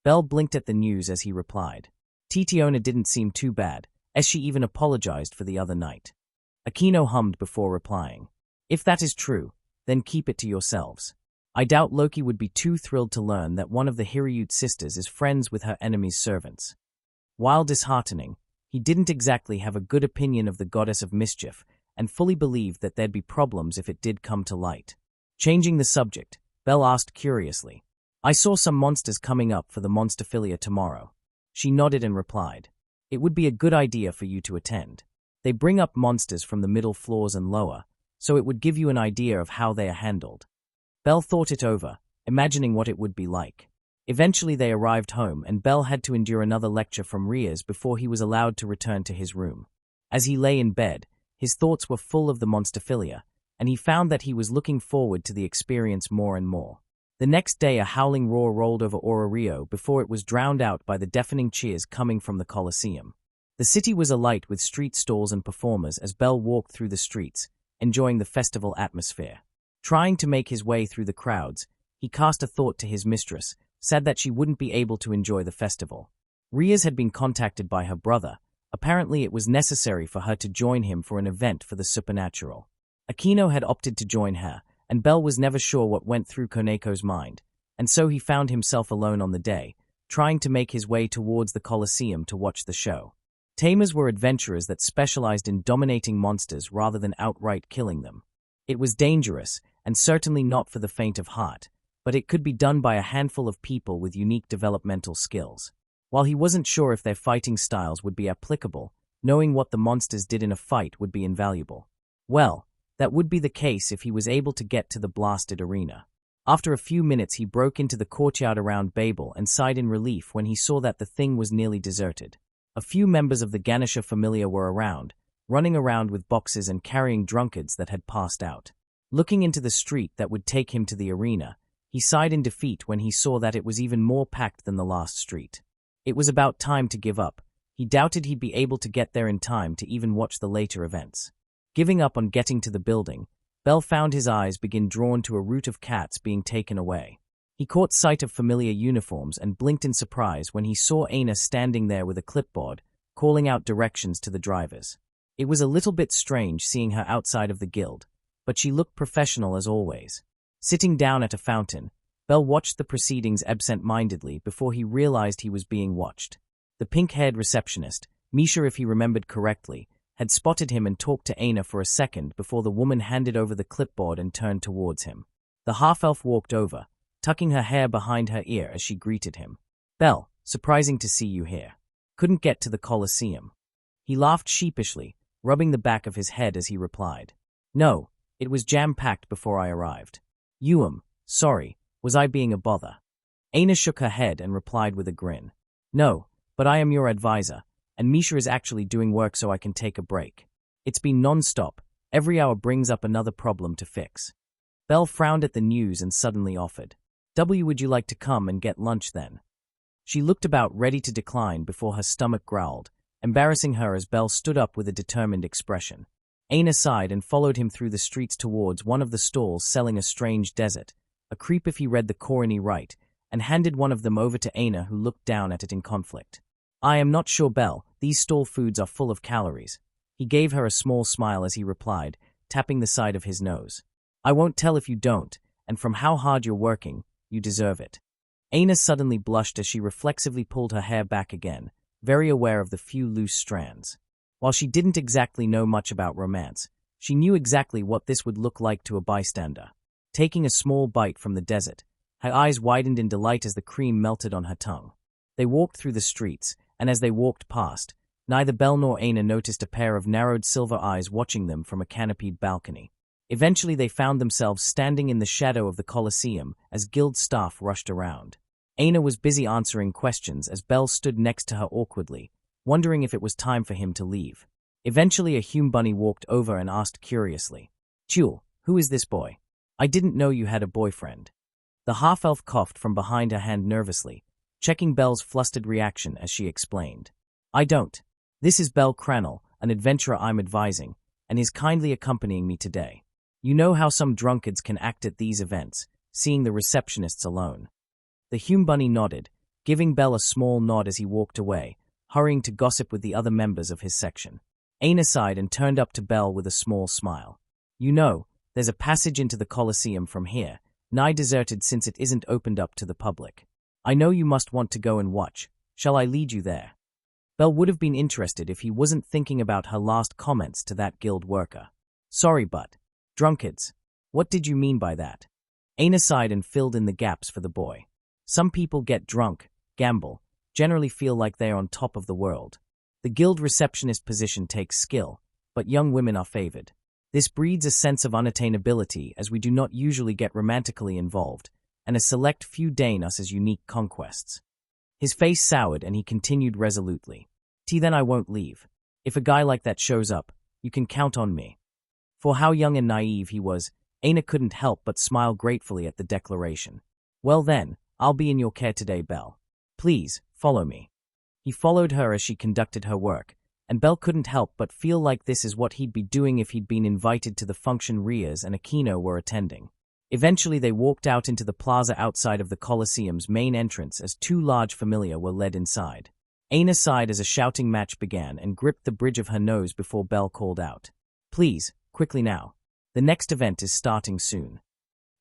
Belle blinked at the news as he replied. Tiona didn't seem too bad, as she even apologized for the other night. Aquino hummed before replying, "If that is true, then keep it to yourselves. I doubt Loki would be too thrilled to learn that one of the Hyrute sisters is friends with her enemy's servants." While disheartening, he didn't exactly have a good opinion of the goddess of mischief and fully believed that there'd be problems if it did come to light. Changing the subject, Belle asked curiously, "I saw some monsters coming up for the Monsterphilia tomorrow." She nodded and replied, "It would be a good idea for you to attend. They bring up monsters from the middle floors and lower, so it would give you an idea of how they are handled." Belle thought it over, imagining what it would be like. Eventually they arrived home and Belle had to endure another lecture from Rhea's before he was allowed to return to his room. As he lay in bed, his thoughts were full of the Monsterphilia, and he found that he was looking forward to the experience more and more. The next day a howling roar rolled over Orario before it was drowned out by the deafening cheers coming from the Colosseum. The city was alight with street stalls and performers as Belle walked through the streets, enjoying the festival atmosphere. Trying to make his way through the crowds, he cast a thought to his mistress, said that she wouldn't be able to enjoy the festival. Rhea's had been contacted by her brother. Apparently it was necessary for her to join him for an event for the supernatural. Aquino had opted to join her, and Belle was never sure what went through Koneko's mind, and so he found himself alone on the day, trying to make his way towards the Colosseum to watch the show. Tamers were adventurers that specialized in dominating monsters rather than outright killing them. It was dangerous, and certainly not for the faint of heart, but it could be done by a handful of people with unique developmental skills. While he wasn't sure if their fighting styles would be applicable, knowing what the monsters did in a fight would be invaluable. Well, that would be the case if he was able to get to the blasted arena. After a few minutes he broke into the courtyard around Babel and sighed in relief when he saw that the thing was nearly deserted. A few members of the Ganesha familia were around, running around with boxes and carrying drunkards that had passed out. Looking into the street that would take him to the arena, he sighed in defeat when he saw that it was even more packed than the last street. It was about time to give up. He doubted he'd be able to get there in time to even watch the later events. Giving up on getting to the building, Bell found his eyes begin drawn to a rout of cats being taken away. He caught sight of familiar uniforms and blinked in surprise when he saw Aina standing there with a clipboard, calling out directions to the drivers. It was a little bit strange seeing her outside of the guild, but she looked professional as always. Sitting down at a fountain, Bell watched the proceedings absent-mindedly before he realized he was being watched. The pink-haired receptionist, Misha if he remembered correctly, had spotted him and talked to Aina for a second before the woman handed over the clipboard and turned towards him. The half-elf walked over, tucking her hair behind her ear as she greeted him. "Bell, surprising to see you here. Couldn't get to the Colosseum." He laughed sheepishly, rubbing the back of his head as he replied. "No, it was jam-packed before I arrived." Sorry, was I being a bother?" Aina shook her head and replied with a grin. "No, but I am your advisor, and Misha is actually doing work so I can take a break. It's been non-stop, every hour brings up another problem to fix." Bell frowned at the news and suddenly offered, Would you like to come and get lunch then?" She looked about ready to decline before her stomach growled, embarrassing her as Bell stood up with a determined expression. Aina sighed and followed him through the streets towards one of the stalls selling a strange dessert, a creep if he read the Korani right, and handed one of them over to Aina who looked down at it in conflict. "I am not sure, Bell, these stall foods are full of calories." He gave her a small smile as he replied, tapping the side of his nose. "I won't tell if you don't, and from how hard you're working, you deserve it." Aina suddenly blushed as she reflexively pulled her hair back again, very aware of the few loose strands. While she didn't exactly know much about romance, she knew exactly what this would look like to a bystander. Taking a small bite from the dessert, her eyes widened in delight as the cream melted on her tongue. They walked through the streets, and as they walked past, neither Bell nor Aina noticed a pair of narrowed silver eyes watching them from a canopied balcony. Eventually they found themselves standing in the shadow of the Colosseum as guild staff rushed around. Aina was busy answering questions as Bell stood next to her awkwardly, wondering if it was time for him to leave. Eventually a Hume bunny walked over and asked curiously, "Jewel, who is this boy? I didn't know you had a boyfriend." The half-elf coughed from behind her hand nervously, checking Bell's flustered reaction as she explained. "I don't. This is Bell Cranel, an adventurer I'm advising, and is kindly accompanying me today. You know how some drunkards can act at these events, seeing the receptionists alone." The Hume bunny nodded, giving Bell a small nod as he walked away, hurrying to gossip with the other members of his section. Aina sighed and turned up to Bell with a small smile. "You know, there's a passage into the Colosseum from here, nigh deserted since it isn't opened up to the public. I know you must want to go and watch. Shall I lead you there?" Bell would have been interested if he wasn't thinking about her last comments to that guild worker. "Sorry, but drunkards. What did you mean by that?" Aina sighed and filled in the gaps for the boy. "Some people get drunk, gamble, generally feel like they're on top of the world. The guild receptionist position takes skill, but young women are favored. This breeds a sense of unattainability as we do not usually get romantically involved, and a select few deign us as unique conquests." His face soured and he continued resolutely. Then I won't leave. If a guy like that shows up, you can count on me." For how young and naive he was, Aina couldn't help but smile gratefully at the declaration. "Well then, I'll be in your care today, Bell. Please, follow me." He followed her as she conducted her work, and Bell couldn't help but feel like this is what he'd be doing if he'd been invited to the function Riaz and Aquino were attending. Eventually they walked out into the plaza outside of the Colosseum's main entrance as two large familia were led inside. Aina sighed as a shouting match began and gripped the bridge of her nose before Bell called out, "Please, quickly now. The next event is starting soon."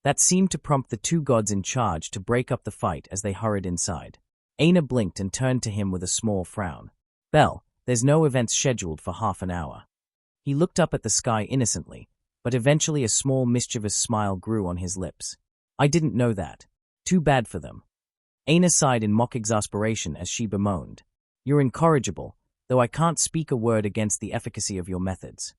That seemed to prompt the two gods in charge to break up the fight as they hurried inside. Aina blinked and turned to him with a small frown. Bell, there's no events scheduled for half an hour. He looked up at the sky innocently, but eventually a small mischievous smile grew on his lips. I didn't know that. Too bad for them. Aina sighed in mock exasperation as she bemoaned. You're incorrigible, though I can't speak a word against the efficacy of your methods.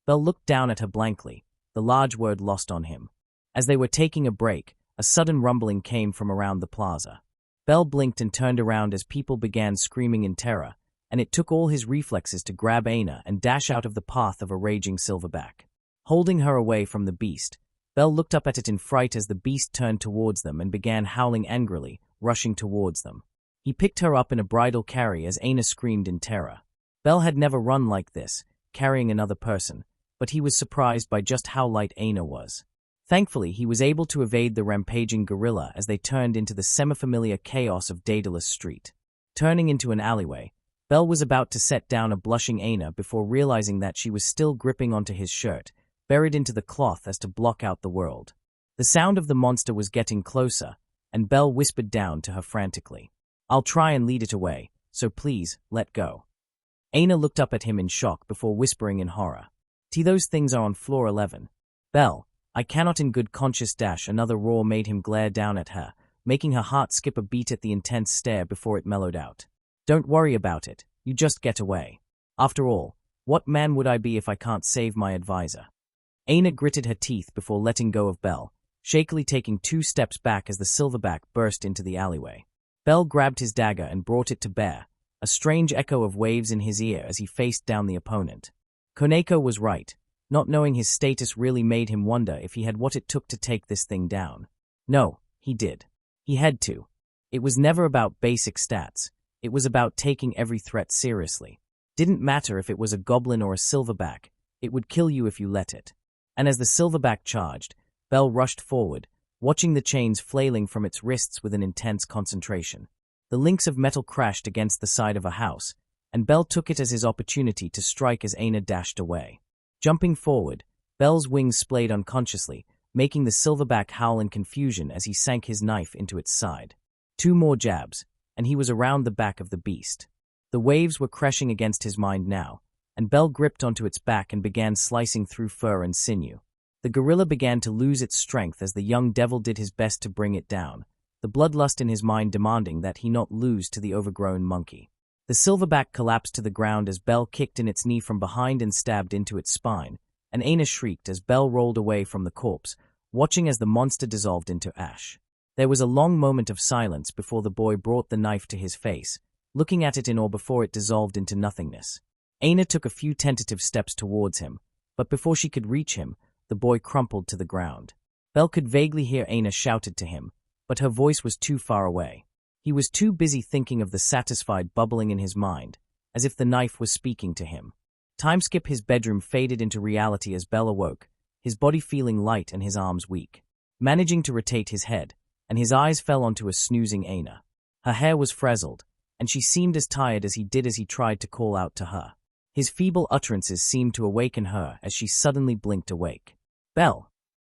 Bell looked down at her blankly, the large word lost on him. As they were taking a break, a sudden rumbling came from around the plaza. Bell blinked and turned around as people began screaming in terror, and it took all his reflexes to grab Aina and dash out of the path of a raging silverback. Holding her away from the beast, Bell looked up at it in fright as the beast turned towards them and began howling angrily, rushing towards them. He picked her up in a bridal carry as Aina screamed in terror. Bell had never run like this, carrying another person, but he was surprised by just how light Aina was. Thankfully, he was able to evade the rampaging gorilla as they turned into the semi-familiar chaos of Daedalus Street. Turning into an alleyway, Bell was about to set down a blushing Aina before realizing that she was still gripping onto his shirt, buried into the cloth as to block out the world. The sound of the monster was getting closer, and Bell whispered down to her frantically. I'll try and lead it away, so please, let go. Aina looked up at him in shock before whispering in horror. Those things are on floor 11. Bell, I cannot in good conscience dash. Another roar made him glare down at her, making her heart skip a beat at the intense stare before it mellowed out. Don't worry about it, you just get away. After all, what man would I be if I can't save my advisor? Aina gritted her teeth before letting go of Bell, shakily taking 2 steps back as the silverback burst into the alleyway. Bell grabbed his dagger and brought it to bear, a strange echo of waves in his ear as he faced down the opponent. Koneko was right. Not knowing his status really made him wonder if he had what it took to take this thing down. No, he did. He had to. It was never about basic stats. It was about taking every threat seriously. Didn't matter if it was a goblin or a silverback, it would kill you if you let it. And as the silverback charged, Bell rushed forward, watching the chains flailing from its wrists with an intense concentration. The links of metal crashed against the side of a house, and Bell took it as his opportunity to strike as Aina dashed away. Jumping forward, Bell's wings splayed unconsciously, making the silverback howl in confusion as he sank his knife into its side. 2 more jabs, and he was around the back of the beast. The waves were crashing against his mind now, and Bell gripped onto its back and began slicing through fur and sinew. The gorilla began to lose its strength as the young devil did his best to bring it down, the bloodlust in his mind demanding that he not lose to the overgrown monkey. The silverback collapsed to the ground as Bell kicked in its knee from behind and stabbed into its spine, and Aina shrieked as Bell rolled away from the corpse, watching as the monster dissolved into ash. There was a long moment of silence before the boy brought the knife to his face, looking at it in awe before it dissolved into nothingness. Aina took a few tentative steps towards him, but before she could reach him, the boy crumpled to the ground. Bell could vaguely hear Aina shouted to him, but her voice was too far away. He was too busy thinking of the satisfied bubbling in his mind, as if the knife was speaking to him. Timeskip his bedroom faded into reality as Bell awoke, his body feeling light and his arms weak. Managing to rotate his head, and his eyes fell onto a snoozing Aina. Her hair was frazzled, and she seemed as tired as he did as he tried to call out to her. His feeble utterances seemed to awaken her as she suddenly blinked awake. Bell!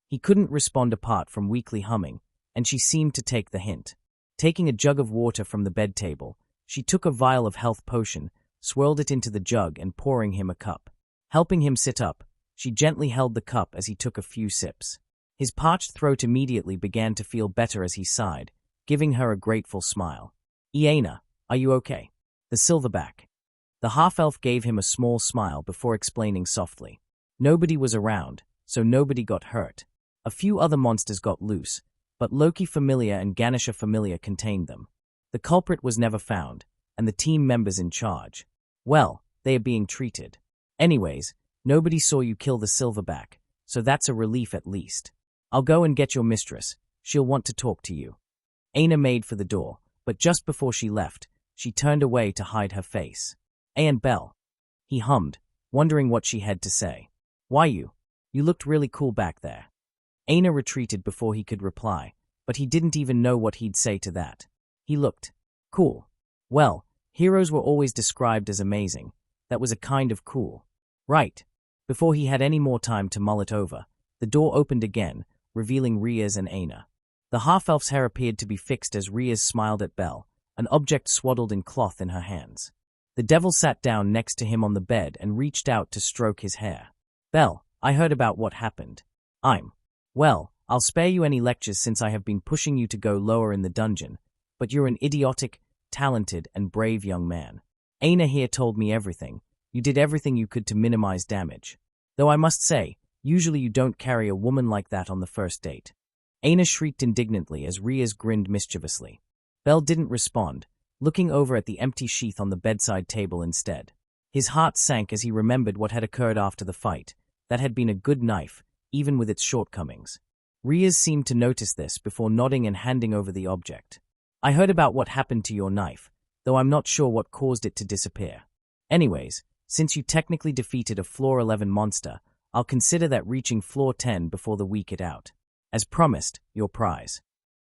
He couldn't respond apart from weakly humming, and she seemed to take the hint. Taking a jug of water from the bed table, she took a vial of health potion, swirled it into the jug and pouring him a cup. Helping him sit up, she gently held the cup as he took a few sips. His parched throat immediately began to feel better as he sighed, giving her a grateful smile. Aina, are you okay? The silverback. The half-elf gave him a small smile before explaining softly. Nobody was around, so nobody got hurt. A few other monsters got loose, but Loki Familiar and Ganesha Familiar contained them. The culprit was never found, and the team members in charge, well, they are being treated. Anyways, nobody saw you kill the silverback, so that's a relief at least. I'll go and get your mistress, she'll want to talk to you. Aina made for the door, but just before she left, she turned away to hide her face. And Bell. He hummed, wondering what she had to say. Why you? You looked really cool back there. Aina retreated before he could reply, but he didn't even know what he'd say to that. He looked cool. Well, heroes were always described as amazing. That was a kind of cool. Right. Before he had any more time to mull it over, the door opened again, revealing Riaz and Aina. The half-elf's hair appeared to be fixed as Riaz smiled at Bell, an object swaddled in cloth in her hands. The devil sat down next to him on the bed and reached out to stroke his hair. Belle, I heard about what happened. Well, I'll spare you any lectures since I have been pushing you to go lower in the dungeon, but you're an idiotic, talented, and brave young man. Aina here told me everything. You did everything you could to minimize damage. Though I must say, usually you don't carry a woman like that on the first date. Aina shrieked indignantly as Riaz grinned mischievously. Belle didn't respond, looking over at the empty sheath on the bedside table instead. His heart sank as he remembered what had occurred after the fight. That had been a good knife, even with its shortcomings. Riaz seemed to notice this before nodding and handing over the object. I heard about what happened to your knife, though I'm not sure what caused it to disappear. Anyways, since you technically defeated a floor 11 monster, I'll consider that reaching floor 10 before the week it out. As promised, your prize.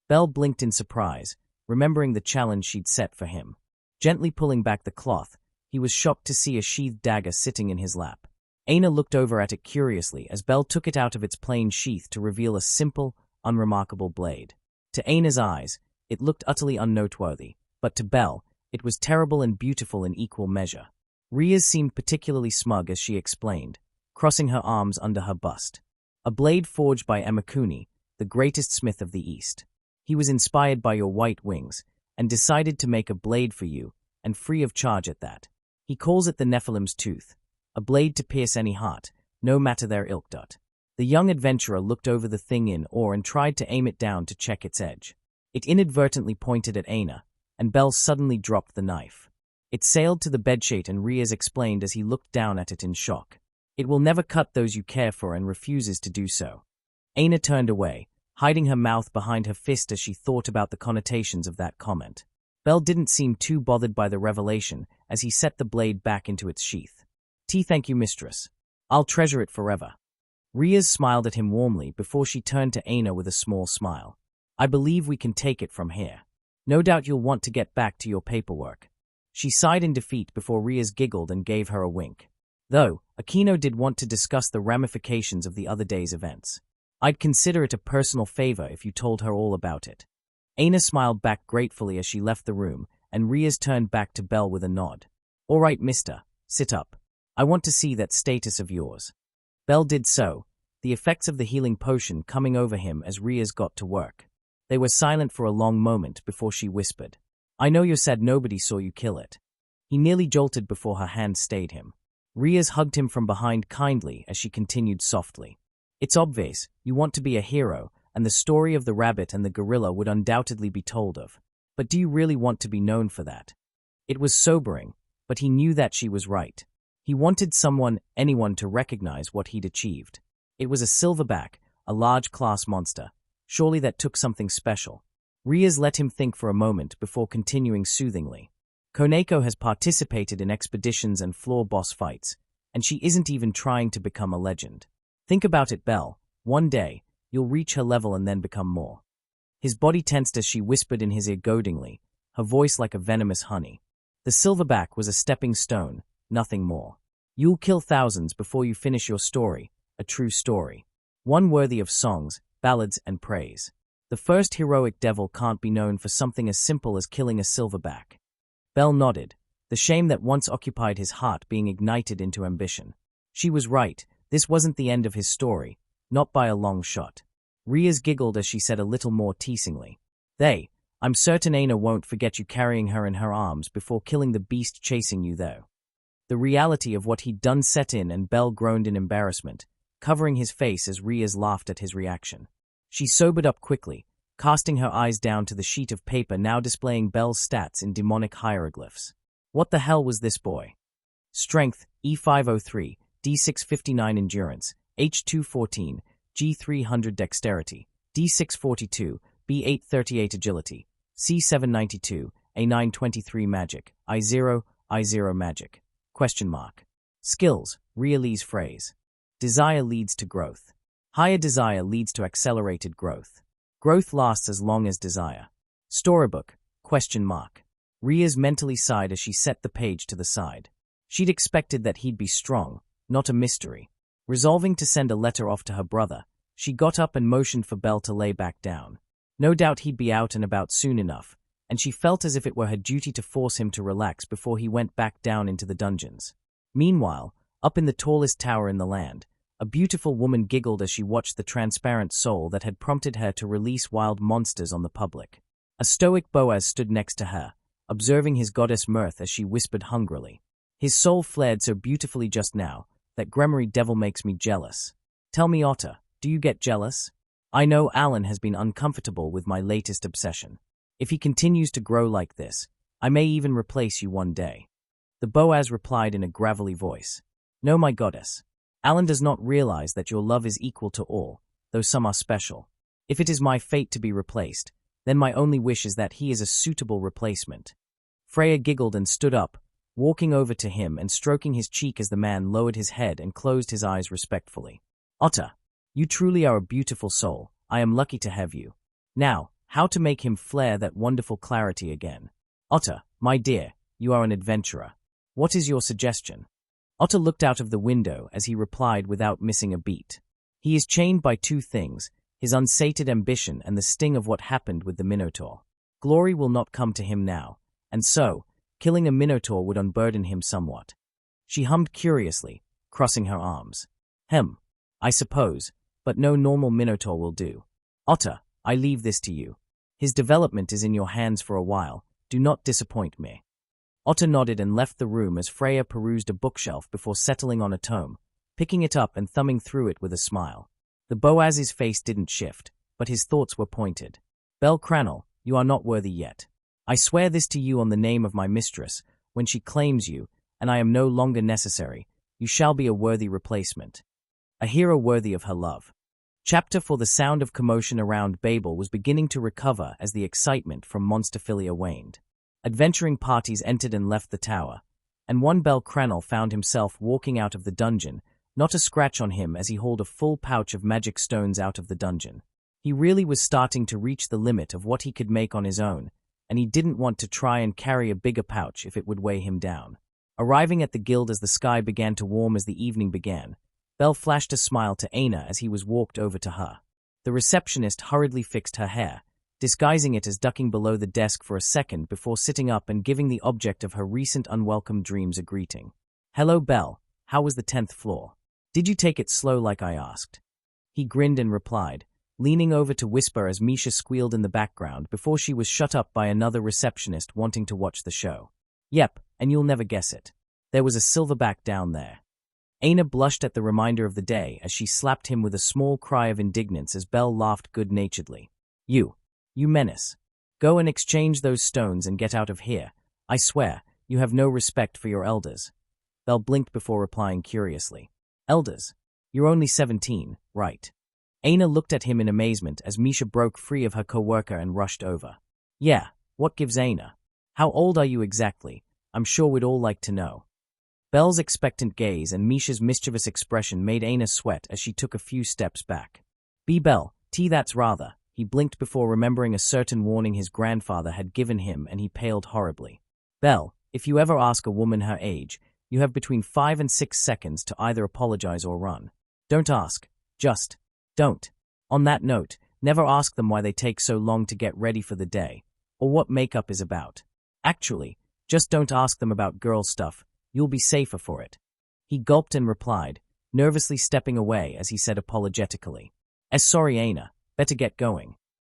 Belle blinked in surprise, remembering the challenge she'd set for him. Gently pulling back the cloth, he was shocked to see a sheathed dagger sitting in his lap. Aina looked over at it curiously as Belle took it out of its plain sheath to reveal a simple, unremarkable blade. To Aina's eyes, it looked utterly unnoteworthy, but to Belle, it was terrible and beautiful in equal measure. Riaz seemed particularly smug as she explained, crossing her arms under her bust. A blade forged by Emakuni, the greatest smith of the East. He was inspired by your white wings, and decided to make a blade for you, and free of charge at that. He calls it the Nephilim's tooth, a blade to pierce any heart, no matter their ilk. The young adventurer looked over the thing in awe and tried to aim it down to check its edge. It inadvertently pointed at Aina, and Belle suddenly dropped the knife. It sailed to the bedsheet and Riaz explained as he looked down at it in shock. It will never cut those you care for and refuses to do so. Aina turned away, hiding her mouth behind her fist as she thought about the connotations of that comment. Belle didn't seem too bothered by the revelation as he set the blade back into its sheath. Thank you, mistress. I'll treasure it forever. Riaz smiled at him warmly before she turned to Aina with a small smile. I believe we can take it from here. No doubt you'll want to get back to your paperwork. She sighed in defeat before Riaz giggled and gave her a wink. Though, Aquino did want to discuss the ramifications of the other day's events. I'd consider it a personal favor if you told her all about it. Aina smiled back gratefully as she left the room, and Riaz turned back to Belle with a nod. All right, mister, sit up. I want to see that status of yours. Belle did so, the effects of the healing potion coming over him as Riaz got to work. They were silent for a long moment before she whispered, I know you're sad nobody saw you kill it. He nearly jolted before her hand stayed him. Riaz hugged him from behind kindly as she continued softly. It's obvious, you want to be a hero, and the story of the rabbit and the gorilla would undoubtedly be told of. But do you really want to be known for that? It was sobering, but he knew that she was right. He wanted anyone to recognize what he'd achieved. It was a silverback, a large class monster. Surely that took something special. Riaz let him think for a moment before continuing soothingly. Koneko has participated in expeditions and floor boss fights, and she isn't even trying to become a legend. Think about it, Belle. One day, you'll reach her level and then become more. His body tensed as she whispered in his ear goadingly, her voice like a venomous honey. The silverback was a stepping stone, nothing more. You'll kill thousands before you finish your story, a true story. One worthy of songs, ballads, and praise. The first heroic devil can't be known for something as simple as killing a silverback. Belle nodded, the shame that once occupied his heart being ignited into ambition. She was right, this wasn't the end of his story, not by a long shot. Riaz giggled as she said a little more teasingly. I'm certain Aina won't forget you carrying her in her arms before killing the beast chasing you though. The reality of what he'd done set in and Belle groaned in embarrassment, covering his face as Riaz laughed at his reaction. She sobered up quickly, casting her eyes down to the sheet of paper now displaying Belle's stats in demonic hieroglyphs. What the hell was this boy? Strength, E503, D659 Endurance, H214, G300 Dexterity, D642, B838 Agility, C792, A923 Magic, I0 Magic. ? Skills, Rialese phrase. Desire leads to growth. Higher desire leads to accelerated growth. Growth lasts as long as desire. Storybook, ? Riaz mentally sighed as she set the page to the side. She'd expected that he'd be strong, not a mystery. Resolving to send a letter off to her brother, she got up and motioned for Belle to lay back down. No doubt he'd be out and about soon enough, and she felt as if it were her duty to force him to relax before he went back down into the dungeons. Meanwhile, up in the tallest tower in the land, a beautiful woman giggled as she watched the transparent soul that had prompted her to release wild monsters on the public. A stoic Boaz stood next to her, observing his goddess mirth as she whispered hungrily. His soul flared so beautifully just now, that Gremory devil makes me jealous. Tell me, Otter, do you get jealous? I know Alan has been uncomfortable with my latest obsession. If he continues to grow like this, I may even replace you one day. The Boaz replied in a gravelly voice. No, my goddess. Alan does not realize that your love is equal to all, though some are special. If it is my fate to be replaced, then my only wish is that he is a suitable replacement. Freya giggled and stood up, walking over to him and stroking his cheek as the man lowered his head and closed his eyes respectfully. Otter, you truly are a beautiful soul. I am lucky to have you. Now, how to make him flare that wonderful clarity again? Otter, my dear, you are an adventurer. What is your suggestion? Otter looked out of the window as he replied without missing a beat. He is chained by two things, his unsated ambition and the sting of what happened with the Minotaur. Glory will not come to him now, and so, killing a Minotaur would unburden him somewhat. She hummed curiously, crossing her arms. I suppose, but no normal Minotaur will do. Otter, I leave this to you. His development is in your hands for a while. Do not disappoint me. Otter nodded and left the room as Freya perused a bookshelf before settling on a tome, picking it up and thumbing through it with a smile. The Boaz's face didn't shift, but his thoughts were pointed. Bel Cranel, you are not worthy yet. I swear this to you on the name of my mistress, when she claims you, and I am no longer necessary, you shall be a worthy replacement. A hero worthy of her love. Chapter 4. The sound of commotion around Babel was beginning to recover as the excitement from monsterphilia waned. Adventuring parties entered and left the tower, and one Bel Cranel found himself walking out of the dungeon, not a scratch on him as he hauled a full pouch of magic stones out of the dungeon. He really was starting to reach the limit of what he could make on his own, and he didn't want to try and carry a bigger pouch if it would weigh him down. Arriving at the guild as the sky began to warm as the evening began, Bel flashed a smile to Aina as he was walked over to her. The receptionist hurriedly fixed her hair, disguising it as ducking below the desk for a second before sitting up and giving the object of her recent unwelcome dreams a greeting. Hello, Bel. How was the 10th floor? Did you take it slow like I asked? He grinned and replied, leaning over to whisper as Misha squealed in the background before she was shut up by another receptionist wanting to watch the show. Yep, and you'll never guess it. There was a silverback down there. Aina blushed at the reminder of the day as she slapped him with a small cry of indignance as Bel laughed good-naturedly. You menace. Go and exchange those stones and get out of here. I swear, you have no respect for your elders. Bel blinked before replying curiously. Elders? You're only 17, right? Aina looked at him in amazement as Misha broke free of her co-worker and rushed over. Yeah, what gives Aina? How old are you exactly? I'm sure we'd all like to know. Bel's expectant gaze and Misha's mischievous expression made Aina sweat as she took a few steps back. Bel, that's rather. He blinked before remembering a certain warning his grandfather had given him and he paled horribly. Bel, if you ever ask a woman her age, you have between 5 and 6 seconds to either apologize or run. Don't ask. Just don't. On that note, never ask them why they take so long to get ready for the day, or what makeup is about. Actually, just don't ask them about girl stuff. You'll be safer for it. He gulped and replied, nervously stepping away as he said apologetically. Sorry, Aina. Better get going.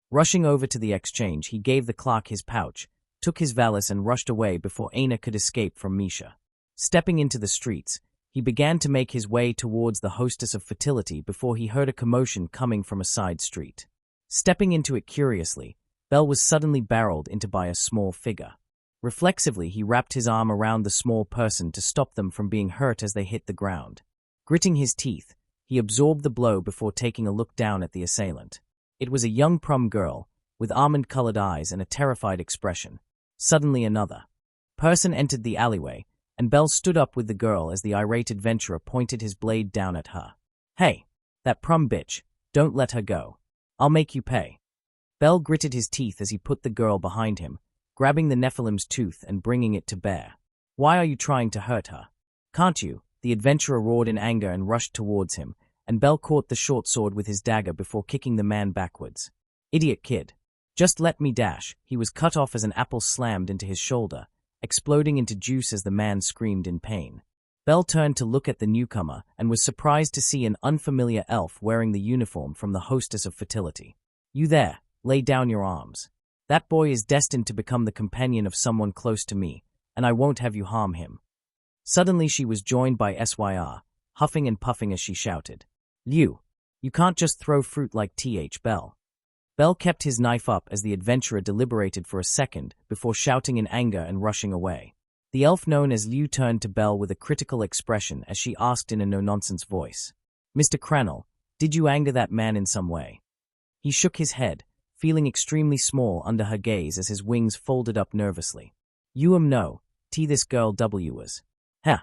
Rushing over to the exchange, he gave the clerk his pouch, took his valise and rushed away before Aina could escape from Misha. Stepping into the streets, he began to make his way towards the hostess of fertility before he heard a commotion coming from a side street. Stepping into it curiously, Bel was suddenly barreled into by a small figure. Reflexively, he wrapped his arm around the small person to stop them from being hurt as they hit the ground. Gritting his teeth, he absorbed the blow before taking a look down at the assailant. It was a young prom girl, with almond-colored eyes and a terrified expression. Suddenly another person entered the alleyway, and Bel stood up with the girl as the irate adventurer pointed his blade down at her. Hey, that prom bitch, don't let her go. I'll make you pay. Bel gritted his teeth as he put the girl behind him, grabbing the Nephilim's tooth and bringing it to bear. Why are you trying to hurt her? Can't you? The adventurer roared in anger and rushed towards him, and Bel caught the short sword with his dagger before kicking the man backwards. Idiot kid. Just let me dash. He was cut off as an apple slammed into his shoulder, exploding into juice as the man screamed in pain. Belle turned to look at the newcomer and was surprised to see an unfamiliar elf wearing the uniform from the hostess of fertility. You there, lay down your arms. That boy is destined to become the companion of someone close to me, and I won't have you harm him. Suddenly she was joined by Syr, huffing and puffing as she shouted. You can't just throw fruit like Belle. Belle kept his knife up as the adventurer deliberated for a second before shouting in anger and rushing away. The elf known as Liu turned to Belle with a critical expression as she asked in a no-nonsense voice. Mr. Cranel, did you anger that man in some way? He shook his head, feeling extremely small under her gaze as his wings folded up nervously. No, this girl was. Huh.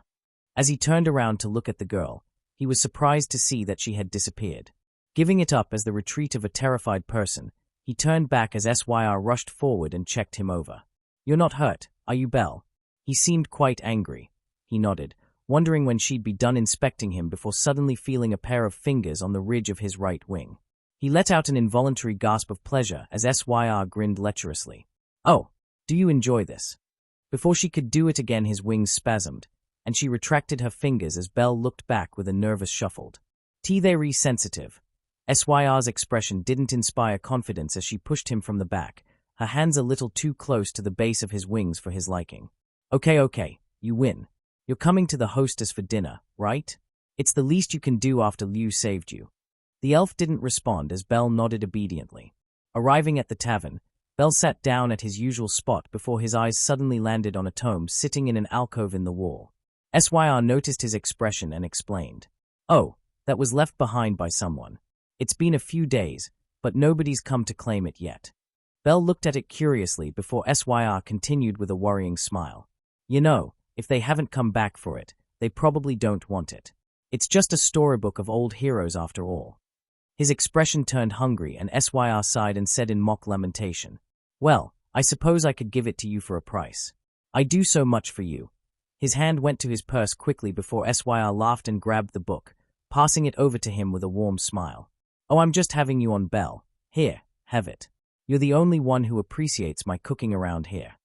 As he turned around to look at the girl, he was surprised to see that she had disappeared. Giving it up as the retreat of a terrified person, he turned back as Syr rushed forward and checked him over. You're not hurt, are you, Belle? He seemed quite angry. He nodded, wondering when she'd be done inspecting him before suddenly feeling a pair of fingers on the ridge of his right wing. He let out an involuntary gasp of pleasure as Syr grinned lecherously. Oh, do you enjoy this? Before she could do it again, his wings spasmed, and she retracted her fingers as Belle looked back with a nervous shuffled. They sensitive. Syr's expression didn't inspire confidence as she pushed him from the back, her hands a little too close to the base of his wings for his liking. Okay, you win. You're coming to the hostess for dinner, right? It's the least you can do after Liu saved you. The elf didn't respond as Belle nodded obediently. Arriving at the tavern, Belle sat down at his usual spot before his eyes suddenly landed on a tome sitting in an alcove in the wall. Syr noticed his expression and explained. Oh, that was left behind by someone. It's been a few days, but nobody's come to claim it yet. Belle looked at it curiously before Syr continued with a worrying smile. If they haven't come back for it, they probably don't want it. It's just a storybook of old heroes after all. His expression turned hungry and Syr sighed and said in mock lamentation. Well, I suppose I could give it to you for a price. I do so much for you. His hand went to his purse quickly before Syr laughed and grabbed the book, passing it over to him with a warm smile. Oh, I'm just having you on, Belle. Here, have it. You're the only one who appreciates my cooking around here.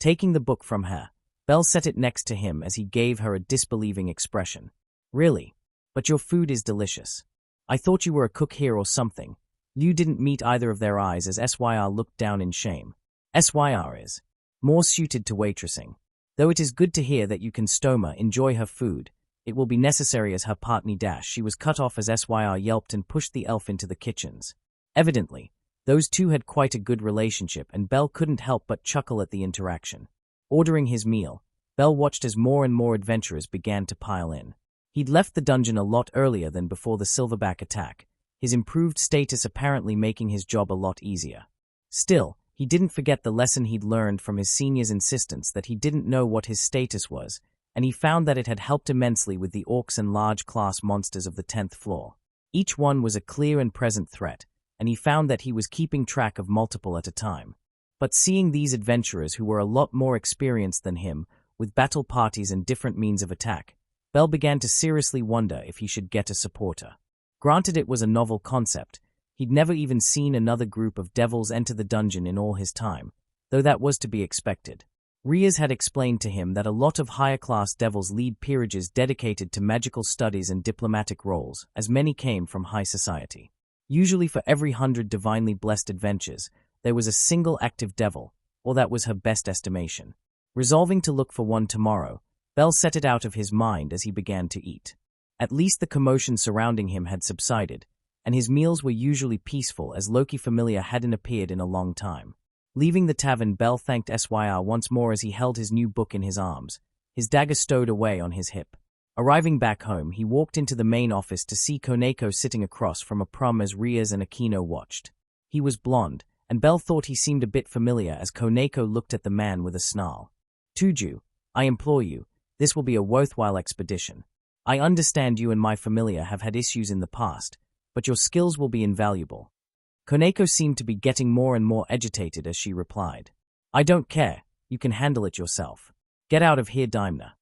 Taking the book from her, Belle set it next to him as he gave her a disbelieving expression. Really? But your food is delicious. I thought you were a cook here or something. Liu didn't meet either of their eyes as Syr looked down in shame. Syr is more suited to waitressing. Though it is good to hear that you can enjoy her food, it will be necessary as her partner she was cut off as Syr yelped and pushed the elf into the kitchens. Evidently, those two had quite a good relationship and Belle couldn't help but chuckle at the interaction. Ordering his meal, Belle watched as more and more adventurers began to pile in. He'd left the dungeon a lot earlier than before the silverback attack, his improved status apparently making his job a lot easier. Still, he didn't forget the lesson he'd learned from his senior's insistence that he didn't know what his status was, and he found that it had helped immensely with the orcs and large-class monsters of the 10th floor. Each one was a clear and present threat, and he found that he was keeping track of multiple at a time. But seeing these adventurers who were a lot more experienced than him, with battle parties and different means of attack, Belle began to seriously wonder if he should get a supporter. Granted it was a novel concept, he'd never even seen another group of devils enter the dungeon in all his time, though that was to be expected. Riaz had explained to him that a lot of higher-class devils lead peerages dedicated to magical studies and diplomatic roles, as many came from high society. Usually for every 100 divinely blessed adventures, there was a single active devil, or that was her best estimation. Resolving to look for one tomorrow, Belle set it out of his mind as he began to eat. At least the commotion surrounding him had subsided, and his meals were usually peaceful as Loki familiar hadn't appeared in a long time. Leaving the tavern, Belle thanked Syr once more as he held his new book in his arms, his dagger stowed away on his hip. Arriving back home, he walked into the main office to see Koneko sitting across from a prom as Riaz and Aquino watched. He was blonde, and Belle thought he seemed a bit familiar as Koneko looked at the man with a snarl. Tuju, I implore you, this will be a worthwhile expedition. I understand you and my familiar have had issues in the past, but your skills will be invaluable. Koneko seemed to be getting more and more agitated as she replied. I don't care, you can handle it yourself. Get out of here, Daimler.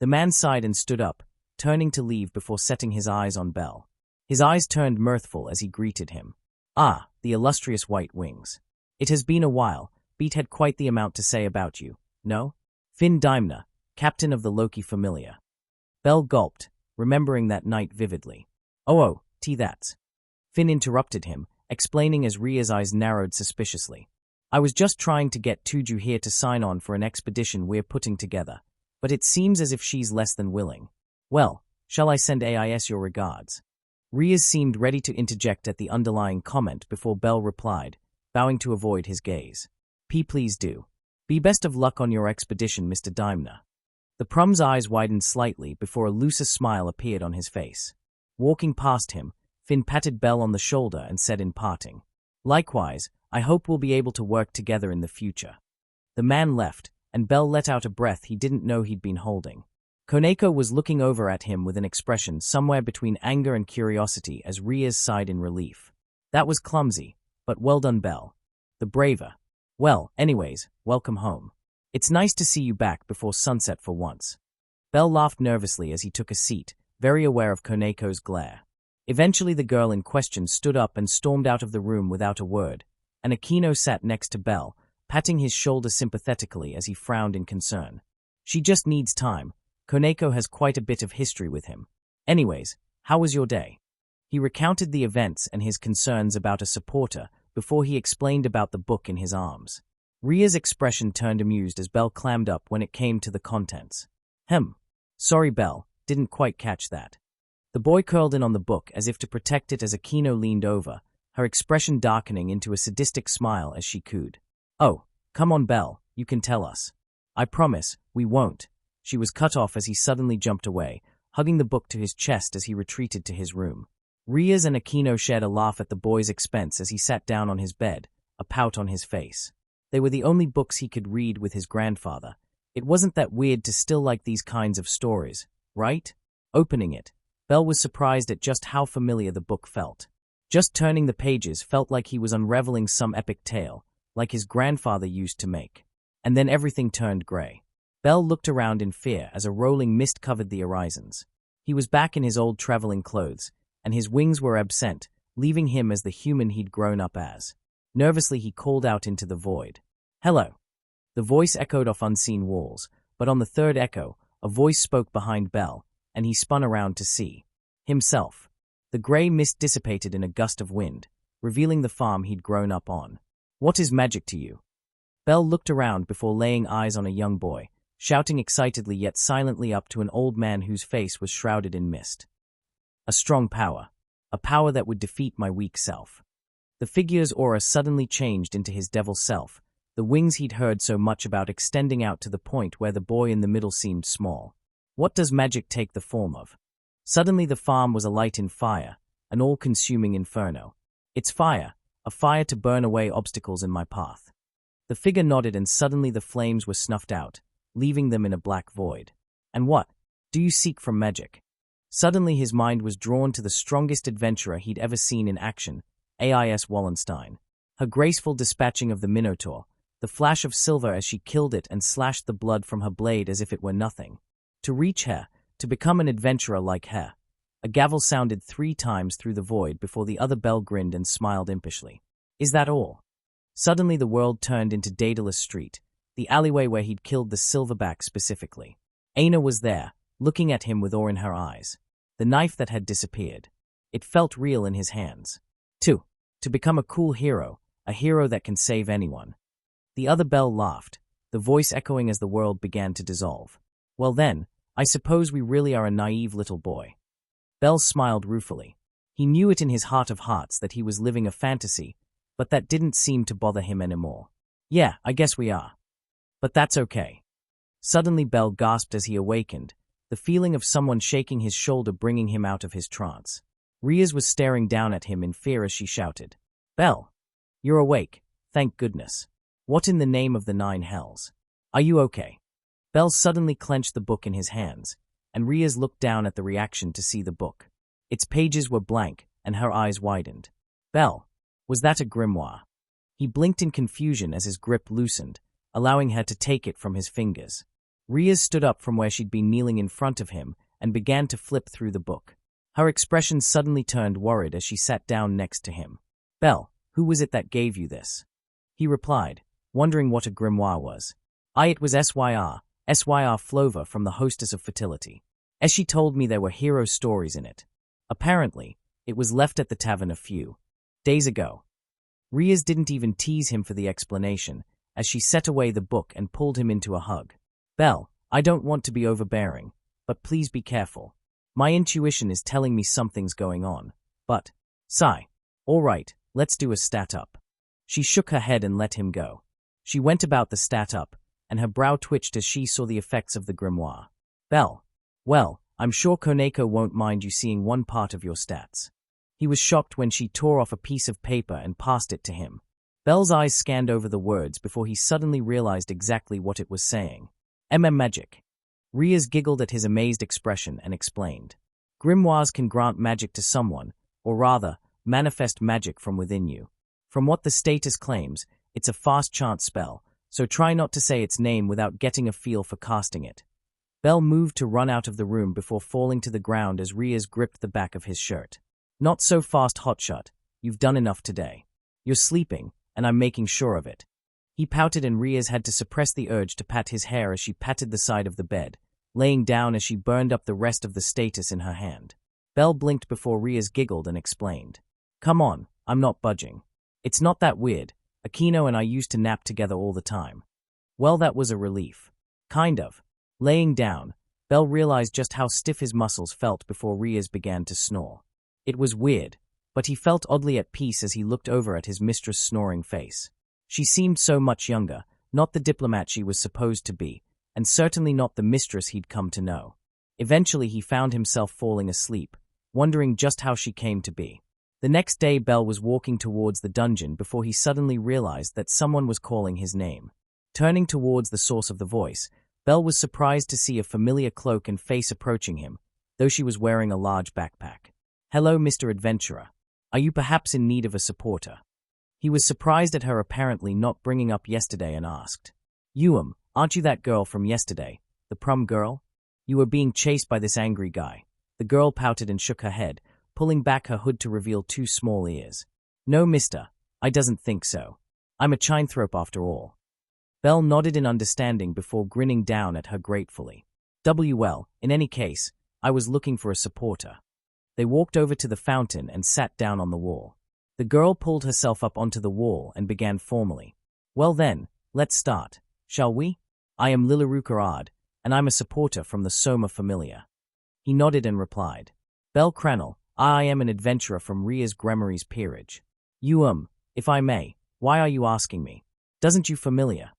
The man sighed and stood up, turning to leave before setting his eyes on Belle. His eyes turned mirthful as he greeted him. Ah, the illustrious White Wings. It has been a while. Beat had quite the amount to say about you, no? Finn Dimner, captain of the Loki Familia. Bell gulped, remembering that night vividly. Oh, that's. Finn interrupted him, explaining as Ria's eyes narrowed suspiciously. I was just trying to get Tuju here to sign on for an expedition we're putting together, but it seems as if she's less than willing. Well, shall I send AIS your regards? Rias seemed ready to interject at the underlying comment before Bell replied, bowing to avoid his gaze. Please do. Be best of luck on your expedition, Mr. Dimner. The Prum's eyes widened slightly before a looser smile appeared on his face. Walking past him, Finn patted Bell on the shoulder and said in parting, Likewise, I hope we'll be able to work together in the future. The man left, and Bell let out a breath he didn't know he'd been holding. Koneko was looking over at him with an expression somewhere between anger and curiosity as Rias sighed in relief. That was clumsy, but well done, Bell. The braver. Well, anyways, welcome home. It's nice to see you back before sunset for once. Bell laughed nervously as he took a seat, very aware of Koneko's glare. Eventually the girl in question stood up and stormed out of the room without a word, and Aquino sat next to Bell, patting his shoulder sympathetically as he frowned in concern. She just needs time. Koneko has quite a bit of history with him. Anyways, how was your day? He recounted the events and his concerns about a supporter before he explained about the book in his arms. Ria's expression turned amused as Bell clammed up when it came to the contents. Sorry, Bell, didn't quite catch that. The boy curled in on the book as if to protect it as Aquino leaned over, her expression darkening into a sadistic smile as she cooed. Oh, come on, Bell, you can tell us. I promise, we won't. She was cut off as he suddenly jumped away, hugging the book to his chest as he retreated to his room. Rias and Aquino shared a laugh at the boy's expense as he sat down on his bed, a pout on his face. They were the only books he could read with his grandfather. It wasn't that weird to still like these kinds of stories, right? Opening it, Bell was surprised at just how familiar the book felt. Just turning the pages felt like he was unraveling some epic tale, like his grandfather used to make. And then everything turned gray. Bell looked around in fear as a rolling mist covered the horizons. He was back in his old traveling clothes, and his wings were absent, leaving him as the human he'd grown up as. Nervously he called out into the void. Hello. The voice echoed off unseen walls, but on the third echo, a voice spoke behind Bell, and he spun around to see himself. The grey mist dissipated in a gust of wind, revealing the farm he'd grown up on. What is magic to you? Bell looked around before laying eyes on a young boy, shouting excitedly yet silently up to an old man whose face was shrouded in mist. A strong power. A power that would defeat my weak self. The figure's aura suddenly changed into his devil self, the wings he'd heard so much about extending out to the point where the boy in the middle seemed small. What does magic take the form of? Suddenly the farm was alight in fire, an all-consuming inferno. It's fire, a fire to burn away obstacles in my path. The figure nodded and suddenly the flames were snuffed out, leaving them in a black void. And what do you seek from magic? Suddenly his mind was drawn to the strongest adventurer he'd ever seen in action, AIS Wallenstein. Her graceful dispatching of the Minotaur, the flash of silver as she killed it and slashed the blood from her blade as if it were nothing. To reach her, to become an adventurer like her. A gavel sounded 3 times through the void before the other Bell grinned and smiled impishly. Is that all? Suddenly the world turned into Daedalus Street, the alleyway where he'd killed the silverback specifically. Aina was there, looking at him with awe in her eyes. The knife that had disappeared. It felt real in his hands. To become a cool hero, a hero that can save anyone. The other Bell laughed, the voice echoing as the world began to dissolve. Well then, I suppose we really are a naive little boy. Bell smiled ruefully. He knew it in his heart of hearts that he was living a fantasy, but that didn't seem to bother him anymore. Yeah, I guess we are. But that's okay. Suddenly Bell gasped as he awakened, the feeling of someone shaking his shoulder bringing him out of his trance. Rias was staring down at him in fear as she shouted, Bell, you're awake, thank goodness. What in the name of the 9 hells? Are you okay? Bell suddenly clenched the book in his hands, and Rias looked down at the reaction to see the book. Its pages were blank, and her eyes widened. Bell, was that a grimoire? He blinked in confusion as his grip loosened, allowing her to take it from his fingers. Rias stood up from where she'd been kneeling in front of him and began to flip through the book. Her expression suddenly turned worried as she sat down next to him. Bell, who was it that gave you this? He replied, wondering what a grimoire was. It was SYR Flover from the Hostess of Fertility. As she told me there were hero stories in it. Apparently, it was left at the tavern a few days ago. Riaz didn't even tease him for the explanation, as she set away the book and pulled him into a hug. Belle, I don't want to be overbearing, but please be careful. My intuition is telling me something's going on. But, sigh. All right, let's do a stat up. She shook her head and let him go. She went about the stat up, and her brow twitched as she saw the effects of the grimoire. Belle, well, I'm sure Koneko won't mind you seeing one part of your stats. He was shocked when she tore off a piece of paper and passed it to him. Belle's eyes scanned over the words before he suddenly realized exactly what it was saying. Magic. Riaz giggled at his amazed expression and explained. Grimoires can grant magic to someone, or rather, manifest magic from within you. From what the status claims, it's a fast chance spell, so try not to say its name without getting a feel for casting it. Belle moved to run out of the room before falling to the ground as Riaz gripped the back of his shirt. Not so fast, hotshot. You've done enough today. You're sleeping, and I'm making sure of it. He pouted and Riaz had to suppress the urge to pat his hair as she patted the side of the bed, laying down as she burned up the rest of the status in her hand. Belle blinked before Riaz giggled and explained. Come on, I'm not budging. It's not that weird. Aquino and I used to nap together all the time. Well, that was a relief. Kind of. Laying down, Belle realized just how stiff his muscles felt before Riaz began to snore. It was weird, but he felt oddly at peace as he looked over at his mistress' snoring face. She seemed so much younger, not the diplomat she was supposed to be, and certainly not the mistress he'd come to know. Eventually he found himself falling asleep, wondering just how she came to be. The next day Belle was walking towards the dungeon before he suddenly realized that someone was calling his name. Turning towards the source of the voice, Belle was surprised to see a familiar cloak and face approaching him, though she was wearing a large backpack. Hello, Mr. Adventurer. Are you perhaps in need of a supporter? He was surprised at her apparently not bringing up yesterday and asked. Aren't you that girl from yesterday, the prom girl? You were being chased by this angry guy. The girl pouted and shook her head, pulling back her hood to reveal 2 small ears. No, mister, I doesn't think so. I'm a chinthrope after all. Belle nodded in understanding before grinning down at her gratefully. Well, in any case, I was looking for a supporter. They walked over to the fountain and sat down on the wall. The girl pulled herself up onto the wall and began formally. Well then, let's start, shall we? I am Lilarukarad, and I'm a supporter from the Soma Familia. He nodded and replied. Belle Cranel, I am an adventurer from Riaz Gremory's peerage. If I may, why are you asking me? Doesn't you familiar?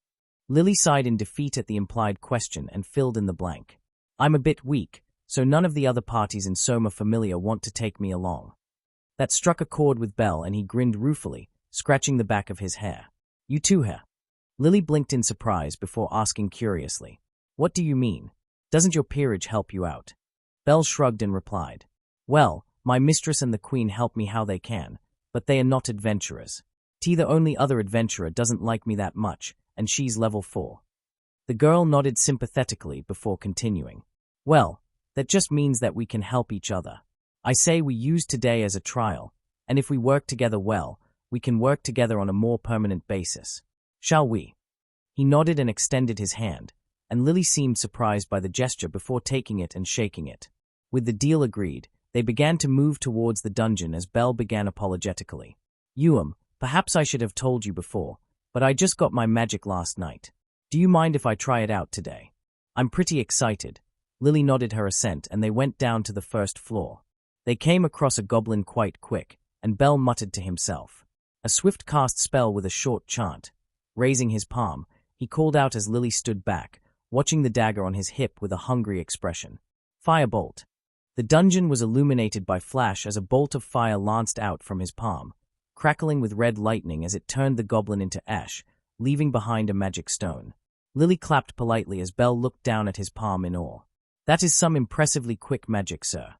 Lily sighed in defeat at the implied question and filled in the blank. I'm a bit weak, so none of the other parties in Soma Familia want to take me along. That struck a chord with Belle and he grinned ruefully, scratching the back of his hair. You too, hair? Lily blinked in surprise before asking curiously. What do you mean? Doesn't your peerage help you out? Belle shrugged and replied. Well, my mistress and the queen help me how they can, but they are not adventurers. The only other adventurer doesn't like me that much, and she's level 4. The girl nodded sympathetically before continuing. Well, that just means that we can help each other. I say we use today as a trial, and if we work together well, we can work together on a more permanent basis. Shall we? He nodded and extended his hand, and Lily seemed surprised by the gesture before taking it and shaking it. With the deal agreed, they began to move towards the dungeon as Belle began apologetically. Perhaps I should have told you before, but I just got my magic last night. Do you mind if I try it out today? I'm pretty excited. Lily nodded her assent and they went down to the first floor. They came across a goblin quite quick, and Belle muttered to himself. A swift cast spell with a short chant. Raising his palm, he called out as Lily stood back, watching the dagger on his hip with a hungry expression. Firebolt. The dungeon was illuminated by flash as a bolt of fire lanced out from his palm, crackling with red lightning as it turned the goblin into ash, leaving behind a magic stone. Lily clapped politely as Belle looked down at his palm in awe. That is some impressively quick magic, sir.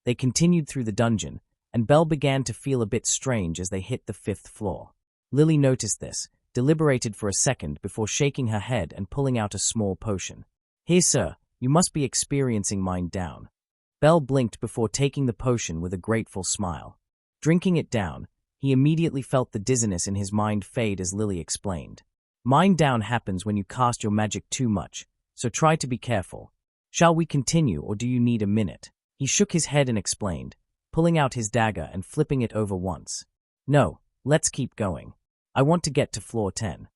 They continued through the dungeon, and Belle began to feel a bit strange as they hit the 5th floor. Lily noticed this, deliberated for a second before shaking her head and pulling out a small potion. Here, sir, you must be experiencing mine down. Belle blinked before taking the potion with a grateful smile. Drinking it down, He immediately felt the dizziness in his mind fade as Lily explained. Mind down happens when you cast your magic too much, so try to be careful. Shall we continue or do you need a minute? He shook his head and explained, pulling out his dagger and flipping it over once. No, let's keep going. I want to get to floor 10.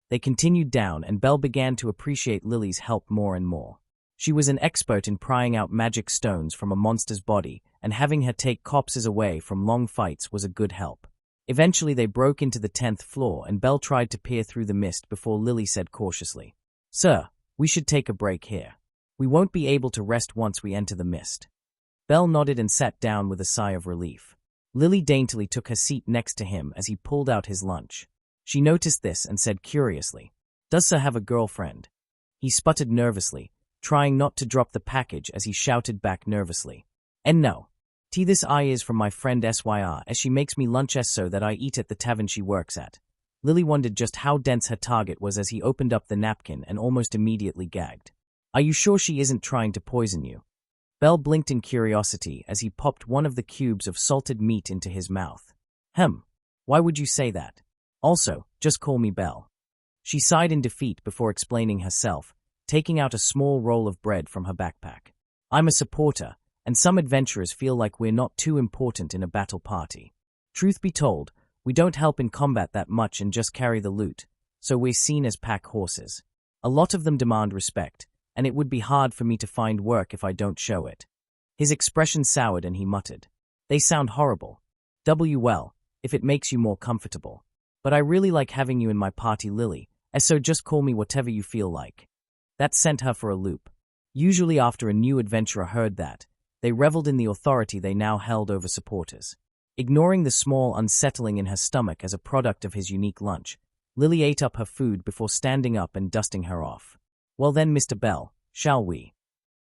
They continued down and Belle began to appreciate Lily's help more and more. She was an expert in prying out magic stones from a monster's body, and having her take corpses away from long fights was a good help. Eventually they broke into the 10th floor and Belle tried to peer through the mist before Lily said cautiously, "Sir, we should take a break here. We won't be able to rest once we enter the mist." Belle nodded and sat down with a sigh of relief. Lily daintily took her seat next to him as he pulled out his lunch. She noticed this and said curiously, "Does Sir have a girlfriend?" He sputtered nervously, trying not to drop the package as he shouted back nervously, "And no. This is from my friend Syr as she makes me lunch so that I eat at the tavern she works at." Lily wondered just how dense her target was as he opened up the napkin and almost immediately gagged. "Are you sure she isn't trying to poison you?" Belle blinked in curiosity as he popped one of the cubes of salted meat into his mouth. Why would you say that? Also, just call me Belle." She sighed in defeat before explaining herself, taking out a small roll of bread from her backpack. "I'm a supporter, and some adventurers feel like we're not too important in a battle party. Truth be told, we don't help in combat that much and just carry the loot, so we're seen as pack horses. A lot of them demand respect, and it would be hard for me to find work if I don't show it." His expression soured and he muttered, "They sound horrible. Well, if it makes you more comfortable. But I really like having you in my party, Lily, so just call me whatever you feel like." That sent her for a loop. Usually after a new adventurer heard that, they reveled in the authority they now held over supporters. Ignoring the small unsettling in her stomach as a product of his unique lunch, Lily ate up her food before standing up and dusting her off. "Well then, Mr. Bell, shall we?"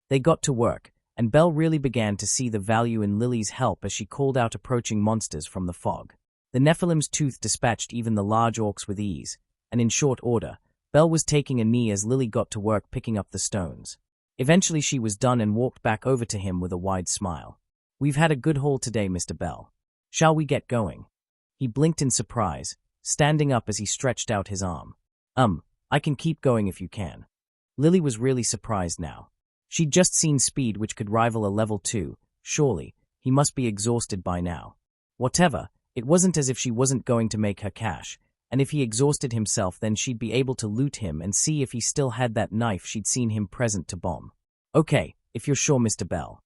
They got to work, and Belle really began to see the value in Lily's help as she called out approaching monsters from the fog. The Nephilim's tooth dispatched even the large orcs with ease, and in short order, Belle was taking a knee as Lily got to work picking up the stones. Eventually she was done and walked back over to him with a wide smile. "We've had a good haul today, Mr. Bell. Shall we get going?" He blinked in surprise, standing up as he stretched out his arm. I can keep going if you can." Lily was really surprised now. She'd just seen speed which could rival a level 2, surely, he must be exhausted by now. Whatever, it wasn't as if she wasn't going to make her cash, and if he exhausted himself then she'd be able to loot him and see if he still had that knife she'd seen him present to bomb. "Okay, if you're sure, Mr. Bell."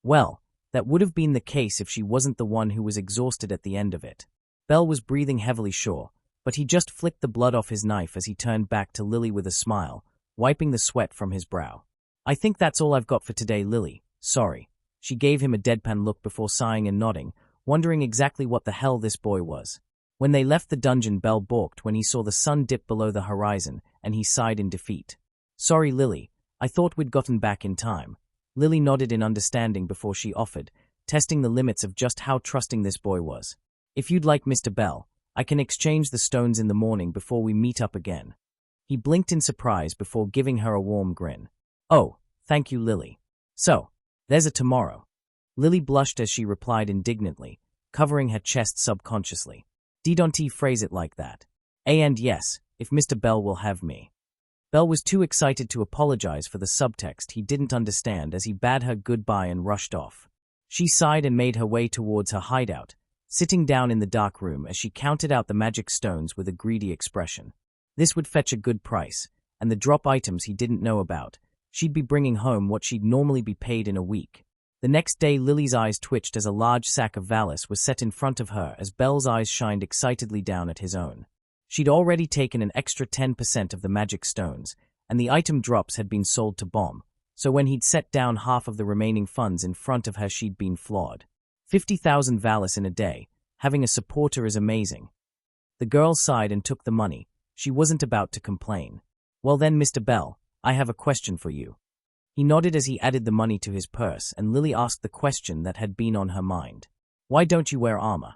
Well, that would have been the case if she wasn't the one who was exhausted at the end of it. Bell was breathing heavily sure, but he just flicked the blood off his knife as he turned back to Lily with a smile, wiping the sweat from his brow. "I think that's all I've got for today, Lily. Sorry." She gave him a deadpan look before sighing and nodding, wondering exactly what the hell this boy was. When they left the dungeon, Bell balked when he saw the sun dip below the horizon, and he sighed in defeat. "Sorry, Lily. I thought we'd gotten back in time." Lily nodded in understanding before she offered, testing the limits of just how trusting this boy was. "If you'd like, Mr. Bell, I can exchange the stones in the morning before we meet up again." He blinked in surprise before giving her a warm grin. "Oh, thank you, Lily. So, there's a tomorrow." Lily blushed as she replied indignantly, covering her chest subconsciously. "Don't phrase it like that. And yes, if Mr. Bell will have me." Bell was too excited to apologize for the subtext he didn't understand as he bade her goodbye and rushed off. She sighed and made her way towards her hideout, sitting down in the dark room as she counted out the magic stones with a greedy expression. This would fetch a good price, and the drop items he didn't know about, she'd be bringing home what she'd normally be paid in a week. The next day Lily's eyes twitched as a large sack of Valis was set in front of her as Bell's eyes shined excitedly down at his own. She'd already taken an extra 10% of the magic stones, and the item drops had been sold to Bomb, so when he'd set down half of the remaining funds in front of her she'd been floored. 50,000 Valis in a day, having a supporter is amazing. The girl sighed and took the money. She wasn't about to complain. "Well then, Mr. Bell, I have a question for you." He nodded as he added the money to his purse, and Lily asked the question that had been on her mind. "Why don't you wear armor?"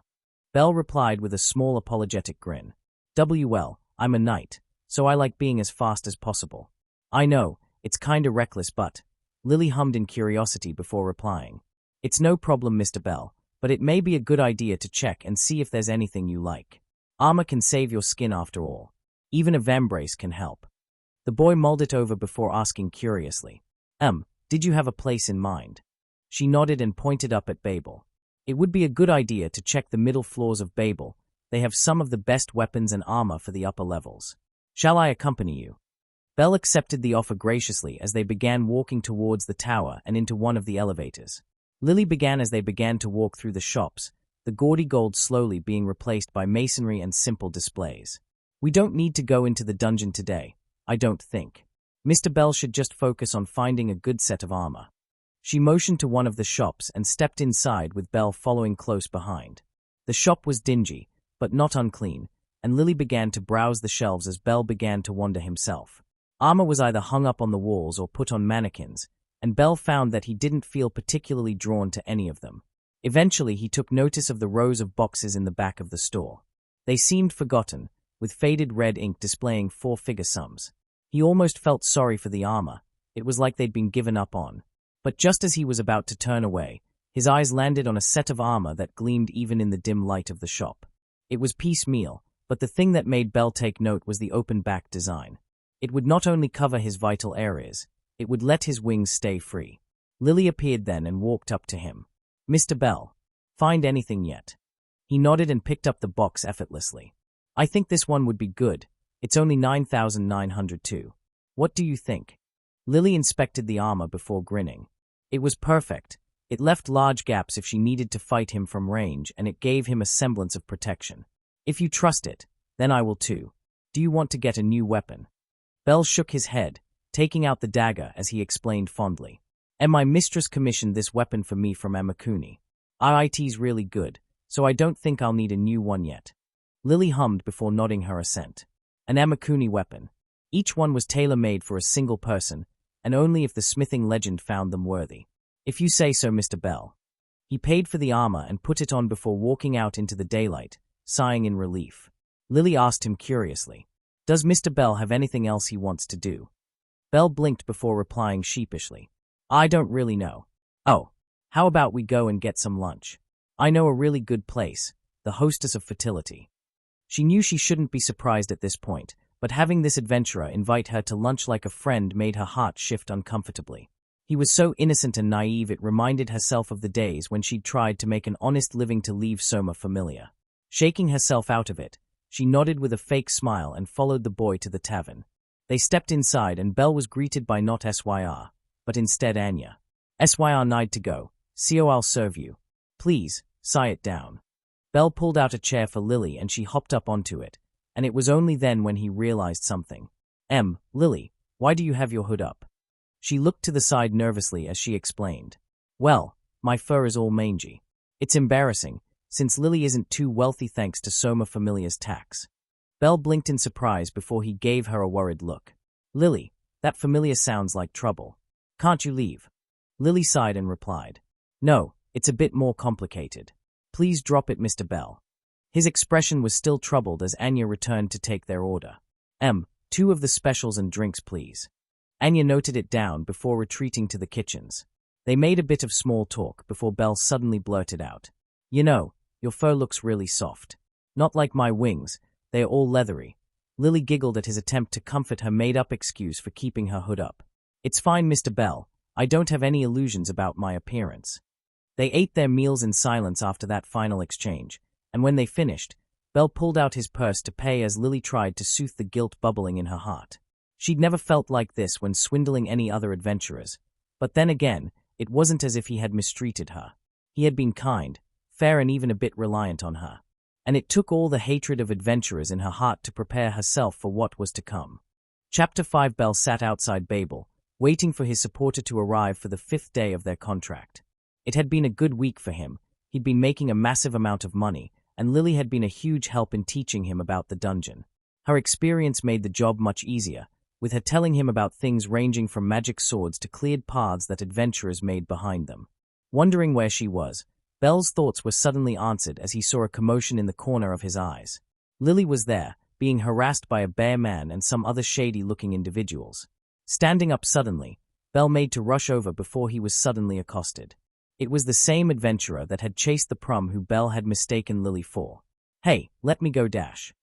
Bell replied with a small apologetic grin. "Well, I'm a knight, so I like being as fast as possible." "I know, it's kinda reckless but..." Lily hummed in curiosity before replying. "It's no problem, Mr. Bell. but it may be a good idea to check and see if there's anything you like. Armor can save your skin after all. Even a vambrace can help. The boy mulled it over before asking curiously, did you have a place in mind? She nodded and pointed up at Babel. It would be a good idea to check the middle floors of Babel. They have some of the best weapons and armor for the upper levels. Shall I accompany you? Belle accepted the offer graciously as they began walking towards the tower and into one of the elevators. Lily began as they began to walk through the shops, the gaudy gold slowly being replaced by masonry and simple displays. We don't need to go into the dungeon today, I don't think. Mr. Bell should just focus on finding a good set of armor. She motioned to one of the shops and stepped inside with Belle following close behind. The shop was dingy, but not unclean, and Lily began to browse the shelves as Belle began to wonder himself. Armor was either hung up on the walls or put on mannequins, and Belle found that he didn't feel particularly drawn to any of them. Eventually, he took notice of the rows of boxes in the back of the store. They seemed forgotten, with faded red ink displaying four-figure sums. He almost felt sorry for the armor. It was like they'd been given up on. But just as he was about to turn away, his eyes landed on a set of armor that gleamed even in the dim light of the shop. It was piecemeal, but the thing that made Belle take note was the open back design. It would not only cover his vital areas, it would let his wings stay free. Lily appeared then and walked up to him. Mr. Bell, find anything yet? He nodded and picked up the box effortlessly. I think this one would be good. It's only 9,902. What do you think? Lily inspected the armor before grinning. It was perfect. It left large gaps if she needed to fight him from range, and it gave him a semblance of protection. If you trust it, then I will too. Do you want to get a new weapon? Bell shook his head, taking out the dagger as he explained fondly. And my mistress commissioned this weapon for me from Amakuni. IIT's really good, so I don't think I'll need a new one yet. Lily hummed before nodding her assent. An Amakuni weapon. Each one was tailor-made for a single person, and only if the smithing legend found them worthy. If you say so, Mr. Bell. He paid for the armor and put it on before walking out into the daylight, sighing in relief. Lily asked him curiously, does Mr. Bell have anything else he wants to do? Bell blinked before replying sheepishly. I don't really know. Oh, how about we go and get some lunch? I know a really good place, the hostess of fertility. She knew she shouldn't be surprised at this point, but having this adventurer invite her to lunch like a friend made her heart shift uncomfortably. He was so innocent and naive it reminded herself of the days when she'd tried to make an honest living to leave Soma familiar. Shaking herself out of it, she nodded with a fake smile and followed the boy to the tavern. They stepped inside and Belle was greeted by not SYR, but instead Anya. SYR night to go. CO I'll serve you. Please, sigh it down. Belle pulled out a chair for Lily and she hopped up onto it, and it was only then when he realized something. Lily, why do you have your hood up? She looked to the side nervously as she explained. Well, my fur is all mangy. It's embarrassing, since Lily isn't too wealthy thanks to Soma Familia's tax. Belle blinked in surprise before he gave her a worried look. Lily, that familiar sounds like trouble. Can't you leave? Lily sighed and replied. No, it's a bit more complicated. Please drop it, Mr. Bell. His expression was still troubled as Anya returned to take their order. 2 of the specials and drinks, please. Anya noted it down before retreating to the kitchens. They made a bit of small talk before Belle suddenly blurted out. You know, your fur looks really soft. Not like my wings, they are all leathery. Lily giggled at his attempt to comfort her made-up excuse for keeping her hood up. It's fine, Mr. Bell. I don't have any illusions about my appearance. They ate their meals in silence after that final exchange, and when they finished, Belle pulled out his purse to pay as Lily tried to soothe the guilt bubbling in her heart. She'd never felt like this when swindling any other adventurers, but then again, it wasn't as if he had mistreated her. He had been kind, fair and even a bit reliant on her. And it took all the hatred of adventurers in her heart to prepare herself for what was to come. Chapter 5. Bell sat outside Babel, waiting for his supporter to arrive for the 5th day of their contract. It had been a good week for him. He'd been making a massive amount of money, and Lily had been a huge help in teaching him about the dungeon. Her experience made the job much easier, with her telling him about things ranging from magic swords to cleared paths that adventurers made behind them. Wondering where she was, Bell's thoughts were suddenly answered as he saw a commotion in the corner of his eyes. Lily was there, being harassed by a bear man and some other shady-looking individuals. Standing up suddenly, Bell made to rush over before he was suddenly accosted. It was the same adventurer that had chased the prom who Belle had mistaken Lily for. "Hey, let me go dash."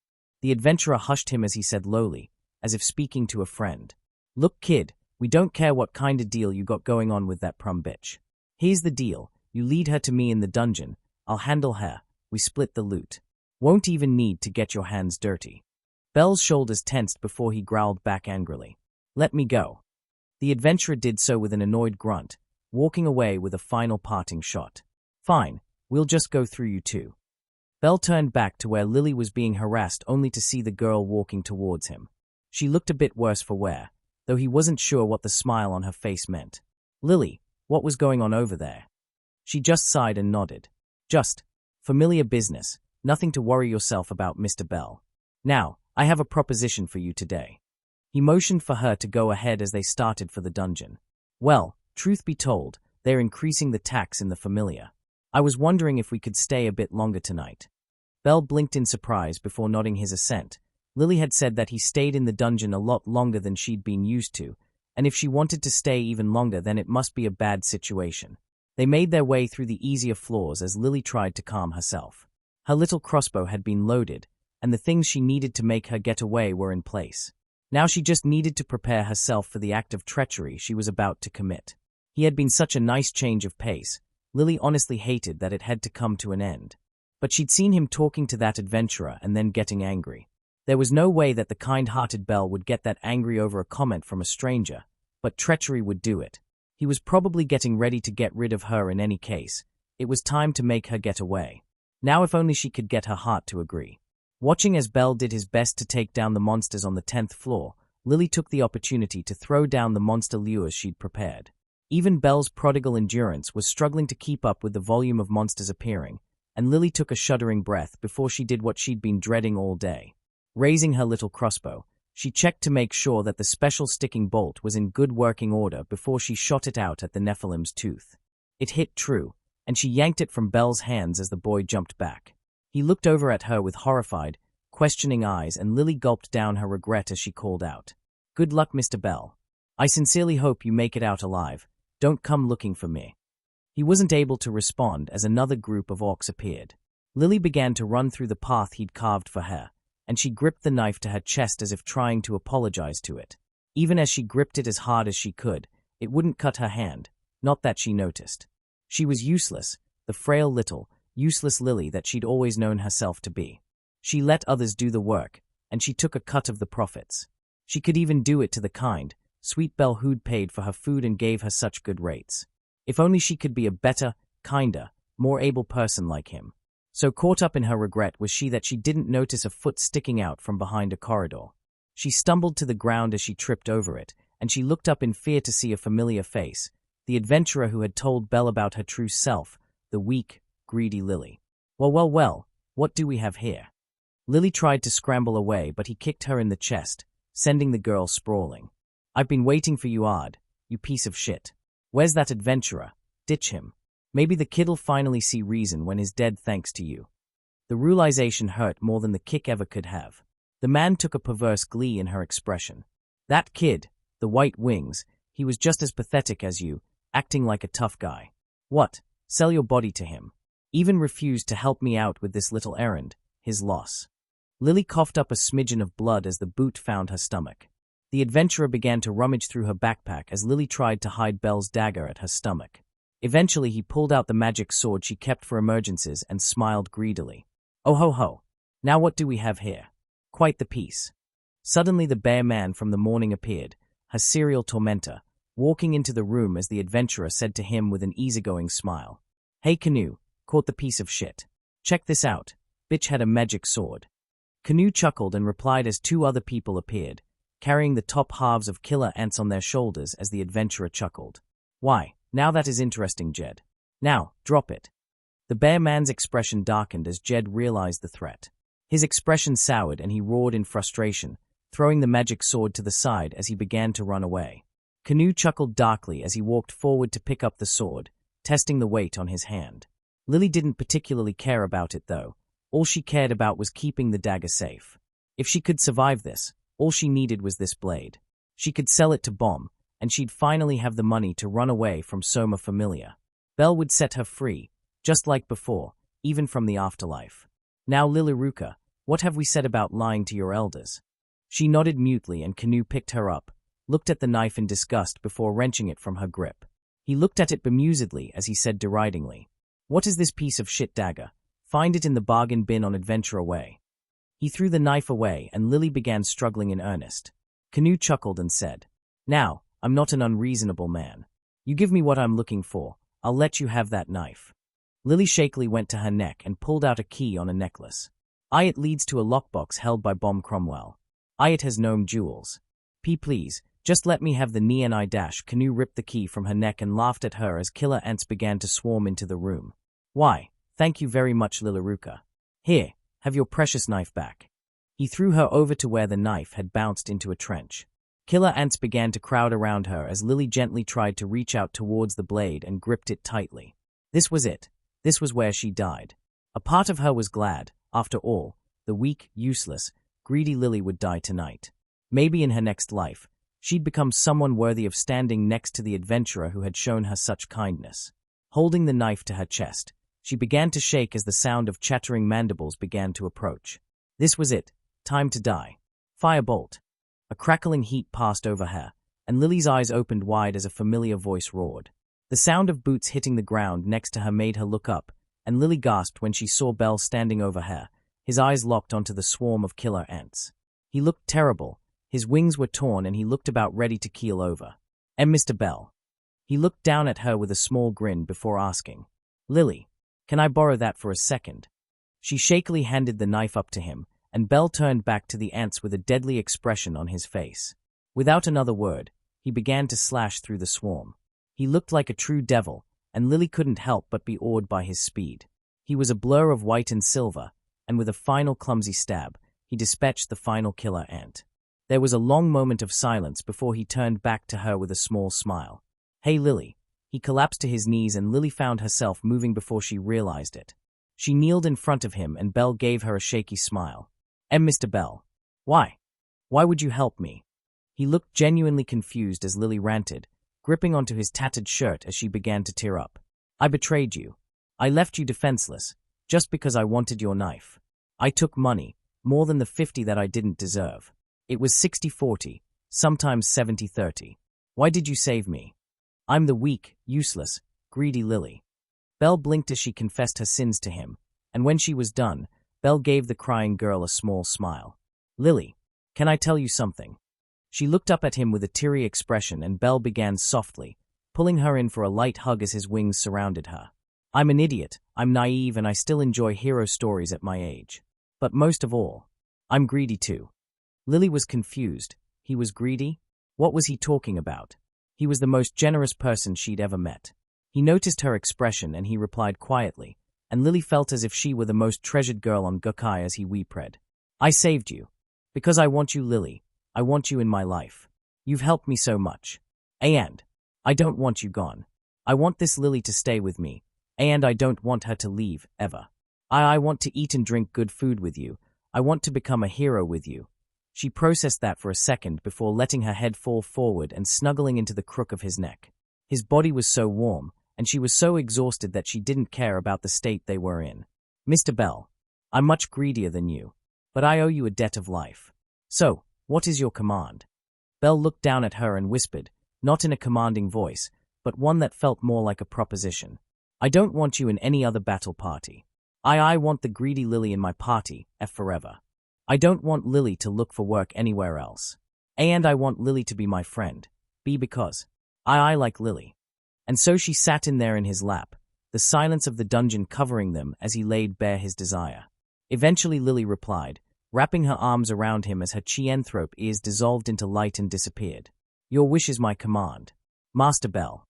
The adventurer hushed him as he said lowly, as if speaking to a friend. "Look, kid, we don't care what kind of deal you got going on with that prom bitch. Here's the deal, you lead her to me in the dungeon, I'll handle her, we split the loot. Won't even need to get your hands dirty." Belle's shoulders tensed before he growled back angrily. "Let me go." The adventurer did so with an annoyed grunt, walking away with a final parting shot. "Fine, we'll just go through you two." Belle turned back to where Lily was being harassed only to see the girl walking towards him. She looked a bit worse for wear, though he wasn't sure what the smile on her face meant. "Lily, what was going on over there?" She just sighed and nodded. "Just familiar business, nothing to worry yourself about, Mr. Bell. Now, I have a proposition for you today." He motioned for her to go ahead as they started for the dungeon. "Well, truth be told, they're increasing the tax in the familiar. I was wondering if we could stay a bit longer tonight." Bell blinked in surprise before nodding his assent. Lily had said that he stayed in the dungeon a lot longer than she'd been used to, and if she wanted to stay even longer then it must be a bad situation. They made their way through the easier floors as Lily tried to calm herself. Her little crossbow had been loaded, and the things she needed to make her get away were in place. Now she just needed to prepare herself for the act of treachery she was about to commit. He had been such a nice change of pace. Lily honestly hated that it had to come to an end. But she'd seen him talking to that adventurer and then getting angry. There was no way that the kind-hearted Belle would get that angry over a comment from a stranger, but treachery would do it. He was probably getting ready to get rid of her in any case. It was time to make her get away. Now if only she could get her heart to agree. Watching as Belle did his best to take down the monsters on the 10th floor, Lily took the opportunity to throw down the monster lures she'd prepared. Even Belle's prodigal endurance was struggling to keep up with the volume of monsters appearing, and Lily took a shuddering breath before she did what she'd been dreading all day. Raising her little crossbow, she checked to make sure that the special sticking bolt was in good working order before she shot it out at the Nephilim's tooth. It hit true, and she yanked it from Belle's hands as the boy jumped back. He looked over at her with horrified, questioning eyes, and Lily gulped down her regret as she called out, "Good luck, Mr. Bell. I sincerely hope you make it out alive. Don't come looking for me." He wasn't able to respond as another group of orcs appeared. Lily began to run through the path he'd carved for her, and she gripped the knife to her chest as if trying to apologize to it. Even as she gripped it as hard as she could, it wouldn't cut her hand, not that she noticed. She was useless, the frail little, useless Lily that she'd always known herself to be. She let others do the work, and she took a cut of the profits. She could even do it to the kind, sweet Belle who'd paid for her food and gave her such good rates. If only she could be a better, kinder, more able person like him. So caught up in her regret was she that she didn't notice a foot sticking out from behind a corridor. She stumbled to the ground as she tripped over it, and she looked up in fear to see a familiar face, the adventurer who had told Belle about her true self, the weak, greedy Lily. Well, what do we have here?" Lily tried to scramble away, but he kicked her in the chest, sending the girl sprawling. "I've been waiting for you, Ard, you piece of shit. Where's that adventurer? Ditch him. Maybe the kid'll finally see reason when he's dead thanks to you." The realization hurt more than the kick ever could have. The man took a perverse glee in her expression. "That kid, the White Wings, he was just as pathetic as you, acting like a tough guy. What, sell your body to him? Even refused to help me out with this little errand, his loss." Lily coughed up a smidgen of blood as the boot found her stomach. The adventurer began to rummage through her backpack as Lily tried to hide Belle's dagger at her stomach. Eventually he pulled out the magic sword she kept for emergencies and smiled greedily. "Oh ho ho, now what do we have here? Quite the piece." Suddenly the bear man from the morning appeared, her serial tormentor, walking into the room as the adventurer said to him with an easygoing smile, "Hey Canoe, caught the piece of shit. Check this out, bitch had a magic sword." Canoe chuckled and replied as two other people appeared, carrying the top halves of killer ants on their shoulders as the adventurer chuckled. "Why, now that is interesting, Jed. Now, drop it." The bear man's expression darkened as Jed realized the threat. His expression soured and he roared in frustration, throwing the magic sword to the side as he began to run away. Canoe chuckled darkly as he walked forward to pick up the sword, testing the weight on his hand. Lily didn't particularly care about it though. All she cared about was keeping the dagger safe. If she could survive this, all she needed was this blade. She could sell it to Bomb, and she'd finally have the money to run away from Soma Familia. Belle would set her free, just like before, even from the afterlife. Now Lilaruka, what have we said about lying to your elders? She nodded mutely and Canu picked her up, looked at the knife in disgust before wrenching it from her grip. He looked at it bemusedly as he said deridingly, "What is this piece of shit dagger? Find it in the bargain bin on Adventure Away." He threw the knife away and Lily began struggling in earnest. Canu chuckled and said, "Now, I'm not an unreasonable man. You give me what I'm looking for, I'll let you have that knife." Lily shakily went to her neck and pulled out a key on a necklace. It leads to a lockbox held by Bomb Cromwell. It has gnome jewels. Please, just let me have the Ni dash. Canu ripped the key from her neck and laughed at her as killer ants began to swarm into the room. "Why, thank you very much, Lilaruka. Here, have your precious knife back." He threw her over to where the knife had bounced into a trench. Killer ants began to crowd around her as Lily gently tried to reach out towards the blade and gripped it tightly. This was it. This was where she died. A part of her was glad, after all, the weak, useless, greedy Lily would die tonight. Maybe in her next life, she'd become someone worthy of standing next to the adventurer who had shown her such kindness. Holding the knife to her chest, she began to shake as the sound of chattering mandibles began to approach. This was it. Time to die. Firebolt. A crackling heat passed over her, and Lily's eyes opened wide as a familiar voice roared. The sound of boots hitting the ground next to her made her look up, and Lily gasped when she saw Bell standing over her, his eyes locked onto the swarm of killer ants. He looked terrible, his wings were torn and he looked about ready to keel over. "Mr. Bell." He looked down at her with a small grin before asking, "Lily, can I borrow that for a second?" She shakily handed the knife up to him, and Bell turned back to the ants with a deadly expression on his face. Without another word, he began to slash through the swarm. He looked like a true devil, and Lily couldn't help but be awed by his speed. He was a blur of white and silver, and with a final clumsy stab, he dispatched the final killer ant. There was a long moment of silence before he turned back to her with a small smile. "Hey, Lily." He collapsed to his knees and Lily found herself moving before she realized it. She kneeled in front of him and Bell gave her a shaky smile. "Mr. Bell. Why? Why would you help me?" He looked genuinely confused as Lily ranted, gripping onto his tattered shirt as she began to tear up. "I betrayed you. I left you defenseless, just because I wanted your knife. I took money, more than the 50 that I didn't deserve. It was 60-40, sometimes 70-30. Why did you save me? I'm the weak, useless, greedy Lily." Belle blinked as she confessed her sins to him, and when she was done, Belle gave the crying girl a small smile. "Lily, can I tell you something?" She looked up at him with a teary expression and Belle began softly, pulling her in for a light hug as his wings surrounded her. "I'm an idiot, I'm naive, and I still enjoy hero stories at my age. But most of all, I'm greedy too." Lily was confused. He was greedy? What was he talking about? He was the most generous person she'd ever met. He noticed her expression and he replied quietly, and Lily felt as if she were the most treasured girl on Gukai as he weepread. "I saved you. Because I want you, Lily. I want you in my life. You've helped me so much. And I don't want you gone. I want this Lily to stay with me, and I don't want her to leave, ever. I want to eat and drink good food with you. I want to become a hero with you." She processed that for a second before letting her head fall forward and snuggling into the crook of his neck. His body was so warm, and she was so exhausted that she didn't care about the state they were in. "Mr. Bell, I'm much greedier than you, but I owe you a debt of life. So, what is your command?" Bell looked down at her and whispered, not in a commanding voice, but one that felt more like a proposition. "I don't want you in any other battle party. I want the greedy Lily in my party, forever. I don't want Lily to look for work anywhere else. And I want Lily to be my friend, because I like Lily." And so she sat in there in his lap, the silence of the dungeon covering them as he laid bare his desire. Eventually Lily replied, wrapping her arms around him as her chianthrope ears dissolved into light and disappeared. "Your wish is my command, Master Bell."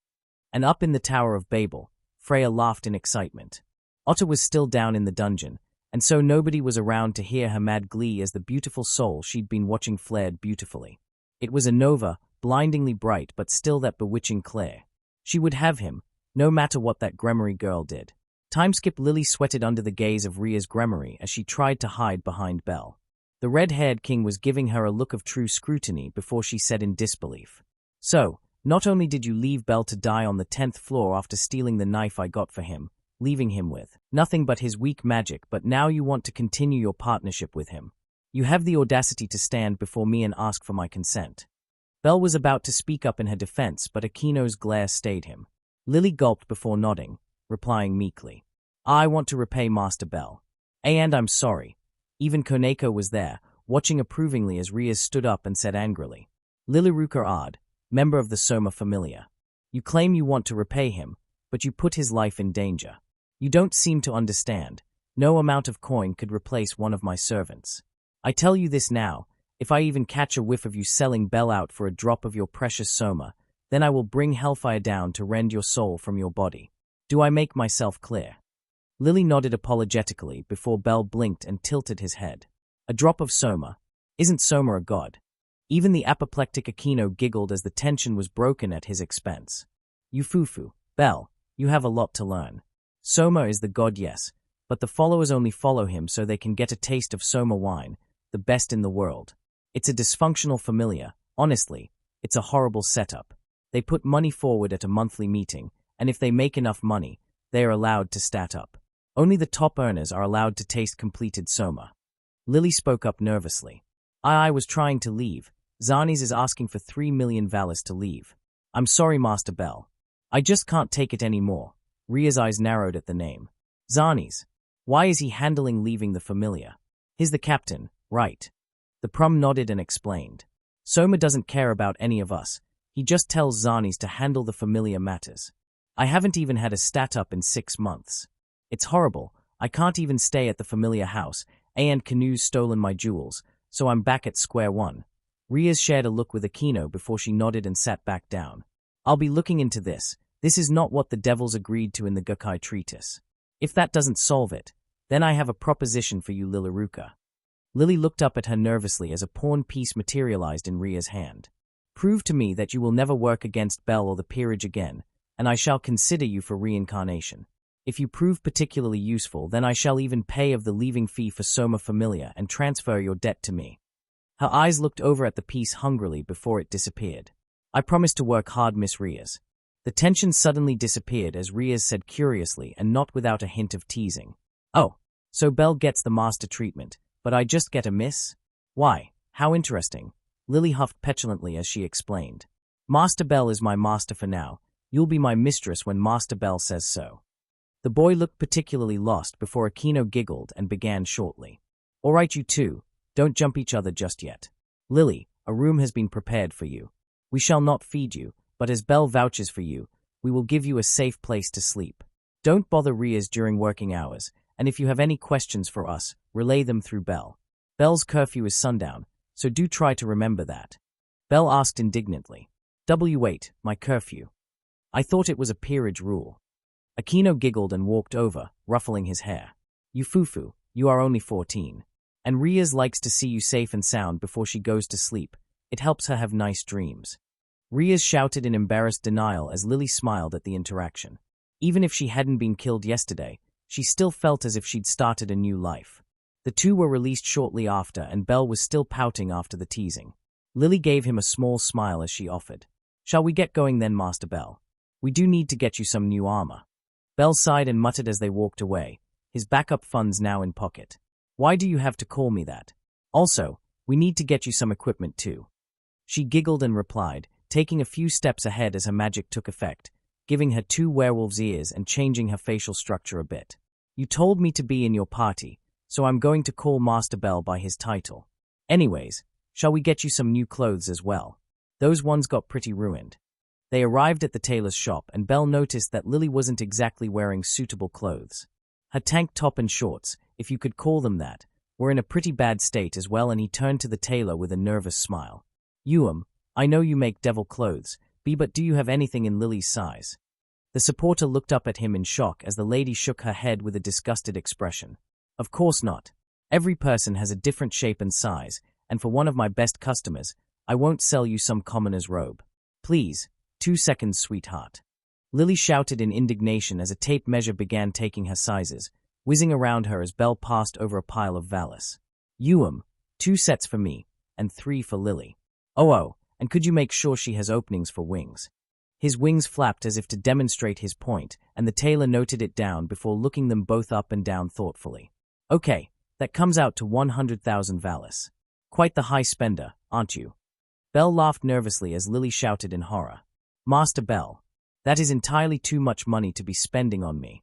And up in the Tower of Babel, Freya laughed in excitement. Otter was still down in the dungeon, and so nobody was around to hear her mad glee as the beautiful soul she'd been watching flared beautifully. It was a nova, blindingly bright but still that bewitching clear. She would have him, no matter what that Gremory girl did. Timeskip Lily sweated under the gaze of Rhea's Gremory as she tried to hide behind Belle. The red-haired king was giving her a look of true scrutiny before she said in disbelief, "So, Not only did you leave Bell to die on the 10th floor after stealing the knife I got for him, leaving him with nothing but his weak magic, but now you want to continue your partnership with him. You have the audacity to stand before me and ask for my consent. Bell was about to speak up in her defense, but Aquino's glare stayed him. Lily gulped before nodding, replying meekly, I want to repay Master Bell. And I'm sorry. Even Koneko was there, watching approvingly as Riaz stood up and said angrily, Lilaruka Ard, member of the Soma Familia. You claim you want to repay him, but you put his life in danger. You don't seem to understand. No amount of coin could replace one of my servants. I tell you this now, if I even catch a whiff of you selling Bell out for a drop of your precious Soma, then I will bring hellfire down to rend your soul from your body. Do I make myself clear? Lily nodded apologetically before Bell blinked and tilted his head. A drop of Soma? Isn't Soma a god? Even the apoplectic Aquino giggled as the tension was broken at his expense. You foo-foo, Bell, you have a lot to learn. Soma is the god, yes, but the followers only follow him so they can get a taste of Soma wine, the best in the world. It's a dysfunctional familia, honestly, it's a horrible setup. They put money forward at a monthly meeting, and if they make enough money, they are allowed to stat up. Only the top earners are allowed to taste completed Soma. Lily spoke up nervously. I was trying to leave. Zanis is asking for 3 million Valis to leave. I'm sorry, Master Bell. I just can't take it anymore. Ria's eyes narrowed at the name. Zanis. Why is he handling leaving the familia? He's the captain, right? The Prum nodded and explained. Soma doesn't care about any of us. He just tells Zanis to handle the familiar matters. I haven't even had a stat up in 6 months. It's horrible. I can't even stay at the familiar house, and Canoe's stolen my jewels, so I'm back at square one. Riaz shared a look with Aquino before she nodded and sat back down. I'll be looking into this. This is not what the devils agreed to in the Gukkai treatise. If that doesn't solve it, then I have a proposition for you, Lilaruka. Lily looked up at her nervously as a pawn piece materialized in Ria's hand. Prove to me that you will never work against Bell or the peerage again, and I shall consider you for reincarnation. If you prove particularly useful, then I shall even pay of the leaving fee for Soma Familia and transfer your debt to me. Her eyes looked over at the piece hungrily before it disappeared. I promise to work hard, Miss Riaz. The tension suddenly disappeared as Riaz said curiously and not without a hint of teasing. Oh, so Bell gets the master treatment, but I just get a miss? Why, how interesting. Lily huffed petulantly as she explained. Master Bell is my master for now. You'll be my mistress when Master Bell says so. The boy looked particularly lost before Aquino giggled and began shortly. All right, you two, don't jump each other just yet. Lily, a room has been prepared for you. We shall not feed you, but as Bell vouches for you, we will give you a safe place to sleep. Don't bother Riaz during working hours, and if you have any questions for us, relay them through Bell. Bell's curfew is sundown, so do try to remember that. Bell asked indignantly. W8, my curfew. I thought it was a peerage rule. Aquino giggled and walked over, ruffling his hair. You foo-foo, you are only 14. And Riaz likes to see you safe and sound before she goes to sleep. It helps her have nice dreams. Riaz shouted in embarrassed denial as Lily smiled at the interaction. Even if she hadn't been killed yesterday, she still felt as if she'd started a new life. The two were released shortly after, and Bell was still pouting after the teasing. Lily gave him a small smile as she offered. Shall we get going then, Master Bell? We do need to get you some new armor. Bell sighed and muttered as they walked away, his backup funds now in pocket. Why do you have to call me that? Also, we need to get you some equipment too. She giggled and replied, taking a few steps ahead as her magic took effect, giving her 2 werewolf's ears and changing her facial structure a bit. You told me to be in your party, so I'm going to call Master Bell by his title. Anyways, shall we get you some new clothes as well? Those ones got pretty ruined. They arrived at the tailor's shop, and Bell noticed that Lily wasn't exactly wearing suitable clothes. Her tank top and shorts, if you could call them that, were in a pretty bad state as well, and he turned to the tailor with a nervous smile. I know you make devil clothes, but do you have anything in Lily's size? The supporter looked up at him in shock as the lady shook her head with a disgusted expression. Of course not. Every person has a different shape and size, and for one of my best customers, I won't sell you some commoner's robe. Please, 2 seconds, sweetheart. Lily shouted in indignation as a tape measure began taking her sizes, whizzing around her as Bell passed over a pile of Valis. 2 sets for me, and 3 for Lily. Oh, And could you make sure she has openings for wings? His wings flapped as if to demonstrate his point, and the tailor noted it down before looking them both up and down thoughtfully. Okay, that comes out to 100,000 valis. Quite the high spender, aren't you? Belle laughed nervously as Lily shouted in horror. Master Belle, that is entirely too much money to be spending on me.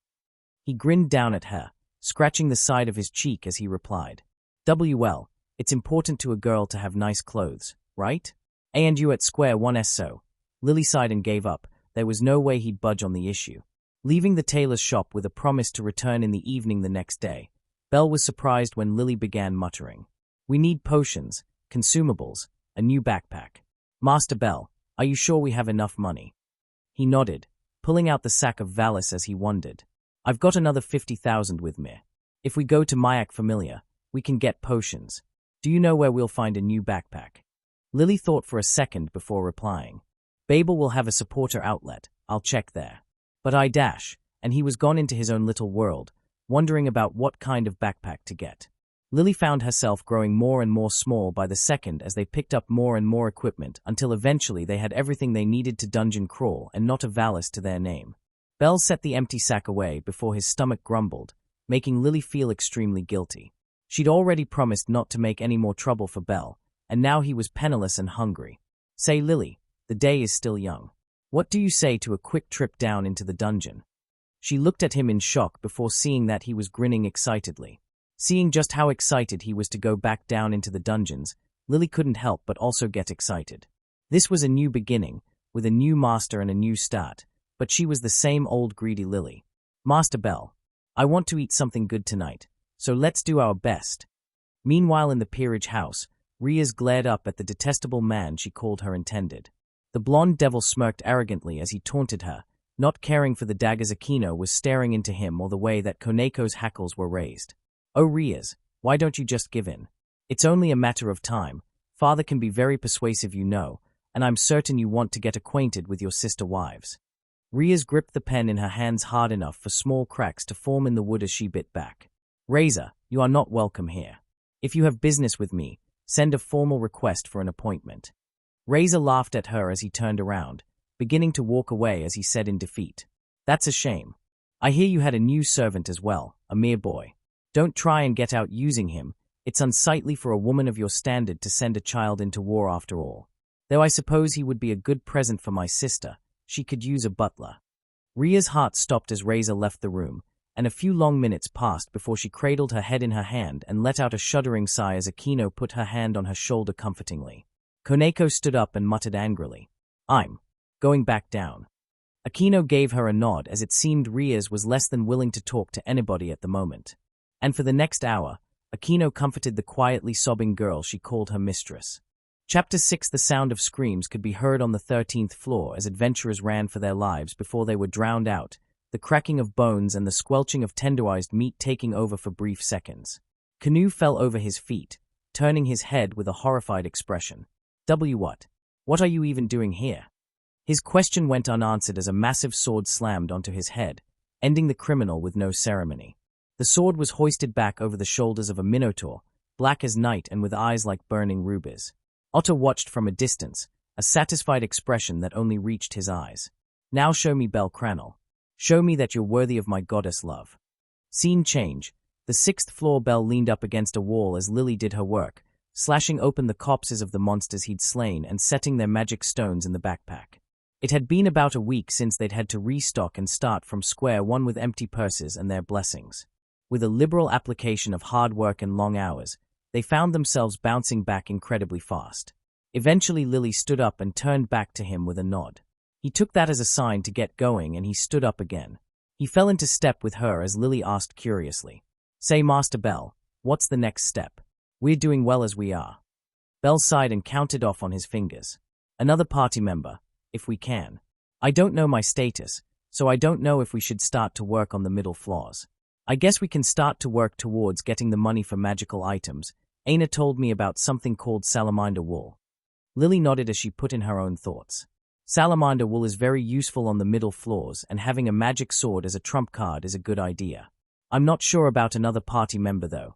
He grinned down at her, scratching the side of his cheek as he replied. Well, it's important to a girl to have nice clothes, right? And you at square one so. Lily sighed and gave up. There was no way he'd budge on the issue. Leaving the tailor's shop with a promise to return in the evening the next day, Belle was surprised when Lily began muttering. We need potions, consumables, a new backpack. Master Belle, are you sure we have enough money? He nodded, pulling out the sack of valis as he wondered. I've got another 50,000 with me. If we go to Mayak Familiar, we can get potions. Do you know where we'll find a new backpack? Lily thought for a second before replying. Babel will have a supporter outlet, I'll check there. But and he was gone into his own little world, wondering about what kind of backpack to get. Lily found herself growing more and more small by the second as they picked up more and more equipment until eventually they had everything they needed to dungeon crawl and not a valis to their name. Belle set the empty sack away before his stomach grumbled, making Lily feel extremely guilty. She'd already promised not to make any more trouble for Belle, and now he was penniless and hungry. Say, Lily, the day is still young. What do you say to a quick trip down into the dungeon? She looked at him in shock before seeing that he was grinning excitedly. Seeing just how excited he was to go back down into the dungeons, Lily couldn't help but also get excited. This was a new beginning, with a new master and a new start, but she was the same old greedy Lily. Master Belle, I want to eat something good tonight, so let's do our best. Meanwhile in the peerage house, Riaz glared up at the detestable man she called her intended. The blonde devil smirked arrogantly as he taunted her, not caring for the daggers Aquino was staring into him or the way that Koneko's hackles were raised. Oh Riaz, why don't you just give in? It's only a matter of time. Father can be very persuasive, you know, and I'm certain you want to get acquainted with your sister wives. Riaz gripped the pen in her hands hard enough for small cracks to form in the wood as she bit back. Razor, you are not welcome here. If you have business with me, send a formal request for an appointment. Razor laughed at her as he turned around, beginning to walk away as he said in defeat. That's a shame. I hear you had a new servant as well, a mere boy. Don't try and get out using him. It's unsightly for a woman of your standard to send a child into war after all. Though I suppose he would be a good present for my sister. She could use a butler. Ria's heart stopped as Razor left the room, and a few long minutes passed before she cradled her head in her hand and let out a shuddering sigh as Aquino put her hand on her shoulder comfortingly. Koneko stood up and muttered angrily, I'm going back down. Aquino gave her a nod as it seemed Riaz was less than willing to talk to anybody at the moment. And for the next hour, Aquino comforted the quietly sobbing girl she called her mistress. Chapter 6. The sound of screams could be heard on the 13th floor as adventurers ran for their lives before they were drowned out, the cracking of bones and the squelching of tenderized meat taking over for brief seconds. Canoe fell over his feet, turning his head with a horrified expression. What are you even doing here? His question went unanswered as a massive sword slammed onto his head, ending the criminal with no ceremony. The sword was hoisted back over the shoulders of a minotaur, black as night and with eyes like burning rubies. Otto watched from a distance, a satisfied expression that only reached his eyes. Now show me Belle Cranel. Show me that you're worthy of my goddess love. Scene change. The 6th floor. Belle leaned up against a wall as Lily did her work, slashing open the corpses of the monsters he'd slain and setting their magic stones in the backpack. It had been about a week since they'd had to restock and start from square one with empty purses and their blessings. With a liberal application of hard work and long hours, they found themselves bouncing back incredibly fast. Eventually Lily stood up and turned back to him with a nod. He took that as a sign to get going and he stood up again. He fell into step with her as Lily asked curiously, Say, Master Belle, what's the next step? We're doing well as we are. Belle sighed and counted off on his fingers. Another party member, if we can. I don't know my status, so I don't know if we should start to work on the middle floors. I guess we can start to work towards getting the money for magical items. Aina told me about something called salamander wool. Lily nodded as she put in her own thoughts. Salamander wool is very useful on the middle floors, and having a magic sword as a trump card is a good idea. I'm not sure about another party member though.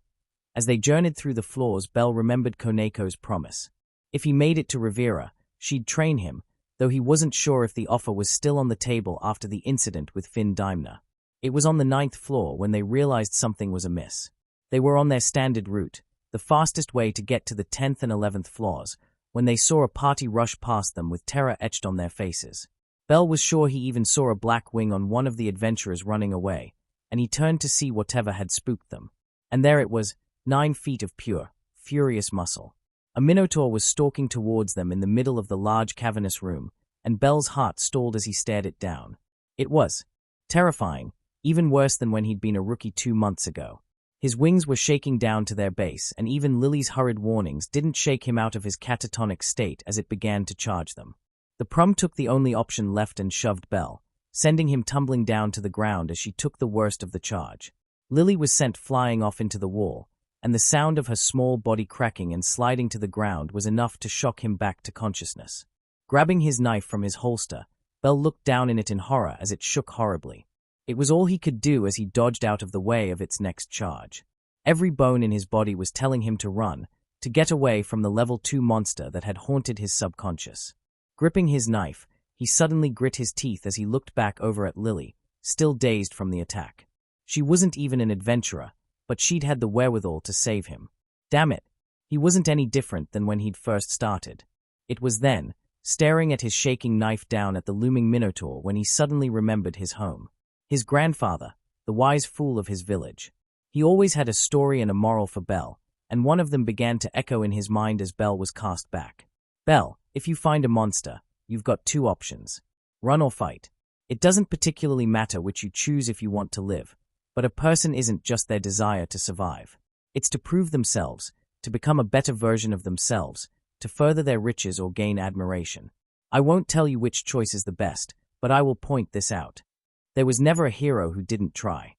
As they journeyed through the floors, Belle remembered Koneko's promise. If he made it to Rivera, She'd train him, though he wasn't sure if the offer was still on the table after the incident with Finn Daimler. It was on the 9th floor when they realized something was amiss. They were on their standard route, the fastest way to get to the 10th and 11th floors, when they saw a party rush past them with terror etched on their faces. Bell was sure he even saw a black wing on one of the adventurers running away, and he turned to see whatever had spooked them. And there it was, 9 feet of pure, furious muscle. A minotaur was stalking towards them in the middle of the large cavernous room, and Bell's heart stalled as he stared it down. It was terrifying, even worse than when he'd been a rookie 2 months ago. His wings were shaking down to their base, and even Lily's hurried warnings didn't shake him out of his catatonic state as it began to charge them. The prum took the only option left and shoved Bell, sending him tumbling down to the ground as she took the worst of the charge. Lily was sent flying off into the wall, and the sound of her small body cracking and sliding to the ground was enough to shock him back to consciousness. Grabbing his knife from his holster, Bell looked down in it in horror as it shook horribly. It was all he could do as he dodged out of the way of its next charge. Every bone in his body was telling him to run, to get away from the level 2 monster that had haunted his subconscious. Gripping his knife, he suddenly grit his teeth as he looked back over at Lily, still dazed from the attack. She wasn't even an adventurer, but she'd had the wherewithal to save him. Damn it, he wasn't any different than when he'd first started. It was then, staring at his shaking knife down at the looming minotaur, when he suddenly remembered his home. His grandfather, the wise fool of his village. He always had a story and a moral for Bell, and one of them began to echo in his mind as Bell was cast back. Bell, if you find a monster, you've got 2 options. Run or fight. It doesn't particularly matter which you choose if you want to live, but a person isn't just their desire to survive. It's to prove themselves, to become a better version of themselves, to further their riches or gain admiration. I won't tell you which choice is the best, but I will point this out. There was never a hero who didn't try.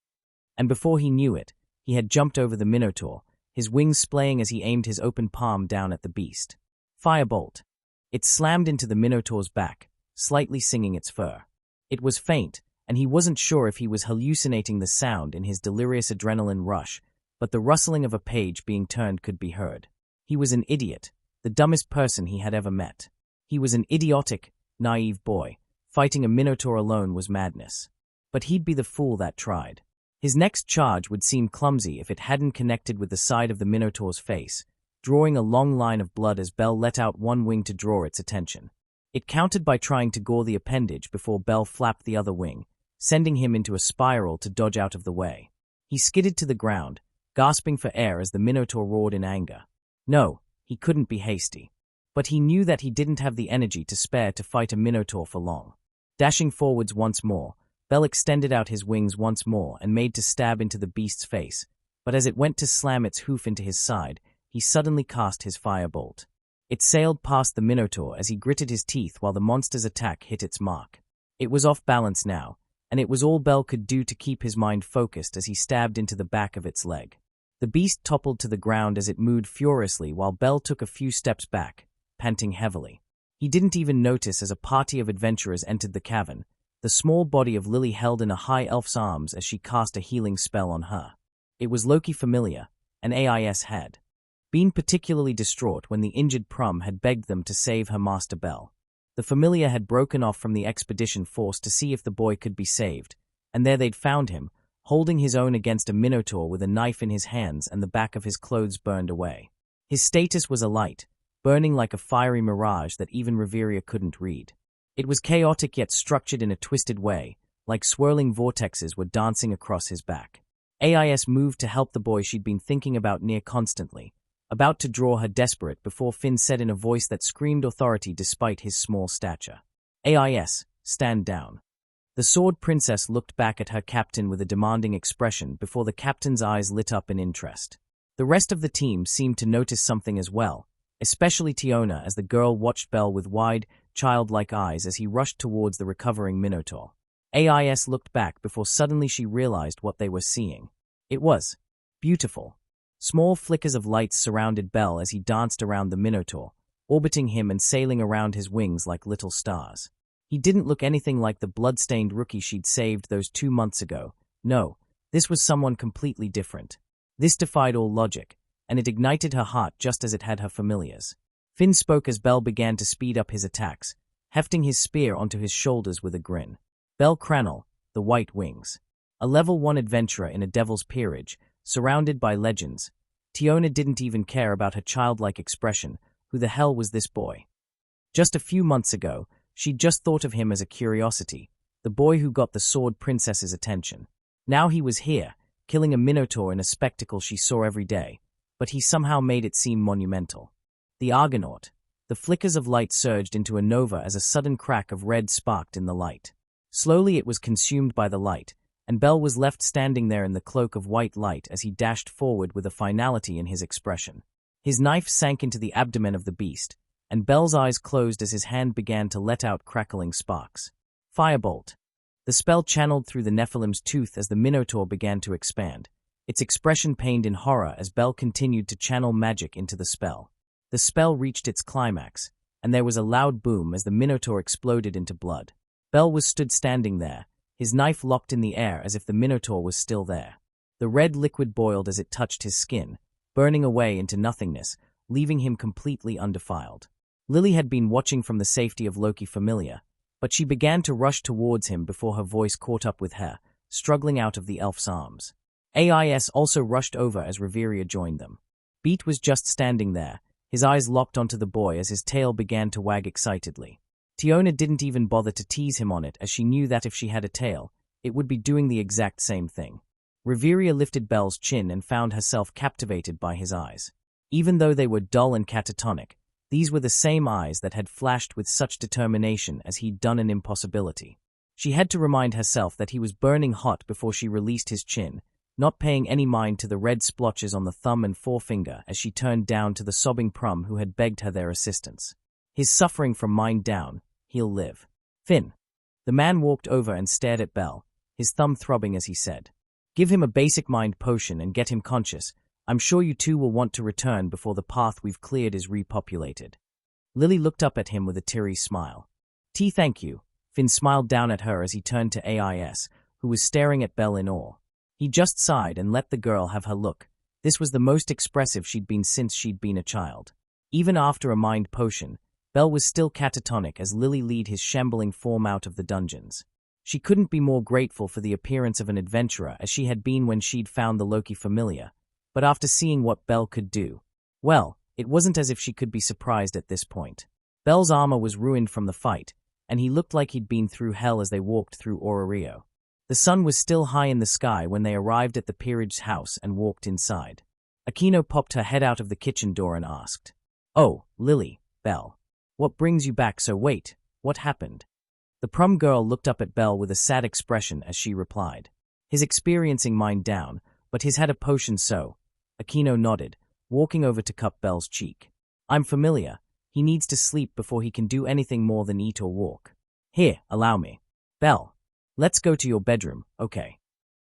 And before he knew it, he had jumped over the minotaur, his wings splaying as he aimed his open palm down at the beast. Firebolt. It slammed into the minotaur's back, slightly singing its fur. It was faint, and he wasn't sure if he was hallucinating the sound in his delirious adrenaline rush, but the rustling of a page being turned could be heard. He was an idiot, the dumbest person he had ever met. He was an idiotic, naive boy. Fighting a minotaur alone was madness. But he'd be the fool that tried. His next charge would seem clumsy if it hadn't connected with the side of the minotaur's face, drawing a long line of blood as Bell let out one wing to draw its attention. It countered by trying to gore the appendage before Bell flapped the other wing, sending him into a spiral to dodge out of the way. He skidded to the ground, gasping for air as the minotaur roared in anger. No, he couldn't be hasty. But he knew that he didn't have the energy to spare to fight a minotaur for long. Dashing forwards once more, Bell extended out his wings once more and made to stab into the beast's face, but as it went to slam its hoof into his side, he suddenly cast his firebolt. It sailed past the minotaur as he gritted his teeth while the monster's attack hit its mark. It was off balance now, and it was all Bell could do to keep his mind focused as he stabbed into the back of its leg. The beast toppled to the ground as it mooed furiously while Bell took a few steps back, panting heavily. He didn't even notice as a party of adventurers entered the cavern, the small body of Lily held in a high elf's arms as she cast a healing spell on her. It was Loki familiar, and AIS had been particularly distraught when the injured prum had begged them to save her master Bell. The familiar had broken off from the expedition force to see if the boy could be saved, and there they'd found him, holding his own against a minotaur with a knife in his hands and the back of his clothes burned away. His status was alight, burning like a fiery mirage that even Reveria couldn't read. It was chaotic yet structured in a twisted way, like swirling vortexes were dancing across his back. AIS moved to help the boy she'd been thinking about near constantly, about to draw her desperate before Finn said in a voice that screamed authority despite his small stature. AIS, stand down. The sword princess looked back at her captain with a demanding expression before the captain's eyes lit up in interest. The rest of the team seemed to notice something as well, especially Tiona as the girl watched Bell with wide, childlike eyes as he rushed towards the recovering minotaur. AIS looked back before suddenly she realized what they were seeing. It was beautiful. Small flickers of lights surrounded Bell as he danced around the minotaur, orbiting him and sailing around his wings like little stars. He didn't look anything like the blood-stained rookie she'd saved those 2 months ago. No, this was someone completely different. This defied all logic, and it ignited her heart just as it had her familiar's. Finn spoke as Bell began to speed up his attacks, hefting his spear onto his shoulders with a grin. Bell Cranel, the White Wings. A level 1 adventurer in a devil's peerage, surrounded by legends. Tiona didn't even care about her childlike expression. Who the hell was this boy? Just a few months ago, she'd just thought of him as a curiosity, the boy who got the Sword Princess's attention. Now he was here, killing a minotaur in a spectacle she saw every day, but he somehow made it seem monumental. The Argonaut. The flickers of light surged into a nova as a sudden crack of red sparked in the light. Slowly it was consumed by the light, and Bell was left standing there in the cloak of white light as he dashed forward with a finality in his expression. His knife sank into the abdomen of the beast, and Bell's eyes closed as his hand began to let out crackling sparks. Firebolt. The spell channeled through the Nephilim's tooth as the Minotaur began to expand, its expression pained in horror as Bell continued to channel magic into the spell. The spell reached its climax, and there was a loud boom as the Minotaur exploded into blood. Bell was stood standing there, his knife locked in the air as if the Minotaur was still there. The red liquid boiled as it touched his skin, burning away into nothingness, leaving him completely undefiled. Lily had been watching from the safety of Loki Familiar, but she began to rush towards him before her voice caught up with her, struggling out of the elf's arms. AIS also rushed over as Reveria joined them. Beat was just standing there, his eyes locked onto the boy as his tail began to wag excitedly. Tiona didn't even bother to tease him on it as she knew that if she had a tail, it would be doing the exact same thing. Reveria lifted Bell's chin and found herself captivated by his eyes. Even though they were dull and catatonic, these were the same eyes that had flashed with such determination as he'd done an impossibility. She had to remind herself that he was burning hot before she released his chin, not paying any mind to the red splotches on the thumb and forefinger as she turned down to the sobbing Prum who had begged her their assistance. His suffering from mind down, he'll live. Finn. The man walked over and stared at Bell, his thumb throbbing as he said, "Give him a basic mind potion and get him conscious. I'm sure you two will want to return before the path we've cleared is repopulated." Lily looked up at him with a teary smile. Thank you." Finn smiled down at her as he turned to AIS, who was staring at Bell in awe. He just sighed and let the girl have her look. This was the most expressive she'd been since she'd been a child. Even after a mind potion, Bell was still catatonic as Lily led his shambling form out of the dungeons. She couldn't be more grateful for the appearance of an adventurer as she had been when she'd found the Loki Familiar, but after seeing what Bell could do, well, it wasn't as if she could be surprised at this point. Bell's armor was ruined from the fight, and he looked like he'd been through hell as they walked through Orario. The sun was still high in the sky when they arrived at the peerage's house and walked inside. Aquino popped her head out of the kitchen door and asked, "Oh, Lily, Bell. What brings you back so wait, what happened?" The Prum girl looked up at Bell with a sad expression as she replied, "His experiencing mind down, but he's had a potion so." Aquino nodded, walking over to cup Bell's cheek. "I'm familiar. He needs to sleep before he can do anything more than eat or walk. Here, allow me. Bell. Let's go to your bedroom, okay?"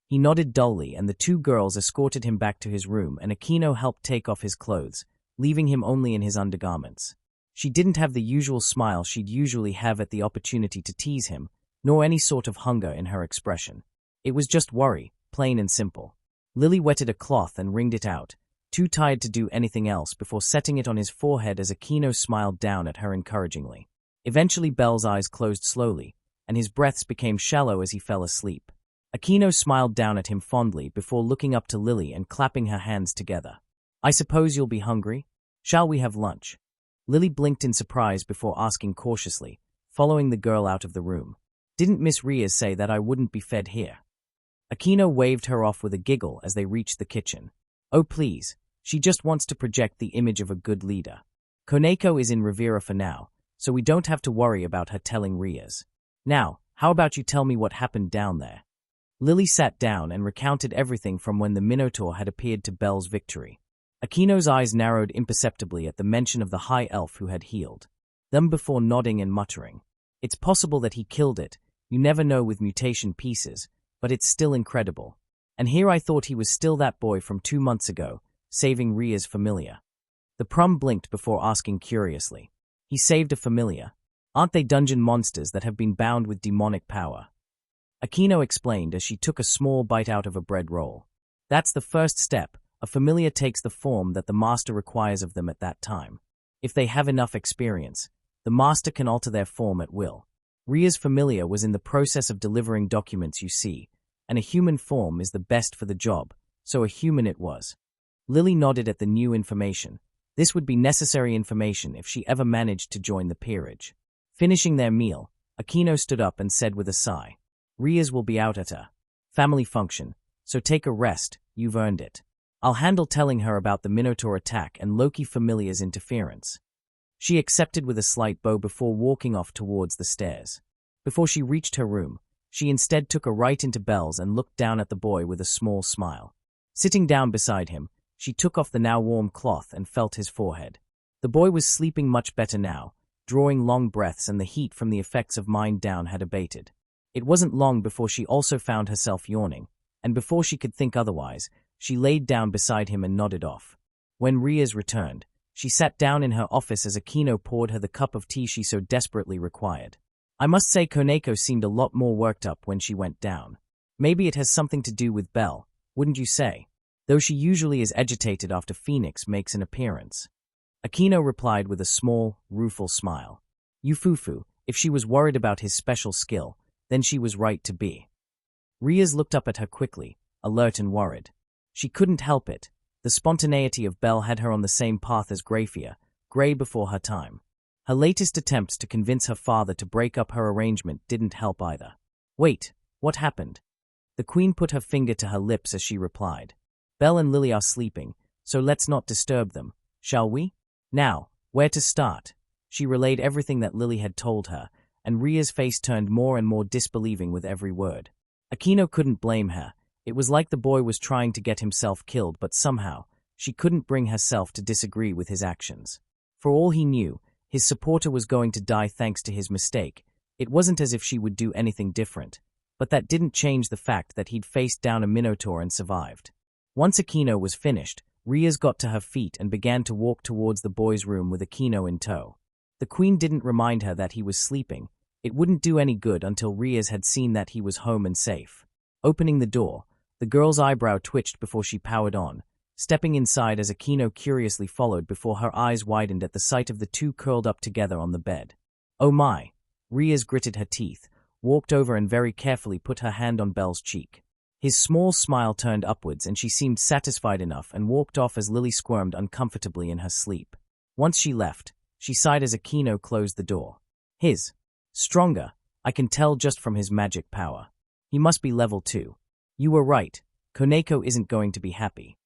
He nodded dully and the two girls escorted him back to his room and Aquino helped take off his clothes, leaving him only in his undergarments. She didn't have the usual smile she'd usually have at the opportunity to tease him, nor any sort of hunger in her expression. It was just worry, plain and simple. Lily wetted a cloth and wringed it out, too tired to do anything else before setting it on his forehead as Aquino smiled down at her encouragingly. Eventually Bell's eyes closed slowly, and his breaths became shallow as he fell asleep. Aquino smiled down at him fondly before looking up to Lily and clapping her hands together. "I suppose you'll be hungry? Shall we have lunch?" Lily blinked in surprise before asking cautiously, following the girl out of the room, "Didn't Miss Riaz say that I wouldn't be fed here?" Aquino waved her off with a giggle as they reached the kitchen. "Oh please, she just wants to project the image of a good leader. Koneko is in Rivera for now, so we don't have to worry about her telling Riaz. Now, how about you tell me what happened down there?" Lily sat down and recounted everything from when the Minotaur had appeared to Bell's victory. Aquino's eyes narrowed imperceptibly at the mention of the high elf who had healed them before nodding and muttering, "It's possible that he killed it, you never know with mutation pieces, but it's still incredible. And here I thought he was still that boy from 2 months ago, saving Ria's familiar." The Prum blinked before asking curiously, "He saved a familiar? Aren't they dungeon monsters that have been bound with demonic power?" Aquino explained as she took a small bite out of a bread roll. "That's the first step. A familiar takes the form that the master requires of them at that time. If they have enough experience, the master can alter their form at will. Ria's familiar was in the process of delivering documents, you see, and a human form is the best for the job, so a human it was. Lily nodded at the new information. This would be necessary information if she ever managed to join the peerage. Finishing their meal, Aquino stood up and said with a sigh, Ria's will be out at a family function, so take a rest, you've earned it. I'll handle telling her about the Minotaur attack and Loki Familiar's interference. She accepted with a slight bow before walking off towards the stairs. Before she reached her room, she instead took a right into Belle's and looked down at the boy with a small smile. Sitting down beside him, she took off the now warm cloth and felt his forehead. The boy was sleeping much better now, drawing long breaths, and the heat from the effects of mind down had abated. It wasn't long before she also found herself yawning, and before she could think otherwise, she laid down beside him and nodded off. When Riaz returned, she sat down in her office as Aquino poured her the cup of tea she so desperately required. I must say Koneko seemed a lot more worked up when she went down. Maybe it has something to do with Belle, wouldn't you say? Though she usually is agitated after Phoenix makes an appearance. Aquino replied with a small, rueful smile. Yufufu, if she was worried about his special skill, then she was right to be. Riaz looked up at her quickly, alert and worried. She couldn't help it. The spontaneity of Belle had her on the same path as Grafia, grey before her time. Her latest attempts to convince her father to break up her arrangement didn't help either. Wait, what happened? The queen put her finger to her lips as she replied. Belle and Lily are sleeping, so let's not disturb them, shall we? Now, where to start? She relayed everything that Lily had told her, and Ria's face turned more and more disbelieving with every word. Aquino couldn't blame her. It was like the boy was trying to get himself killed, but somehow, she couldn't bring herself to disagree with his actions. For all he knew, his supporter was going to die thanks to his mistake. It wasn't as if she would do anything different, but that didn't change the fact that he'd faced down a Minotaur and survived. Once Aquino was finished, Riaz got to her feet and began to walk towards the boy's room with Aquino in tow. The queen didn't remind her that he was sleeping. It wouldn't do any good until Riaz had seen that he was home and safe. Opening the door, the girl's eyebrow twitched before she powered on, stepping inside as Aquino curiously followed before her eyes widened at the sight of the two curled up together on the bed. Oh my! Riaz gritted her teeth, walked over and very carefully put her hand on Belle's cheek. His small smile turned upwards and she seemed satisfied enough and walked off as Lily squirmed uncomfortably in her sleep. Once she left, she sighed as Aquino closed the door. Stronger, I can tell just from his magic power. He must be level 2. You were right, Koneko isn't going to be happy.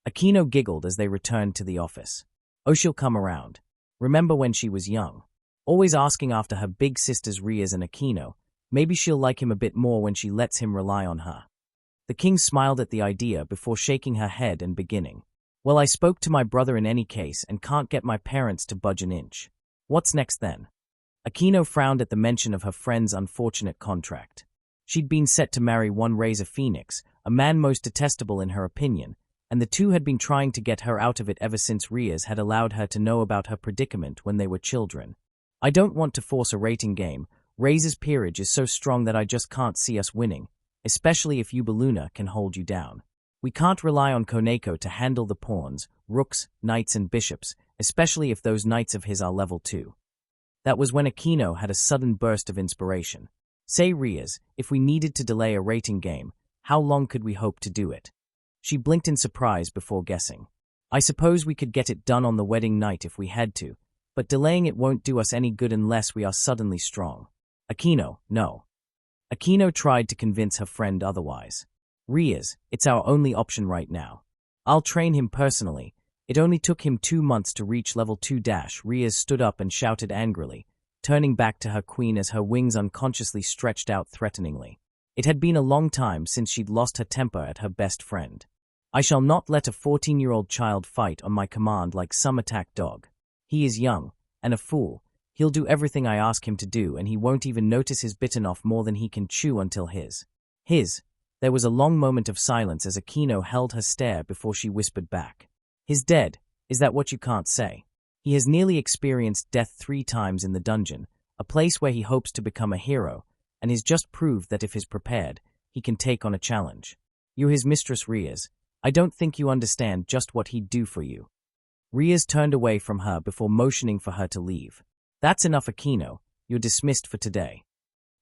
Aquino giggled as they returned to the office. Oh, she'll come around. Remember when she was young? Always asking after her big sisters Riaz and Aquino. Maybe she'll like him a bit more when she lets him rely on her. The king smiled at the idea before shaking her head and beginning. Well, I spoke to my brother in any case and can't get my parents to budge an inch. What's next then? Aquino frowned at the mention of her friend's unfortunate contract. She'd been set to marry one Razor Phoenix, a man most detestable in her opinion, and the two had been trying to get her out of it ever since Riaz had allowed her to know about her predicament when they were children. I don't want to force a rating game. Razor's peerage is so strong that I just can't see us winning, especially if Ubaluna can hold you down. We can't rely on Koneko to handle the pawns, rooks, knights and bishops, especially if those knights of his are level 2. That was when Aquino had a sudden burst of inspiration. Say Riaz, if we needed to delay a rating game, how long could we hope to do it? She blinked in surprise before guessing. I suppose we could get it done on the wedding night if we had to, but delaying it won't do us any good unless we are suddenly strong. Aquino, no. Aquino tried to convince her friend otherwise. Riaz, it's our only option right now. I'll train him personally. It only took him 2 months to reach level 2. Riaz stood up and shouted angrily, turning back to her queen as her wings unconsciously stretched out threateningly. It had been a long time since she'd lost her temper at her best friend. I shall not let a 14-year-old child fight on my command like some attack dog. He is young, and a fool. He'll do everything I ask him to do, and he won't even notice his bitten off more than he can chew until his. There was a long moment of silence as Aquino held her stare before she whispered back. His dead, is that what you can't say? He has nearly experienced death 3 times in the dungeon, a place where he hopes to become a hero, and he's just proved that if he's prepared, he can take on a challenge. You're his mistress Riaz. I don't think you understand just what he'd do for you. Riaz turned away from her before motioning for her to leave. That's enough, Aquino. You're dismissed for today.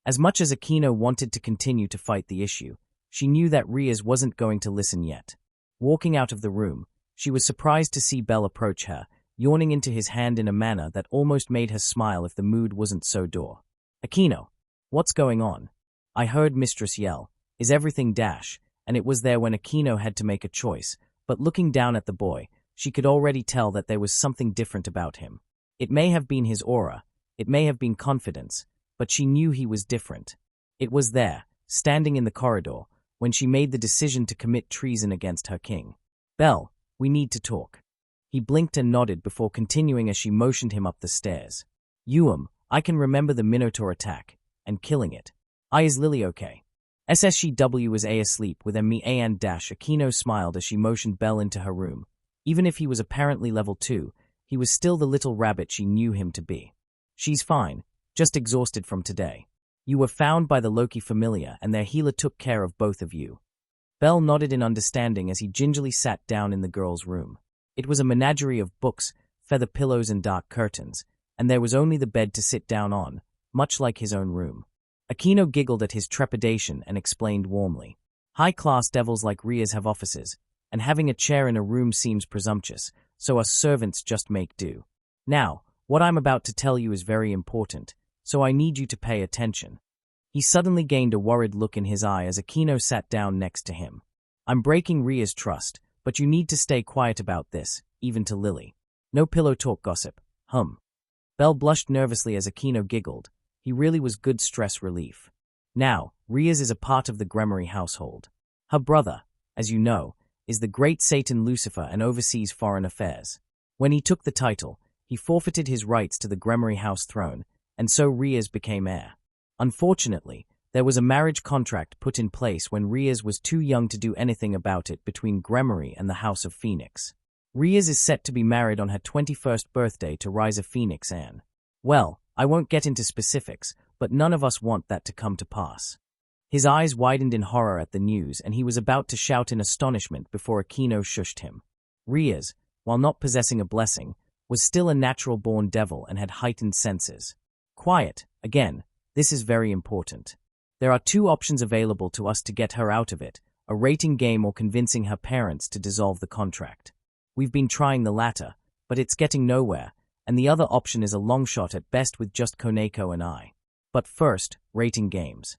As much as Aquino wanted to continue to fight the issue, she knew that Riaz wasn't going to listen yet. Walking out of the room, she was surprised to see Belle approach her, yawning into his hand in a manner that almost made her smile if the mood wasn't so dour. Aquino, what's going on? I heard Mistress yell, is everything dash? And it was there when Aquino had to make a choice, but looking down at the boy, she could already tell that there was something different about him. It may have been his aura, it may have been confidence, but she knew he was different. It was there, standing in the corridor, when she made the decision to commit treason against her king. Belle, we need to talk. He blinked and nodded before continuing as she motioned him up the stairs. I can remember the Minotaur attack, and killing it. Is Lily okay? SSGW was asleep with me and dash. Aquino smiled as she motioned Belle into her room. Even if he was apparently level 2, he was still the little rabbit she knew him to be. She's fine, just exhausted from today. You were found by the Loki familiar and their healer took care of both of you. Belle nodded in understanding as he gingerly sat down in the girl's room. It was a menagerie of books, feather pillows and dark curtains, and there was only the bed to sit down on, much like his own room. Aquino giggled at his trepidation and explained warmly. High-class devils like Riaz have offices, and having a chair in a room seems presumptuous, so us servants just make do. Now, what I'm about to tell you is very important, so I need you to pay attention. He suddenly gained a worried look in his eye as Aquino sat down next to him. I'm breaking Riaz's trust, but you need to stay quiet about this, even to Lily. No pillow talk gossip. Belle blushed nervously as Aquino giggled. He really was good stress relief. Now, Riaz is a part of the Gremory household. Her brother, as you know, is the great Satan Lucifer and oversees foreign affairs. When he took the title, he forfeited his rights to the Gremory house throne, and so Riaz became heir. Unfortunately, there was a marriage contract put in place when Riaz was too young to do anything about it between Gremory and the House of Phoenix. Riaz is set to be married on her 21st birthday to Ryza Phoenix Anne. Well, I won't get into specifics, but none of us want that to come to pass. His eyes widened in horror at the news and he was about to shout in astonishment before Aquino shushed him. Riaz, while not possessing a blessing, was still a natural-born devil and had heightened senses. Quiet, again, this is very important. There are 2 options available to us to get her out of it, a rating game or convincing her parents to dissolve the contract. We've been trying the latter, but it's getting nowhere, and the other option is a long shot at best with just Koneko and I. But first, rating games.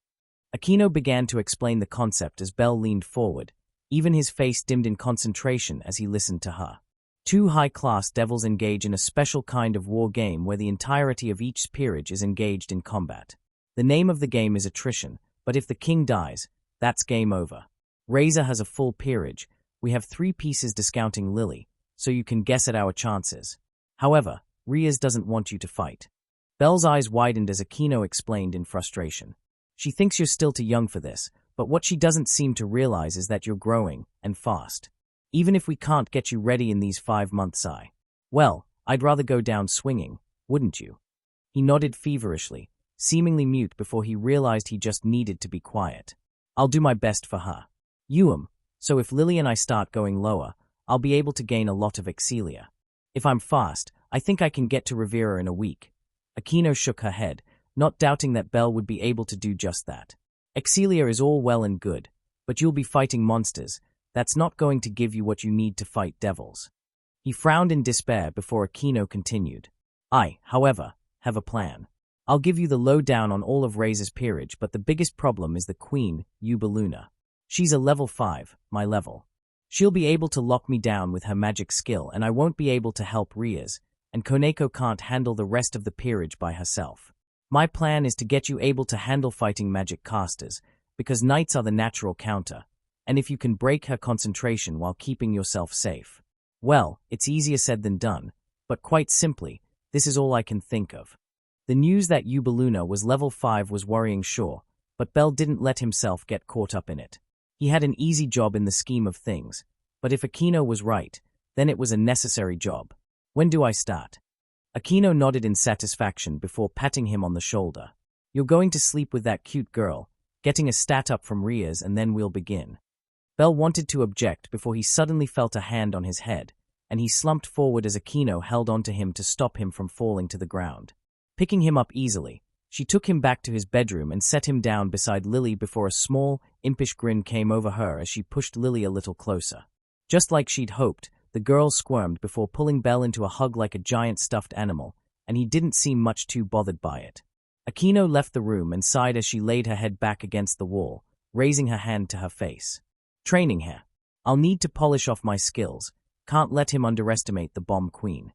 Aquino began to explain the concept as Belle leaned forward, even his face dimmed in concentration as he listened to her. 2 high-class devils engage in a special kind of war game where the entirety of each peerage is engaged in combat. The name of the game is attrition, but if the king dies, that's game over. Ryza has a full peerage. We have 3 pieces discounting Lily, so you can guess at our chances. However, Riaz doesn't want you to fight. Belle's eyes widened as Aquino explained in frustration. She thinks you're still too young for this, but what she doesn't seem to realize is that you're growing, and fast. Even if we can't get you ready in these 5 months, well, I'd rather go down swinging, wouldn't you? He nodded feverishly, seemingly mute before he realized he just needed to be quiet. I'll do my best for her. So if Lily and I start going lower, I'll be able to gain a lot of Excelia. If I'm fast, I think I can get to Rivera in a week. Aquino shook her head, not doubting that Belle would be able to do just that. Excelia is all well and good, but you'll be fighting monsters. That's not going to give you what you need to fight devils. He frowned in despair before Aquino continued. I, however, have a plan. I'll give you the lowdown on all of Ryza's peerage, but the biggest problem is the queen, Ubaluna. She's a level 5, my level. She'll be able to lock me down with her magic skill, and I won't be able to help Riaz, and Koneko can't handle the rest of the peerage by herself. My plan is to get you able to handle fighting magic casters, because knights are the natural counter, and if you can break her concentration while keeping yourself safe. Well, it's easier said than done, but quite simply, this is all I can think of. The news that Ubaluna was level 5 was worrying, sure, but Belle didn't let himself get caught up in it. He had an easy job in the scheme of things, but if Aquino was right, then it was a necessary job. When do I start? Aquino nodded in satisfaction before patting him on the shoulder. You're going to sleep with that cute girl, getting a stat up from Riaz, and then we'll begin. Belle wanted to object before he suddenly felt a hand on his head, and he slumped forward as Aquino held onto him to stop him from falling to the ground. Picking him up easily, she took him back to his bedroom and set him down beside Lily before a small, impish grin came over her as she pushed Lily a little closer. Just like she'd hoped, the girl squirmed before pulling Belle into a hug like a giant stuffed animal, and he didn't seem much too bothered by it. Aquino left the room and sighed as she laid her head back against the wall, raising her hand to her face. Training here. I'll need to polish off my skills. Can't let him underestimate the bomb queen.